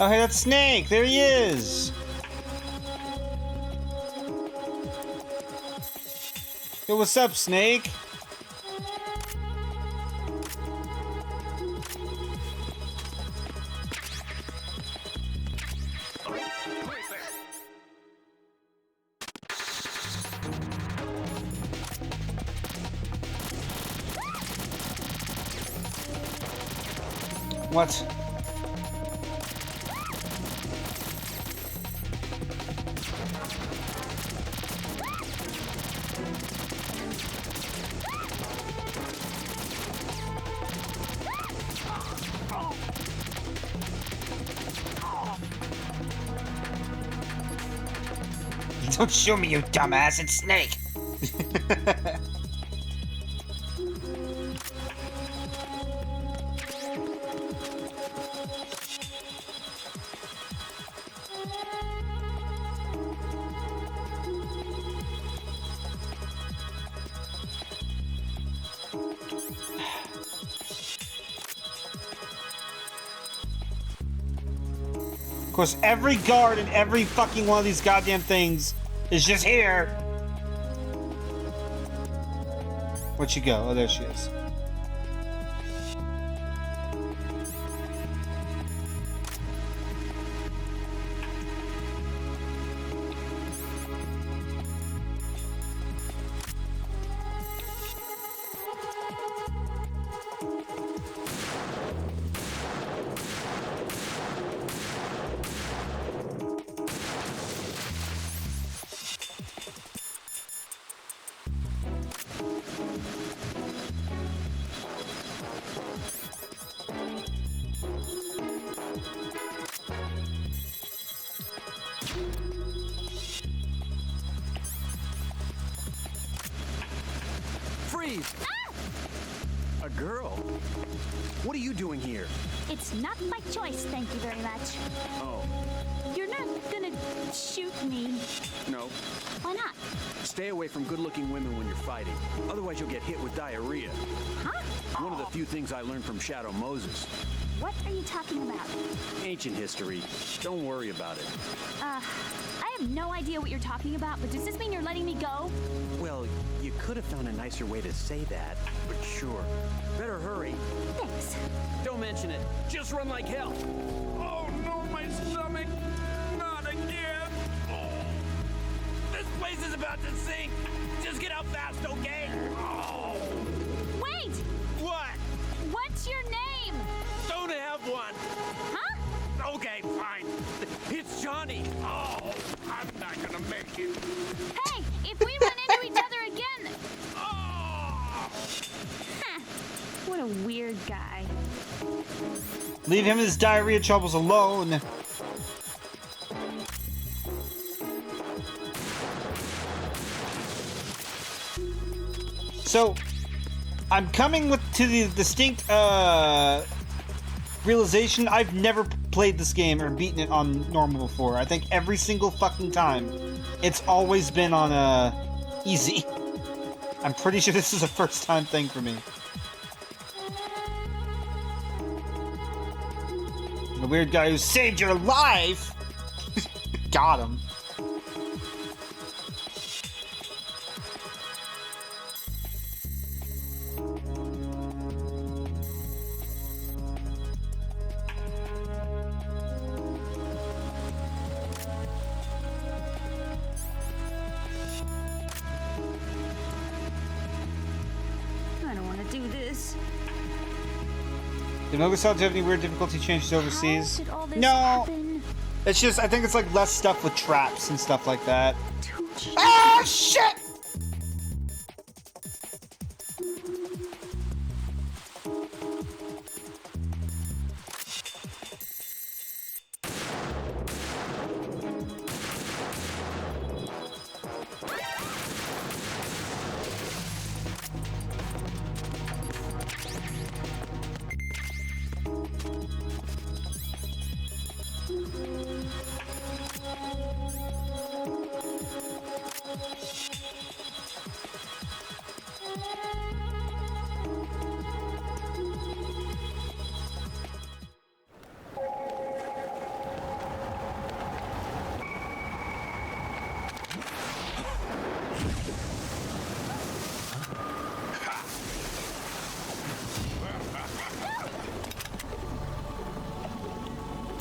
Oh, hey, that's Snake. There he is. Yo, what's up, Snake? What? Don't show me, you dumbass. It's Snake. Of course, every guard in every fucking one of these goddamn things is just here. Where'd she go? Oh, there she is. Freeze! A girl? What are you doing here? It's not my choice, thank you very much. Oh, You're not gonna shoot me. no. Why not? Stay away from good-looking women when you're fighting. Otherwise, you'll get hit with diarrhea. Huh? One of the few things I learned from Shadow Moses. What are you talking about? Ancient history. Don't worry about it. I have no idea what you're talking about, but does this mean you're letting me go? Well, you could have found a nicer way to say that, but sure. Better hurry. Thanks. Don't mention it. Just run like hell. Oh, no, my stomach. Not again. Oh. This place is about to sink. Just get out fast, okay? Oh. Wait! What? What's your name? Don't have one. Huh? Okay, fine. It's Johnny. Oh, I'm not gonna make it. Hey, if we run into each other again... Oh. Huh. What a weird guy. Leave him and his diarrhea troubles alone. So, I'm coming to the distinct realization I've never played this game or beaten it on normal before. I think every single fucking time it's always been on easy. I'm pretty sure this is a first time thing for me. The weird guy who saved your life! Got him. I don't want to do this. Did Metal Gear Solid have any weird difficulty changes overseas? Did all this No. happen? It's just, I think it's like less stuff with traps and stuff like that. Ah, shit!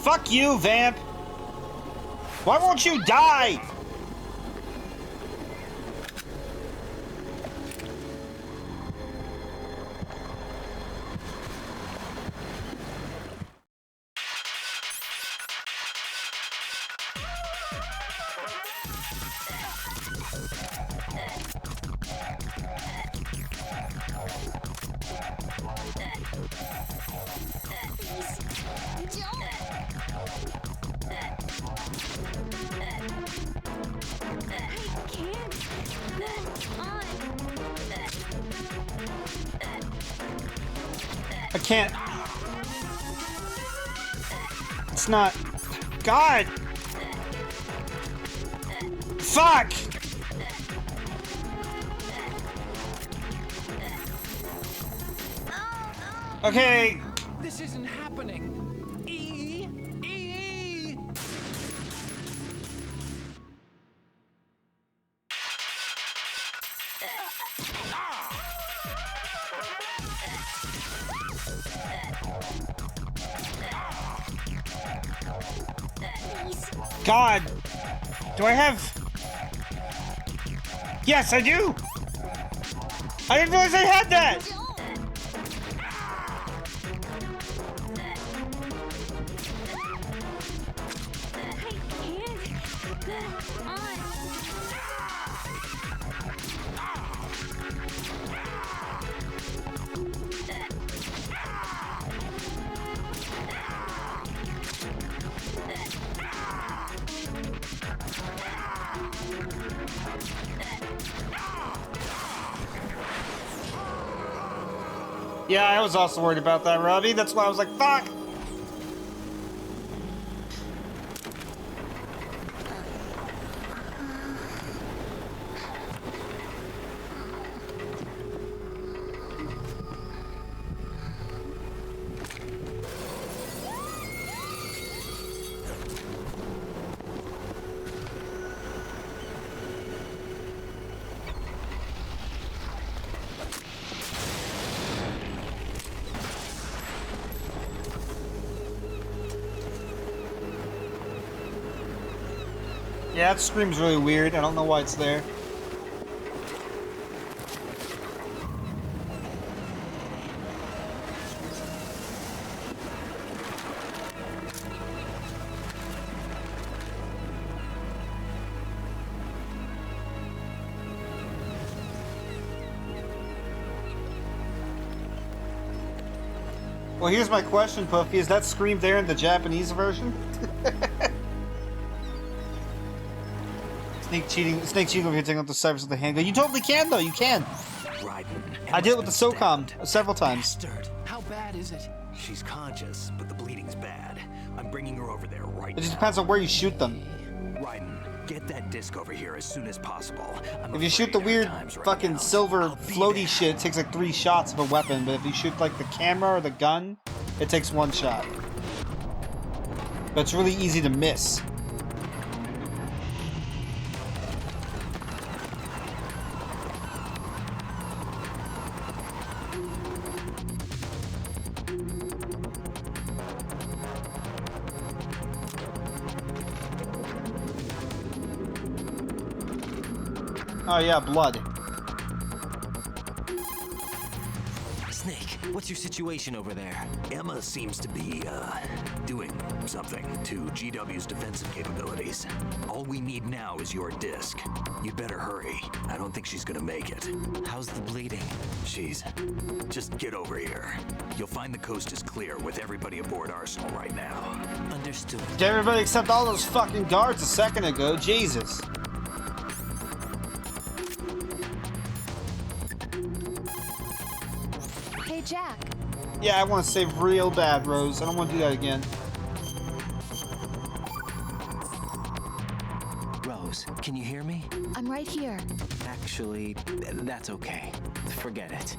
Fuck you, Vamp! Why won't you die? I can't. It's not. God! Fuck! Okay. This isn't happening. God! Do I have... Yes, I do! I didn't realize I had that! Yeah, I was also worried about that, Robbie. That's why I was like, fuck! Yeah, that scream's really weird. I don't know why it's there. Well, here's my question, Puffy. Is that scream there in the Japanese version? Snake cheating over here taking out the surface of the handgun. You totally can, though. You can. I did it with the SOCOM several times. How bad is it? She's conscious, but the bleeding's bad. I'm bringing her over there right now. It just depends on where you shoot them. Raiden, get that disc over here as soon as possible. If you shoot the weird fucking silver floaty shit, it takes like 3 shots of a weapon. But if you shoot like the camera or the gun, it takes 1 shot. But it's really easy to miss. Oh yeah, blood. Snake, What's your situation over there? Emma seems to be, doing something to GW's defensive capabilities. All we need now is your disc. You'd better hurry. I don't think she's gonna make it. How's the bleeding? Just get over here. You'll find the coast is clear with everybody aboard Arsenal right now. Understood. Everybody except all those fucking guards a second ago. Jesus. Hey, Jack. Yeah, I want to save real bad, Rose. I don't want to do that again. Rose, can you hear me? I'm right here. Actually, that's okay. Forget it.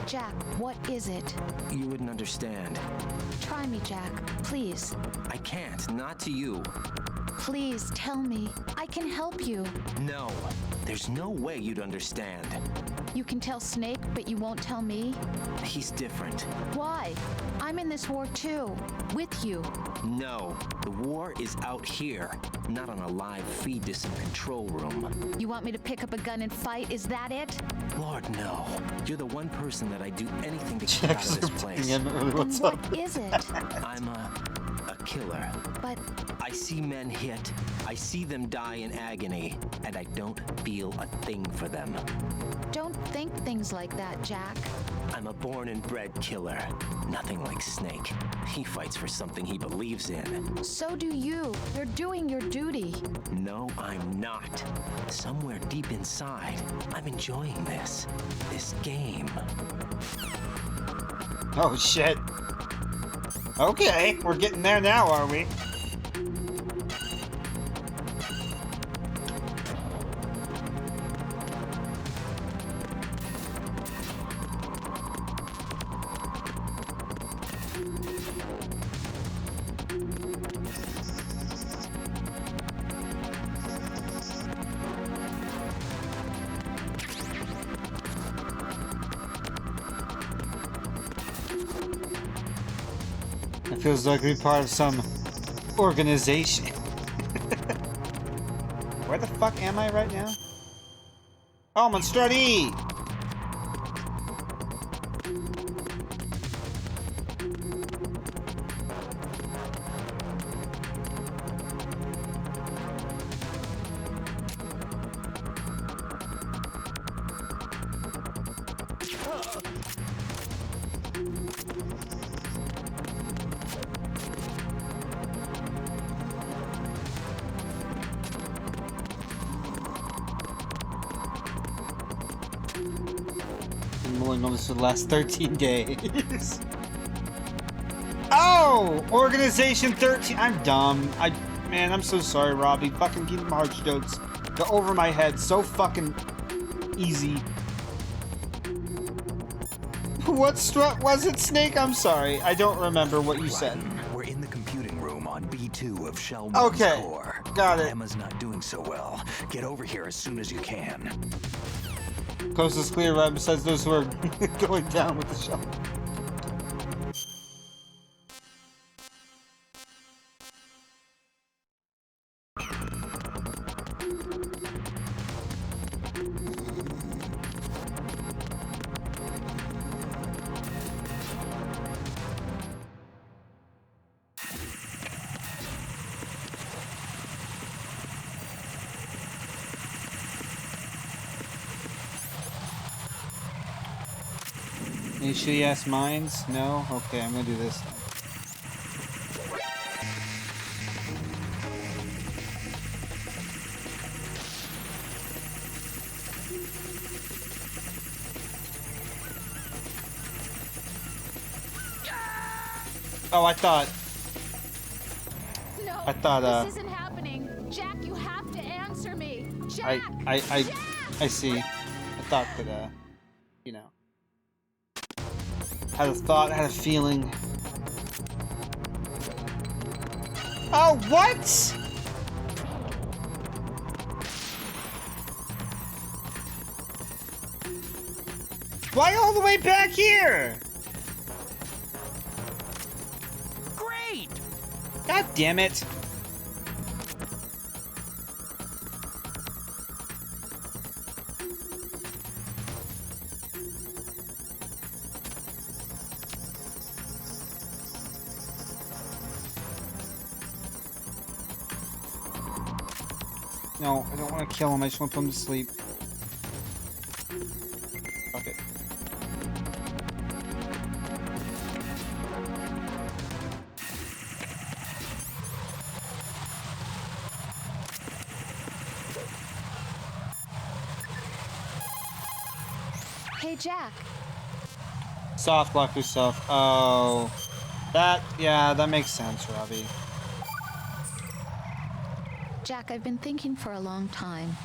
Jack, what is it? You wouldn't understand. Try me, Jack. Please. I can't, not to you. Please, tell me. I can help you. No, there's no way you'd understand. You can tell Snake, but you won't tell me? He's different. Why? I'm in this war too. With you. No, the war is out here, not on a live feed to some control room. You want me to pick up a gun and fight? Is that it? Lord, no. You're the one person that I'd do anything to keep out of this place. What's what up? is it? I'm a killer. But I see men hit, I see them die in agony, and I don't feel a thing for them. don't think things like that, Jack. I'm a born and bred killer. Nothing like Snake. He fights for something he believes in. So do you. You're doing your duty. No, I'm not. Somewhere deep inside, I'm enjoying this game. Oh shit. Okay, we're getting there now, are we? It feels like we're part of some organization. Where the fuck am I right now? Oh, Monstrati! For the last 13 days. Oh! Organization 13. I'm dumb. Man, I'm so sorry, Robbie. Fucking Kingdom Hearts jokes go over my head so fucking easy. What strut was it, Snake? I'm sorry. I don't remember what you said. We're in the computing room on B2 of Shell Okay, core. got it. Emma's not doing so well. Get over here as soon as you can. Coast is clear, right besides those who are going down with the shell. Any shitty ass mines? No? Okay, I'm gonna do this then. Oh, I thought. No, I thought, this isn't happening. Jack, you have to answer me. Jack! I see. I thought that, you know. Had a thought, had a feeling. Oh, what? Why all the way back here? Great! God damn it. No, I don't want to kill him. I just want to put him to sleep. Fuck it. Hey, Jack. Soft block yourself. Oh. Yeah, that makes sense, Robbie. Jack, I've been thinking for a long time.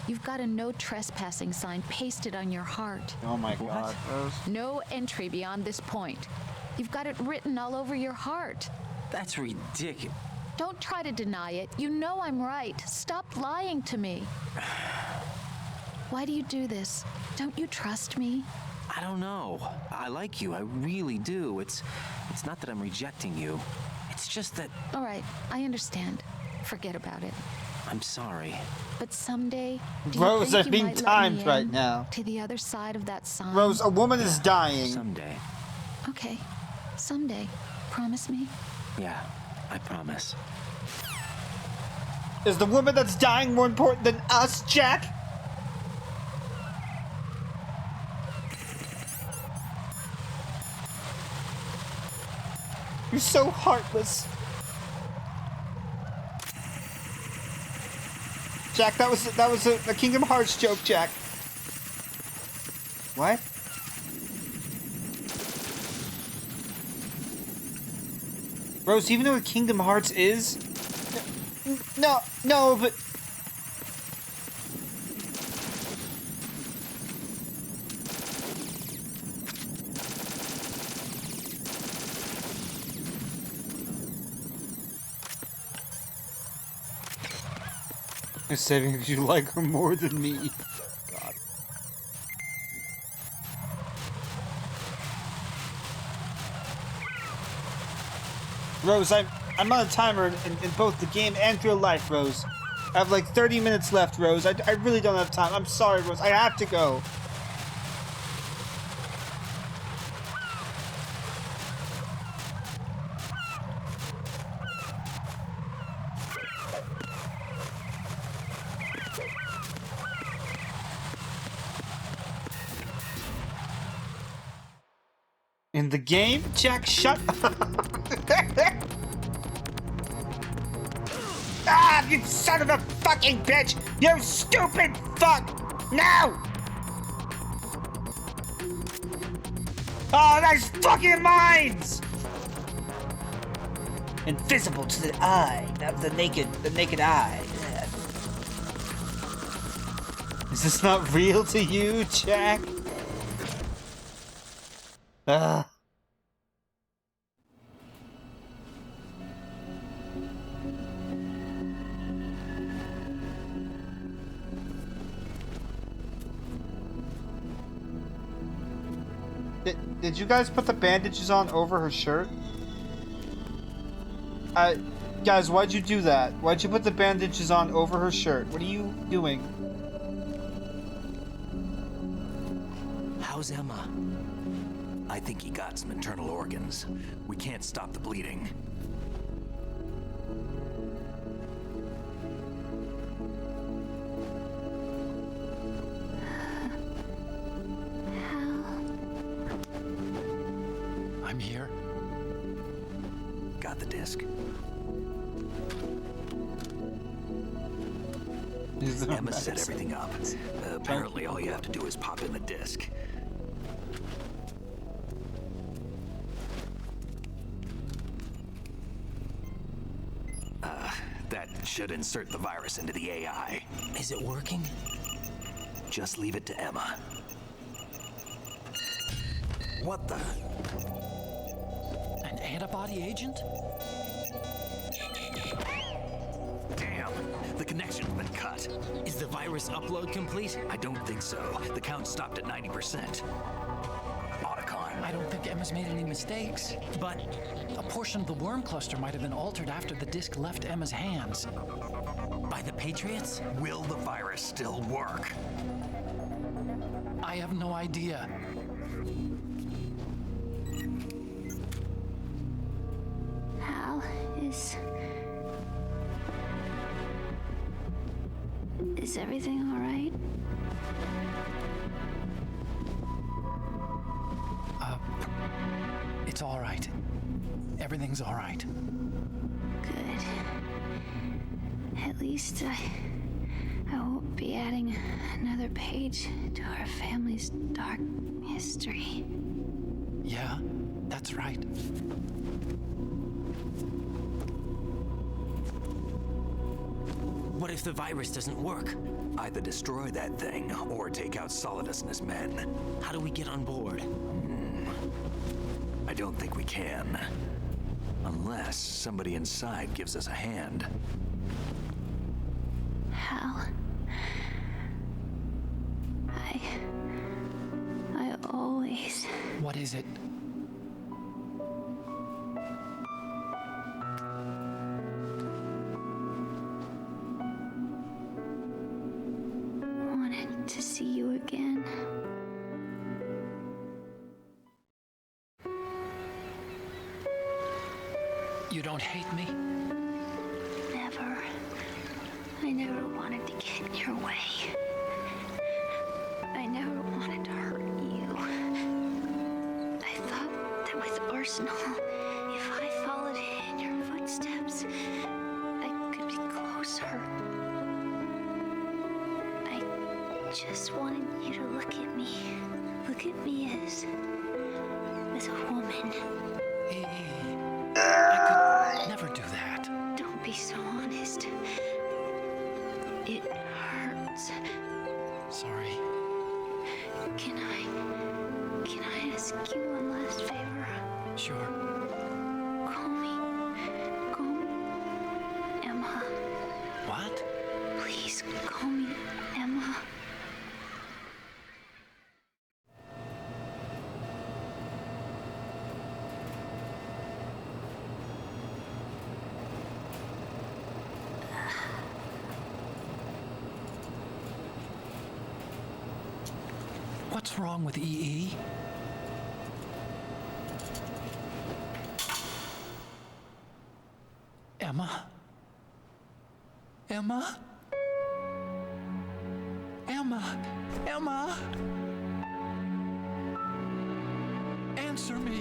You've got a no trespassing sign pasted on your heart. Oh my God, Rose. No entry beyond this point. You've got it written all over your heart. That's ridiculous. Don't try to deny it. You know I'm right. Stop lying to me. Why do you do this? Don't you trust me? I don't know. I like you. I really do. It's not that I'm rejecting you. It's just that... All right, I understand. Forget about it. I'm sorry. But someday, do Rose, you I'm think being you might timed let me right in now. to the other side of that sign? Rose, a woman is dying. Someday. Okay, someday. Promise me? Yeah, I promise. Is the woman that's dying more important than us, Jack? You're so heartless. Jack, that was a Kingdom Hearts joke, Jack. What? Rose, even though what Kingdom Hearts is? No, but... You're saving because you like her more than me. God. Rose, I'm on a timer in both the game and real life, Rose. I have like 30 minutes left, Rose. I really don't have time. I'm sorry, Rose. I have to go. In the game? Jack, shut up. Ah, you son of a fucking bitch! You stupid fuck! No! Oh, that's fucking mines! Invisible to the eye, the naked eye. Is this not real to you, Jack? Did you guys put the bandages on over her shirt? Guys, why'd you do that? Why'd you put the bandages on over her shirt? What are you doing? How's Emma? I think he got some internal organs. We can't stop the bleeding. I'm here. Got the disc. Emma set everything up. Apparently all you have to do is pop in the disc. That should insert the virus into the AI. Is it working? Just leave it to Emma. What the? An antibody agent? Damn, the connection's been cut. Is the virus upload complete? I don't think so. The count stopped at 90%. I don't think Emma's made any mistakes. But a portion of the worm cluster might have been altered after the disc left Emma's hands. By the Patriots? Will the virus still work? I have no idea. Hal is... Is everything all right? It's all right. Everything's all right. Good. At least I won't be adding another page to our family's dark history. Yeah, that's right. What if the virus doesn't work? Either destroy that thing or take out Solidus and his men. How do we get on board? I don't think we can. Unless somebody inside gives us a hand. Hal. I always... What is it? wanted to see you again. You don't hate me? Never. I never wanted to get in your way. I never wanted to hurt you. I thought that with Arsenal, if I followed in your footsteps, I could be closer. I just wanted you to look at me. Look at me as a woman. I could never do that. Don't be so honest. It hurts. Sorry. Can I ask you one last favor? Sure. Call me Emma. What? Please call me Emma. What's wrong with EE? Emma? Emma? Emma? Emma? Answer me.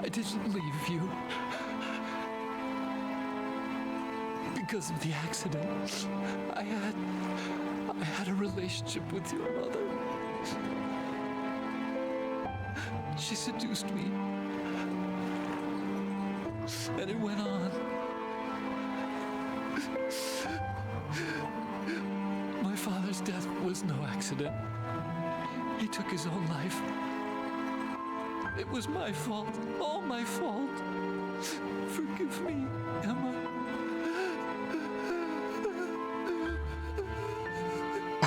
I didn't leave you. Because of the accident, I had a relationship with your mother. She seduced me. And it went on. My father's death was no accident. He took his own life. It was my fault, all my fault. Forgive me, Emma.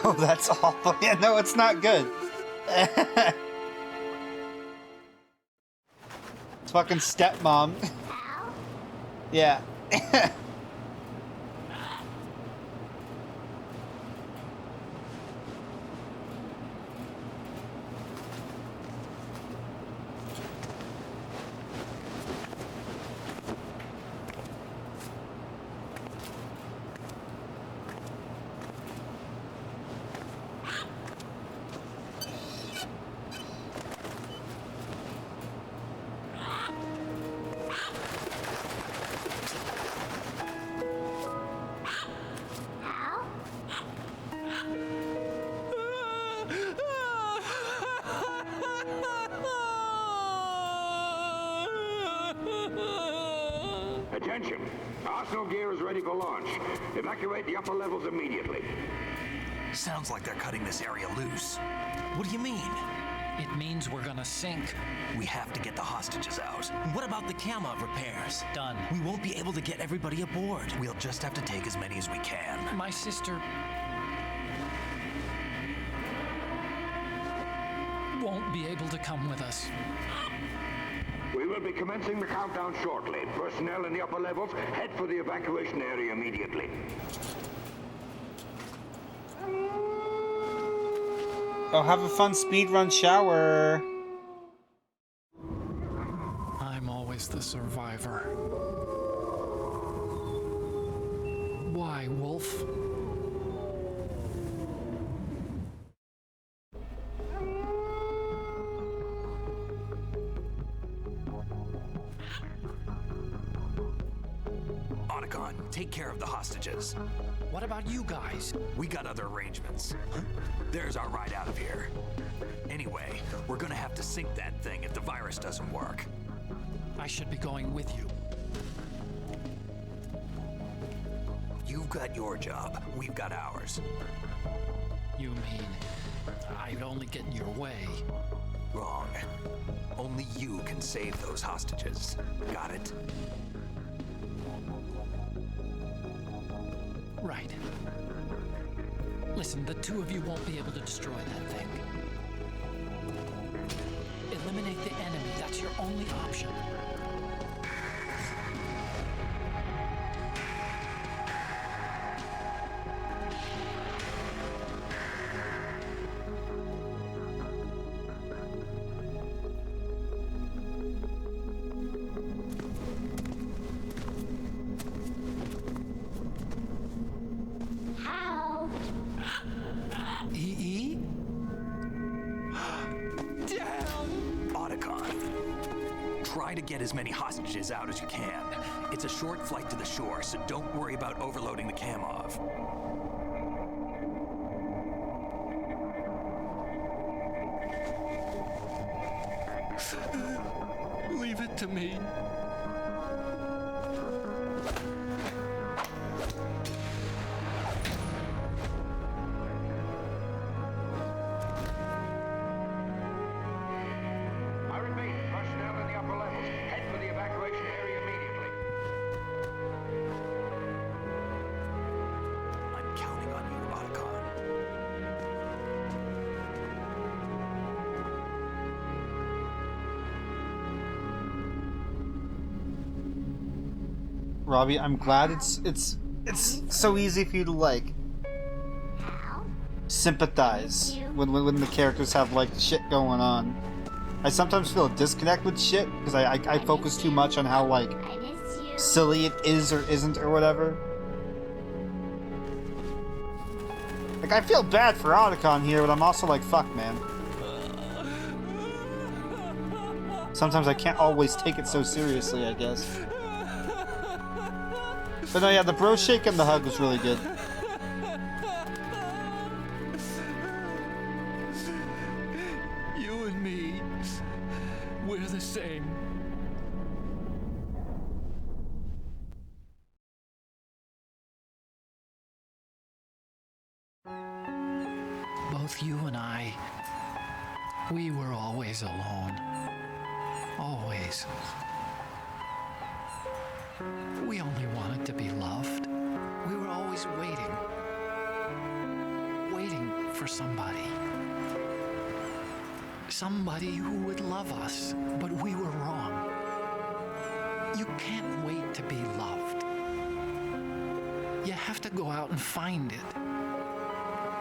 Oh, that's awful. Yeah, no, it's not good. It's fucking stepmom. Yeah. Attention! Arsenal gear is ready for launch. Evacuate the upper levels immediately. Sounds like they're cutting this area loose. What do you mean? It means we're gonna sink. We have to get the hostages out. What about the camo repairs? Done. We won't be able to get everybody aboard. We'll just have to take as many as we can. My sister won't be able to come with us. We will be commencing the countdown shortly. Personnel in the upper levels, head for the evacuation area immediately. Oh, have a fun speedrun shower. I'm always the survivor. Why, Wolf? Otacon, take care of the hostages. What about you guys? We got other arrangements. There's our ride out of here. Anyway, we're gonna have to sink that thing if the virus doesn't work. I should be going with you. You've got your job. We've got ours. You mean I'd only get in your way? Wrong. Only you can save those hostages. Got it? Right. Listen, the two of you won't be able to destroy that thing. Eliminate the enemy. That's your only option. Try to get as many hostages out as you can. It's a short flight to the shore, so don't worry about overloading the Kamov. Leave it to me. Robbie, I'm glad it's so easy for you to like sympathize when the characters have like shit going on. I sometimes feel a disconnect with shit because I focus too much on how like silly it is or isn't or whatever. Like I feel bad for Otacon here, but I'm also like, fuck, man. Sometimes I can't always take it so seriously, I guess. But no, yeah, the bro shake and the hug was really good. You and me, we're the same. Both you and I, we were always alone. Always. We only wanted to be loved. We were always waiting. Waiting for somebody. Somebody who would love us, but we were wrong. You can't wait to be loved. You have to go out and find it.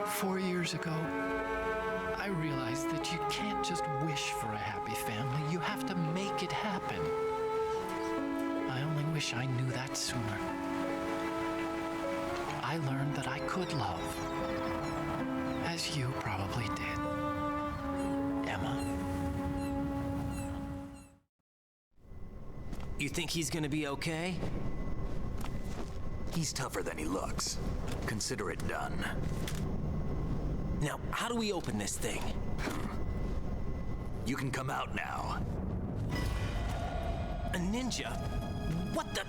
4 years ago, I realized that you can't just wish for a happy family. You have to make it happen. I only wish I knew that sooner. I learned that I could love, as you probably did, Emma. You think he's gonna be okay? He's tougher than he looks. Consider it done. Now, how do we open this thing? You can come out now. A ninja? What the?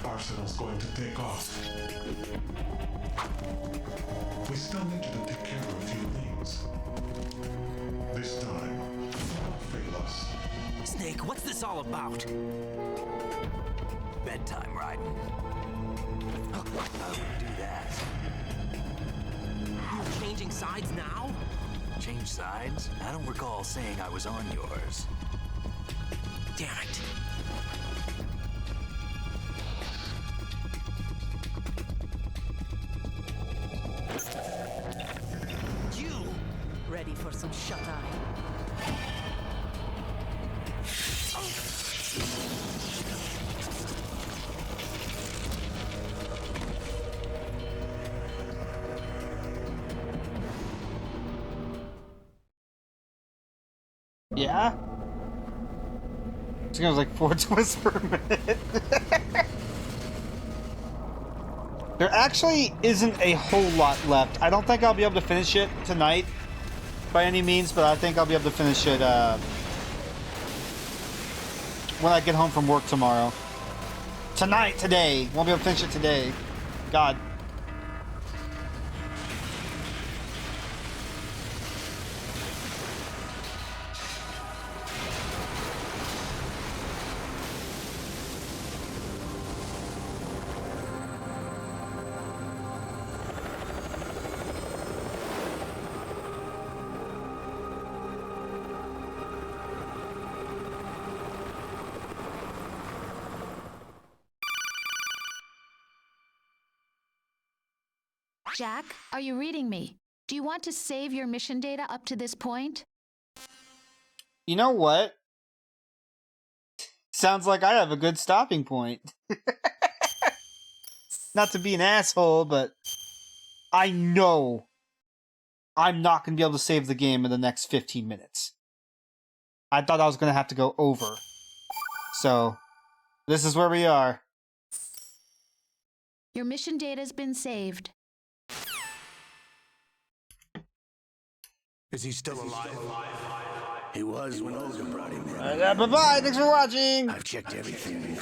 Arsenal's going to take off. We still need you to take care of a few things. What's this all about? Bedtime, Raiden. I wouldn't do that. You're changing sides now? Change sides? I don't recall saying I was on yours. Damn it. You ready for some shut-eye? Yeah? This game was like 4 twists per minute. There actually isn't a whole lot left. I don't think I'll be able to finish it tonight by any means, but I think I'll be able to finish it when I get home from work tomorrow. Today. Won't be able to finish it today. God. Jack, are you reading me? Do you want to save your mission data up to this point? You know what? Sounds like I have a good stopping point. Not to be an asshole, but I know I'm not going to be able to save the game in the next 15 minutes. I thought I was going to have to go over. So, this is where we are. Your mission data's been saved. Is he still alive? He was when Olga brought him in. Bye-bye, thanks for watching! I've checked everything.